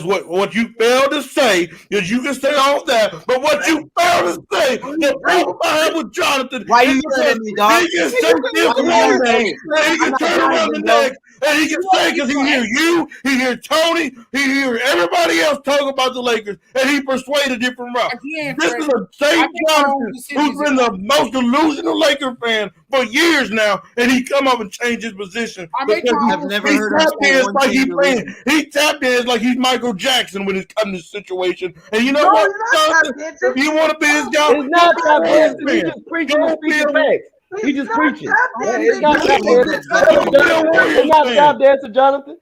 what you failed to say is you can say all that, but what you failed to say, the problem I have with Jonathan, why you telling me, dog? He can say this one day, and he can turn around the next, and he can say because he hear you, he hear Tony, he hear everybody else talking about the Lakers, and he persuade a different route. This is the same Jonathan who's been the most delusional Laker fan for years now, and he come up and change his position because I've never heard him say one like thing he playing. He tapped dance like he's Michael Jackson when it's come to this situation. And you know what, Jonathan? If you want to be his guy, it's not tap dancing. He just preaching and speaking facts. He just preaching. It's not tap dancing. It's not tap dancing, Jonathan.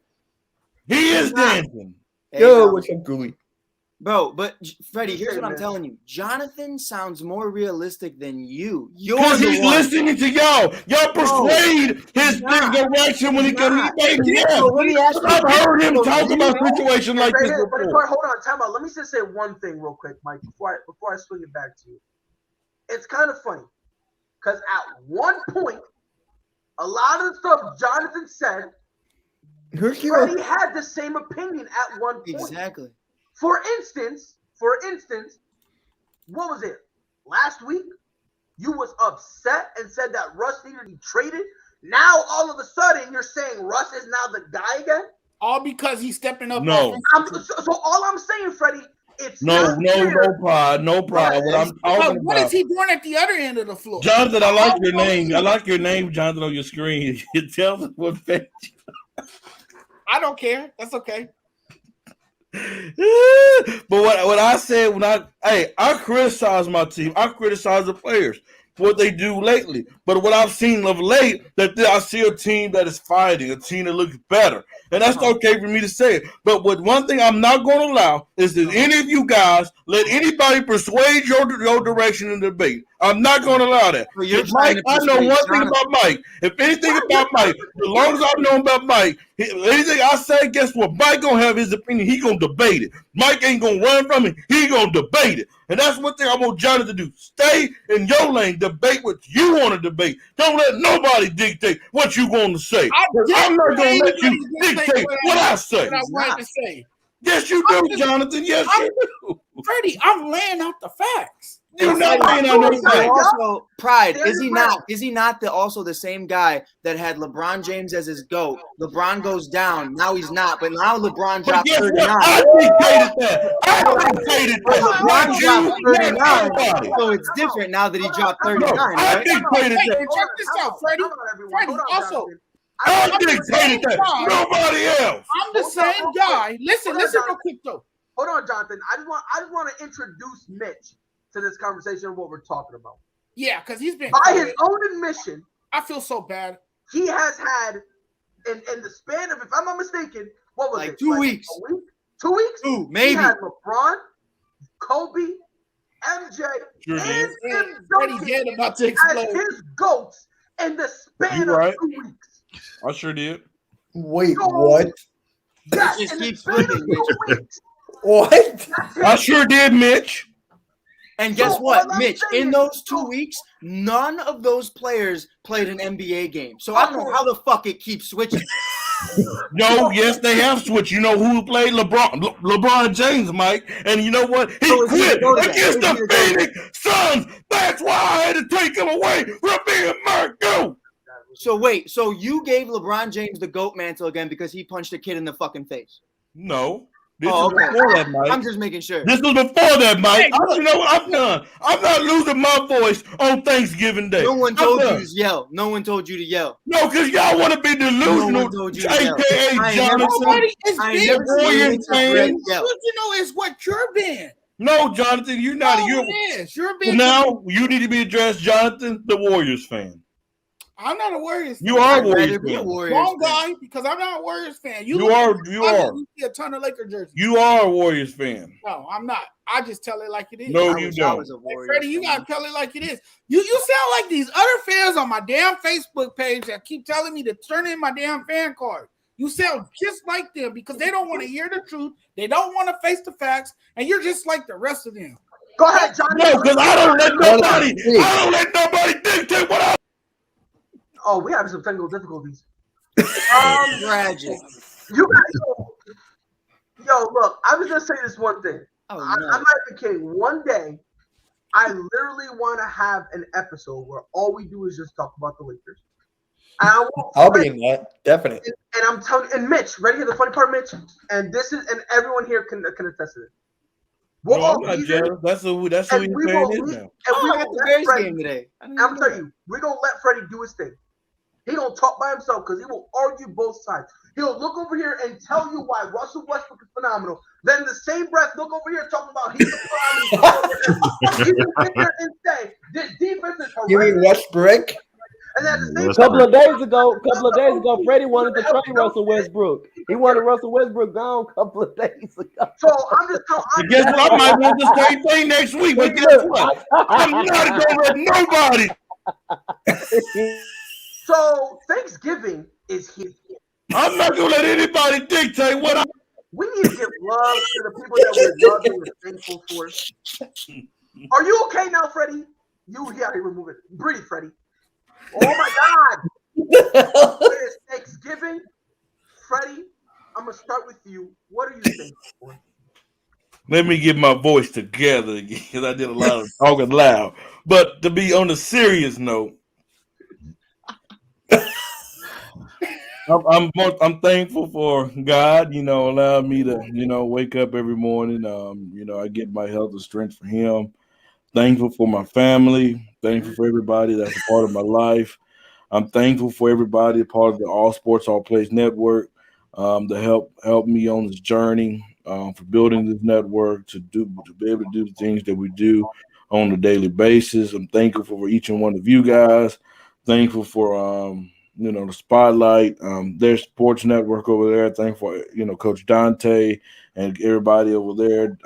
He is dancing. Yo, what's up, Gooey? Bro, but Freddie, here's what I'm telling you. Jonathan sounds more realistic than you. Because he's listening to y'all. Y'all persuade his direction when he comes. I've heard him talk about situations like this before. Hold on, time out. Let me just say one thing real quick, Mike, before I swing it back to you. It's kind of funny because at one point, a lot of the stuff Jonathan said, Freddie had the same opinion at one point. Exactly. For instance, what was it? Last week, you was upset and said that Russ needed to be traded. Now, all of a sudden, you're saying Russ is now the guy again? All because he's stepping up. No. So all I'm saying, Freddie, it's no pride. What I'm talking what about. is he doing at the other end of the floor? Jonathan, I like your name. I like your name, Jonathan, on your screen. It tells us what page. I don't care. That's okay. But what I said I criticize my team. I criticize the players for what they do lately. But what I've seen of late, I see a team that is fighting, a team that looks better. And that's okay for me to say. But one thing I'm not going to allow is that any of you guys let anybody persuade your direction in the debate. I'm not going to allow that. Mike, I know one thing about Mike. If anything about Mike, as long as I've known about Mike, anything I say, guess what? Mike going to have his opinion. He going to debate it. Mike ain't going to run from it. He going to debate it. And that's one thing I want Jonathan to do. Stay in your lane. Debate what you want to debate. Don't let nobody dictate what you going to say. I'm not going to let you dictate what I say. Yes, you do, Jonathan. Yes, you do. Freddie, I'm laying out the facts. You're not laying out no facts. Also, Pride, is he not also the same guy that had LeBron James as his GOAT? LeBron goes down. Now he's not, but now LeBron dropped 39. I dictated that. LeBron dropped 39. So it's different now that he dropped 39. I dictated that. Check this out, Freddie. Freddie, also. I dictated that. Nobody else. I'm the same guy. Listen real quick though. Hold on, Jonathan. I just want to introduce Mitch to this conversation of what we're talking about. Yeah, because he's been by his own admission. I feel so bad. He has had in the span of, if I'm not mistaken, what was like it? 2 weeks. A week? 2 weeks? Maybe. He had LeBron, Kobe, MJ, and Tim Duncan about to explode. as his GOATs in the span of 2 weeks. I sure did. Wait, what? Yes, Just in the keep span of flipping, 2 weeks. What? I sure did, Mitch. And guess what, Mitch? In those 2 weeks, none of those players played an NBA game. So I don't know how the fuck it keeps switching. No, yes, they have switched. You know who played LeBron James, Mike. And you know what? He quit against the Phoenix Suns. That's why I had to take him away from being my GOAT. So wait, so you gave LeBron James the GOAT mantle again because he punched a kid in the fucking face? No. This is before that, Mike. I'm just making sure. This was before that, Mike. You know what? I'm done. I'm not losing my voice on Thanksgiving Day. No one told you to yell. No one told you to yell. No, because y'all want to be delusional, a.k.a. Jonathan. Warriors fans. What you know is what you're being. No, Jonathan, you're not. You're being. Now you need to be addressed, Jonathan, the Warriors fan. I'm not a Warriors fan. You are a Warriors fan. Wrong guy, because I'm not a Warriors fan. You are. You see a ton of Laker jerseys. You are a Warriors fan. No, I'm not. I just tell it like it is. No, you don't. Hey, Freddie, you gotta tell it like it is. You sound like these other fans on my damn Facebook page that keep telling me to turn in my damn fan card. You sound just like them because they don't want to hear the truth. They don't want to face the facts, and you're just like the rest of them. Go ahead, John. No, because I don't let nobody dictate what I. Oh, we have some technical difficulties. Tragic. You guys, yo, look, I was gonna say this one thing. Oh, I'm not even kidding. One day, I literally want to have an episode where all we do is just talk about the Lakers. I'll be in that, definitely. And I'm telling, and Mitch, ready here? The funny part, Mitch, and this is, and everyone here can attest to it. No, I'm not jealous. That's who your fan is now. I got the Bears game today. I'm telling you, we're gonna let Freddie do his thing. He gonna talk by himself because he will argue both sides. He'll look over here and tell you why Russell Westbrook is phenomenal. Then the same breath, look over here talking about he's the problem. He can sit there and say this defense is horrendous. You mean Westbrook? And at the same A couple of days ago, Freddie wanted to trade Russell Westbrook. He wanted Russell Westbrook gone a couple of days ago. So I'm just telling. Guess what? I might want the same thing next week. But guess what? I'm not gonna let nobody. So Thanksgiving is here. I'm not gonna let anybody dictate what I. We need to give love to the people that we're loving and thankful for. Are you okay now, Freddie? You gotta remove it. Breathe, Freddie. Oh my God! It is Thanksgiving, Freddie. I'm gonna start with you. What are you thankful for? Let me get my voice together again because I did a lot of talking loud. But to be on a serious note, I'm thankful for God, allowing me to, wake up every morning. I get my health and strength from Him. Thankful for my family. Thankful for everybody that's a part of my life. I'm thankful for everybody a part of the All Sports All Plays Network to help me on this journey. for building this network to be able to do the things that we do on a daily basis. I'm thankful for each and one of you guys. Thankful for the spotlight. There's Sports Network over there. Thankful for Coach Dante and everybody over there.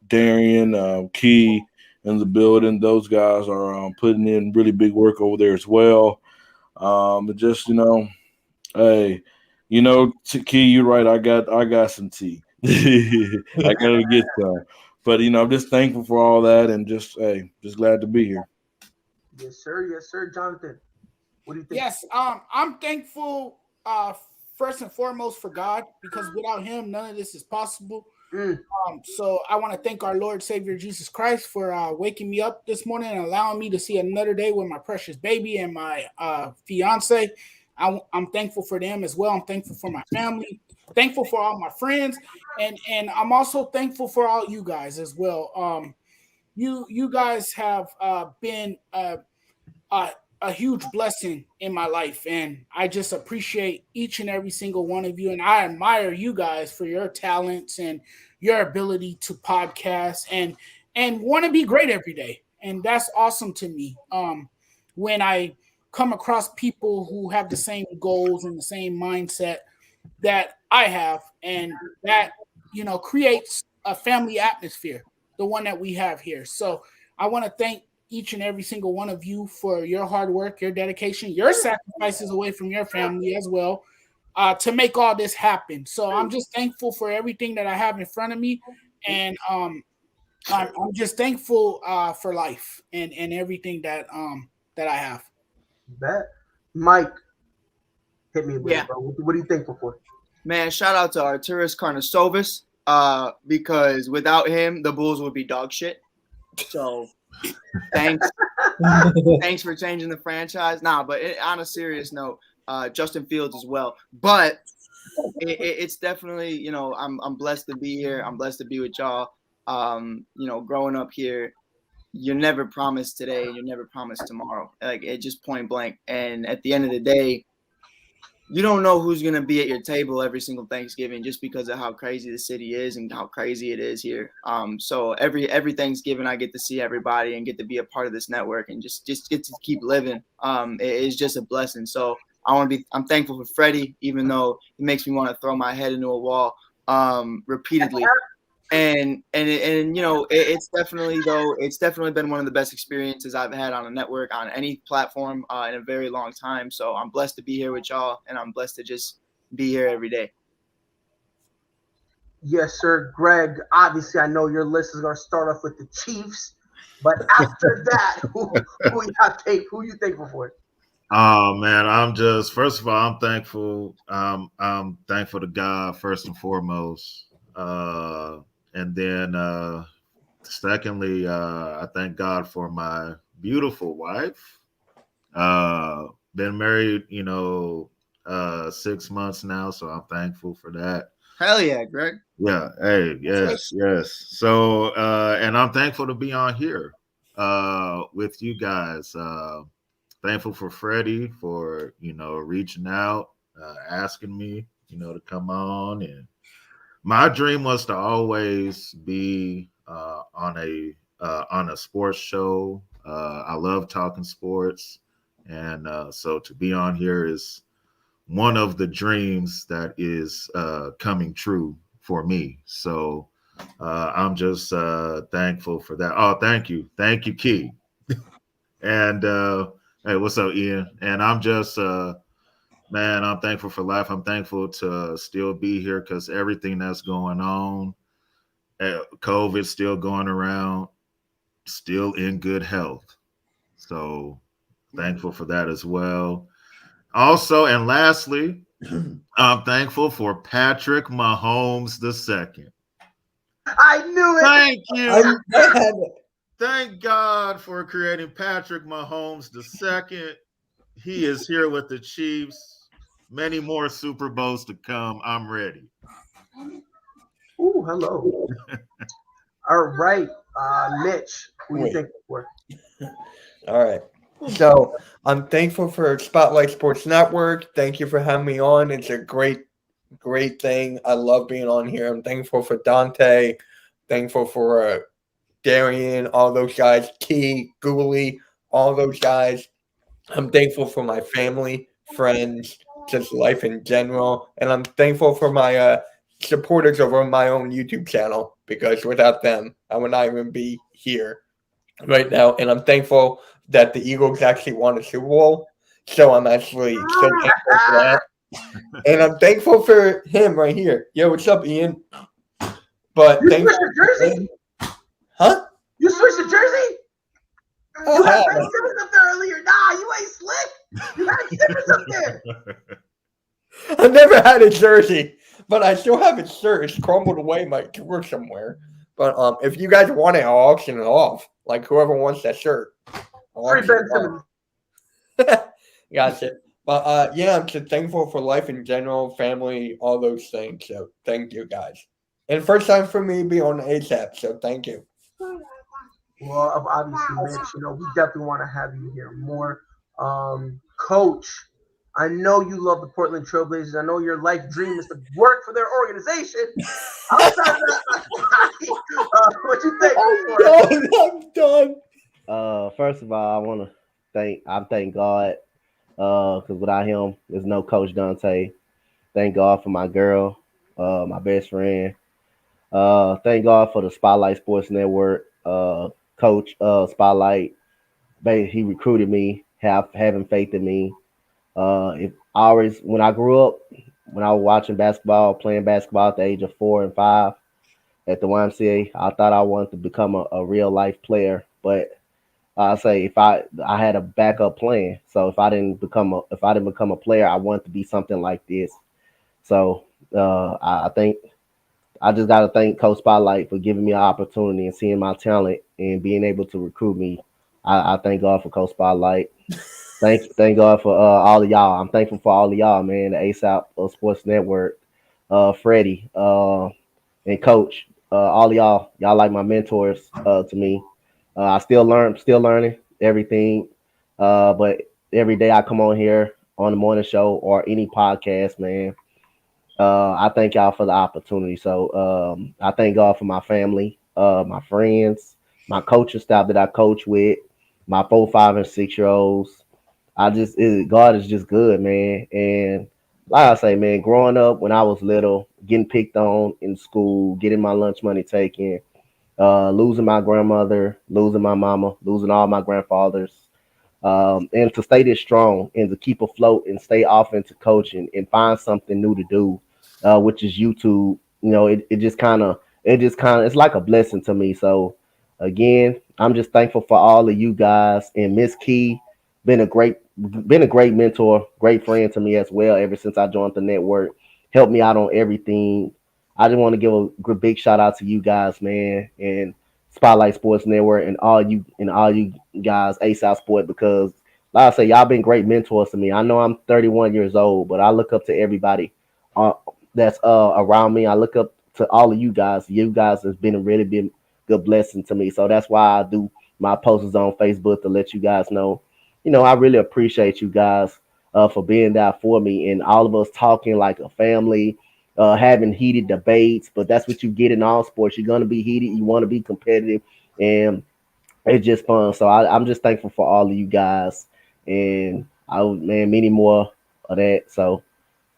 Darian, Key in the building. Those guys are putting in really big work over there as well. Hey, Key, you're right. I got some tea. I gotta get some. But I'm just thankful for all that, and just glad to be here. Yes, sir, Jonathan. What do you think? Yes, I'm thankful first and foremost for God, because without Him, none of this is possible. So I want to thank our Lord Savior Jesus Christ for waking me up this morning and allowing me to see another day with my precious baby and my fiance. I'm thankful for them as well. I'm thankful for my family, thankful for all my friends, and I'm also thankful for all you guys as well. You guys have been a huge blessing in my life, and I just appreciate each and every single one of you, and I admire you guys for your talents and your ability to podcast and want to be great every day. And that's awesome to me. When I come across people who have the same goals and the same mindset that I have, and that creates a family atmosphere, the one that we have here. So I want to thank each and every single one of you for your hard work, your dedication, your sacrifices away from your family as well, to make all this happen. So I'm just thankful for everything that I have in front of me, and I'm just thankful for life and everything that I have. Bet. Mike, hit me with it, bro. What are you thankful for? Man, shout out to Arturas Karnisovas, because without him, the Bulls would be dog shit. So thanks for changing the franchise. But on a serious note, Justin Fields as well. But it's definitely, I'm blessed to be here. I'm blessed to be with y'all. Growing up here, you're never promised today, and you're never promised tomorrow. Like, it just point blank. And at the end of the day, you don't know who's going to be at your table every single Thanksgiving, just because of how crazy the city is and how crazy it is here. So every Thanksgiving, I get to see everybody and get to be a part of this network and just get to keep living. It's just a blessing. So I'm thankful for Freddie, even though it makes me want to throw my head into a wall repeatedly. And it's definitely been one of the best experiences I've had on a network, on any platform, in a very long time. So I'm blessed to be here with y'all, and I'm blessed to just be here every day. Yes, sir. Greg, obviously I know your list is going to start off with the Chiefs, but after that, who you thankful for? Oh man, first of all, I'm thankful. I'm thankful to God first and foremost. And then secondly, I thank God for my beautiful wife. Been married, 6 months now, so I'm thankful for that. Hell yeah, Greg. Yeah. Hey, yes. So, and I'm thankful to be on here with you guys. Thankful for Freddie for, reaching out, asking me, to come on. And my dream was to always be on a sports show. I love talking sports. And so to be on here is one of the dreams that is coming true for me. So I'm just thankful for that. Oh, thank you, Key. And hey, what's up, Ian? And I'm just man, I'm thankful for life. I'm thankful to still be here because everything that's going on, COVID still going around, still in good health. So thankful for that as well. Also, and lastly, I'm thankful for Patrick Mahomes II. I knew it. Thank you. Thank God for creating Patrick Mahomes II. He is here with the Chiefs. Many more Super Bowls to come. I'm ready. Ooh, hello. All right, Mitch, who you thankful for? All right. So I'm thankful for Spotlight Sports Network. Thank you for having me on. It's a great great thing. I love being on here. I'm thankful for Dante, thankful for Darian, all those guys, Key, Gooley, all those guys. I'm thankful for my family, friends, just life in general. And I'm thankful for my supporters over my own YouTube channel, because without them, I would not even be here right now. And I'm thankful that the Eagles actually won a Super Bowl. So I'm actually so thankful for that. And I'm thankful for him right here. Yo, what's up, Ian? But you switched to Jersey? Huh? You switched to Jersey? You had Ben Simmons up there earlier. Nah, you ain't slick. You had Simmons up there. I never had a jersey, but I still have a shirt. It's crumbled away in my drawer somewhere. But if you guys want it, I'll auction it off. Like whoever wants that shirt. Free Ben Simmons. Gotcha. But yeah, I'm just thankful for life in general, family, all those things. So thank you guys. And first time for me to be on ASAP, so thank you. Well, obviously, Mitch, you know, we definitely want to have you here more. Coach, I know you love the Portland Trailblazers. I know your life dream is to work for their organization. Outside of that, what you think? I'm done. First of all, I want to thank God, because without him, there's no Coach Dante. Thank God for my girl, my best friend. Thank God for the Spotlight Sports Network. Coach Spotlight, he recruited me, having faith in me. When I grew up, when I was watching basketball, playing basketball at the age of 4 and 5 at the YMCA, I thought I wanted to become a real life player. But I say if I had a backup plan, so if I didn't become a player, I wanted to be something like this. So I think I just got to thank Coach Spotlight for giving me an opportunity and seeing my talent and being able to recruit me. I thank God for Coach Spotlight. Thank God for all of y'all. I'm thankful for all of y'all, man. The ASAP Sports Network, Freddie, and Coach. All of y'all like my mentors to me. I still learning everything. But every day I come on here on the morning show or any podcast, man. I thank y'all for the opportunity. So I thank God for my family, my friends, my coaching staff that I coach with, my 4, 5, and 6-year-olds. God is just good, man. And like I say, man, growing up when I was little, getting picked on in school, getting my lunch money taken, losing my grandmother, losing my mama, losing all my grandfathers, and to stay this strong and to keep afloat and stay off into coaching and find something new to do, which is YouTube. You know, it's like a blessing to me. So again, I'm just thankful for all of you guys, and Miss Key been a great mentor, great friend to me as well ever since I joined the network. Helped me out on everything. I just want to give a big shout out to you guys, man, and Spotlight Sports Network and all you guys, ASAP Sport, because like I say, y'all been great mentors to me. I know I'm 31 years old, but I look up to everybody that's around me. I look up to all of you guys. You guys has been a really big good blessing to me. So that's why I do my posts on Facebook to let you guys know. You know, I really appreciate you guys for being there for me, and all of us talking like a family, having heated debates. But that's what you get in all sports. You're gonna be heated. You want to be competitive, and it's just fun. So I'm just thankful for all of you guys, and many more of that. So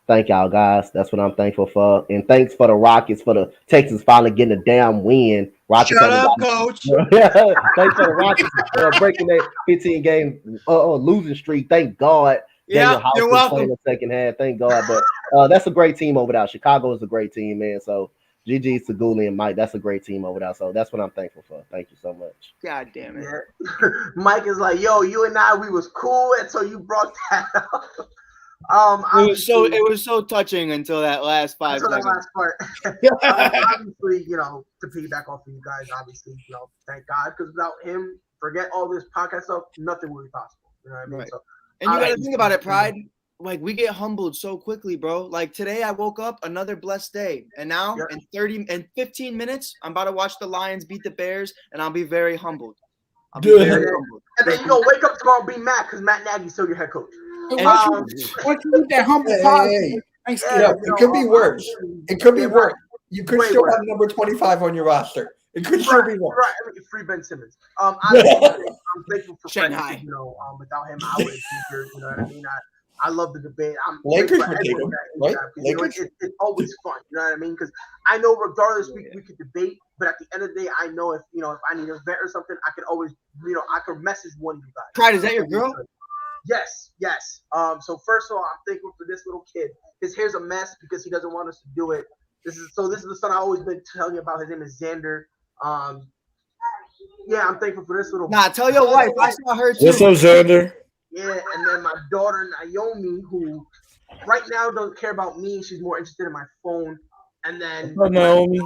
thank y'all guys. That's what I'm thankful for. And thanks for the Rockets, for the Texans finally getting a damn win. Rockets Shut up, Coach. Thanks for the Rockets breaking that 15-game losing streak. Thank God. Yeah, you're welcome. In the second half. Thank God. But that's a great team over there. Chicago is a great team, man. So GG, Seguli, and Mike, that's a great team over there. So that's what I'm thankful for. Thank you so much. God damn it. Yeah. Mike is like, yo, you and I, we was cool until you brought that up. It was so touching until that last 5 seconds. That last part. Obviously, you know, to piggyback off of you guys, obviously, you know, thank God, because without him, forget all this podcast stuff, nothing would be possible. You know what I mean? Right. So, and you got to think about it, Pride. Like, we get humbled so quickly, bro. Like, today I woke up, another blessed day. And now, in 15 minutes, I'm about to watch the Lions beat the Bears, and I'll be very humbled. And then you're going to wake up tomorrow and be mad because Matt Nagy's still your head coach. Once you get that humble positive, Thanksgiving. It could be worse. It could be worse. You could Way still worse. have number 25 on your roster. It could still be worse. Right, I mean, free Ben Simmons. I'm thankful for Shanghai. Fred, you know, without him, I would have here. You know what I mean? I love the debate. I'm Lakers grateful for would take everyone him, that- right? because, you know, Lakers? it's always fun. You know what I mean? Because I know regardless we could debate, but at the end of the day, I know if I need a vet or something, I could always I could message one of you guys. Pride, is that your girl? Yes. So first of all, I'm thankful for this little kid. His hair's a mess because he doesn't want us to do it. This is the son I've always been telling you about. His name is Xander. Yeah, I'm thankful for this little. Nah, tell your wife. I saw her too. What's up, Xander? Yeah, and then my daughter Naomi, who right now doesn't care about me. She's more interested in my phone. And then What's up, Naomi?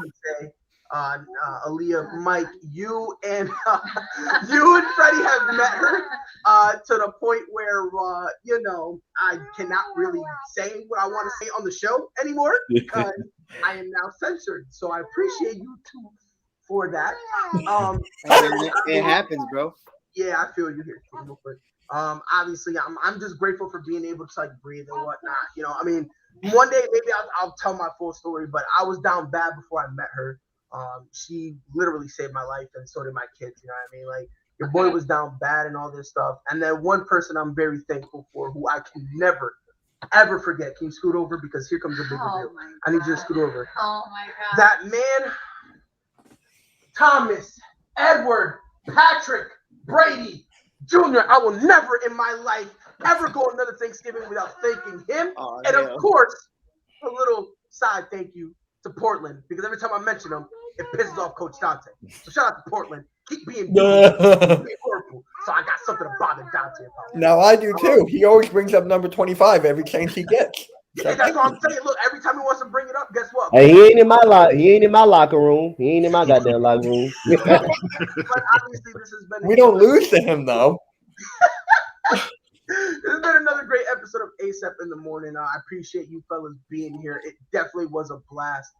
Aaliyah, Mike, you and Freddie have met her to the point where I cannot really say what I want to say on the show anymore because I am now censored. So I appreciate you too for that. It happens, bro. Yeah, I feel you here. But obviously, I'm just grateful for being able to breathe and whatnot. I mean, one day maybe I'll tell my full story, but I was down bad before I met her. She literally saved my life, and so did my kids. You know what I mean? Like, your boy was down bad and all this stuff. And then one person I'm very thankful for, who I can never, ever forget. Can you scoot over? Because here comes a big reveal. I need you to scoot over. Oh my God. That man, Thomas Edward Patrick Brady Jr. I will never in my life ever go another Thanksgiving without thanking him. And of course, a little side thank you to Portland, because every time I mention him, it pisses off Coach Dante. So shout out to Portland. Keep being horrible. So I got something to bother Dante about. Now I do too. He always brings up number 25 every chance he gets. Yeah, that's what I'm saying. Look, every time he wants to bring it up, guess what? Hey, he ain't in my locker room. He ain't in my goddamn locker room. But obviously, this has been. We don't lose to him though. This has been another great episode of ASAP in the Morning. I appreciate you fellas being here. It definitely was a blast.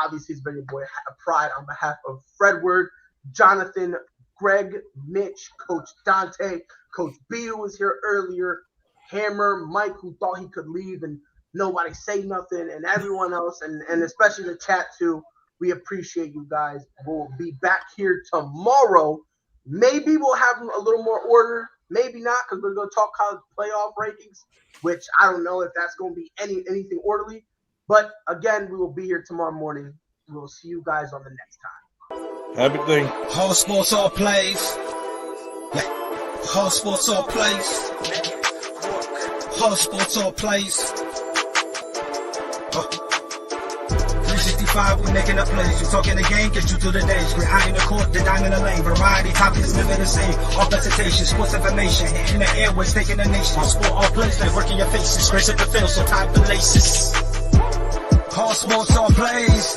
Obviously, it's been your boy Pride on behalf of Fredward, Jonathan, Greg, Mitch, Coach Dante, Coach B, who was here earlier, Hammer, Mike, who thought he could leave and nobody say nothing, and everyone else, and especially the chat too. We appreciate you guys. We'll be back here tomorrow. Maybe we'll have a little more order. Maybe not, because we're going to talk college playoff rankings, which I don't know if that's going to be anything orderly. But again, we will be here tomorrow morning. We will see you guys on the next time. Happy thing. Whole sports all plays. Yeah. Whole sports all plays. Whole sports all plays. 365, we making a plays. You talking the game, get you through the days. We're high in the court, the dime in the lane. Variety, topics, living the same. All presentation, sports information. In the airways, taking the nation. Sport all plays, they working your faces. Grace at the field, so tie the laces. All sports all plays.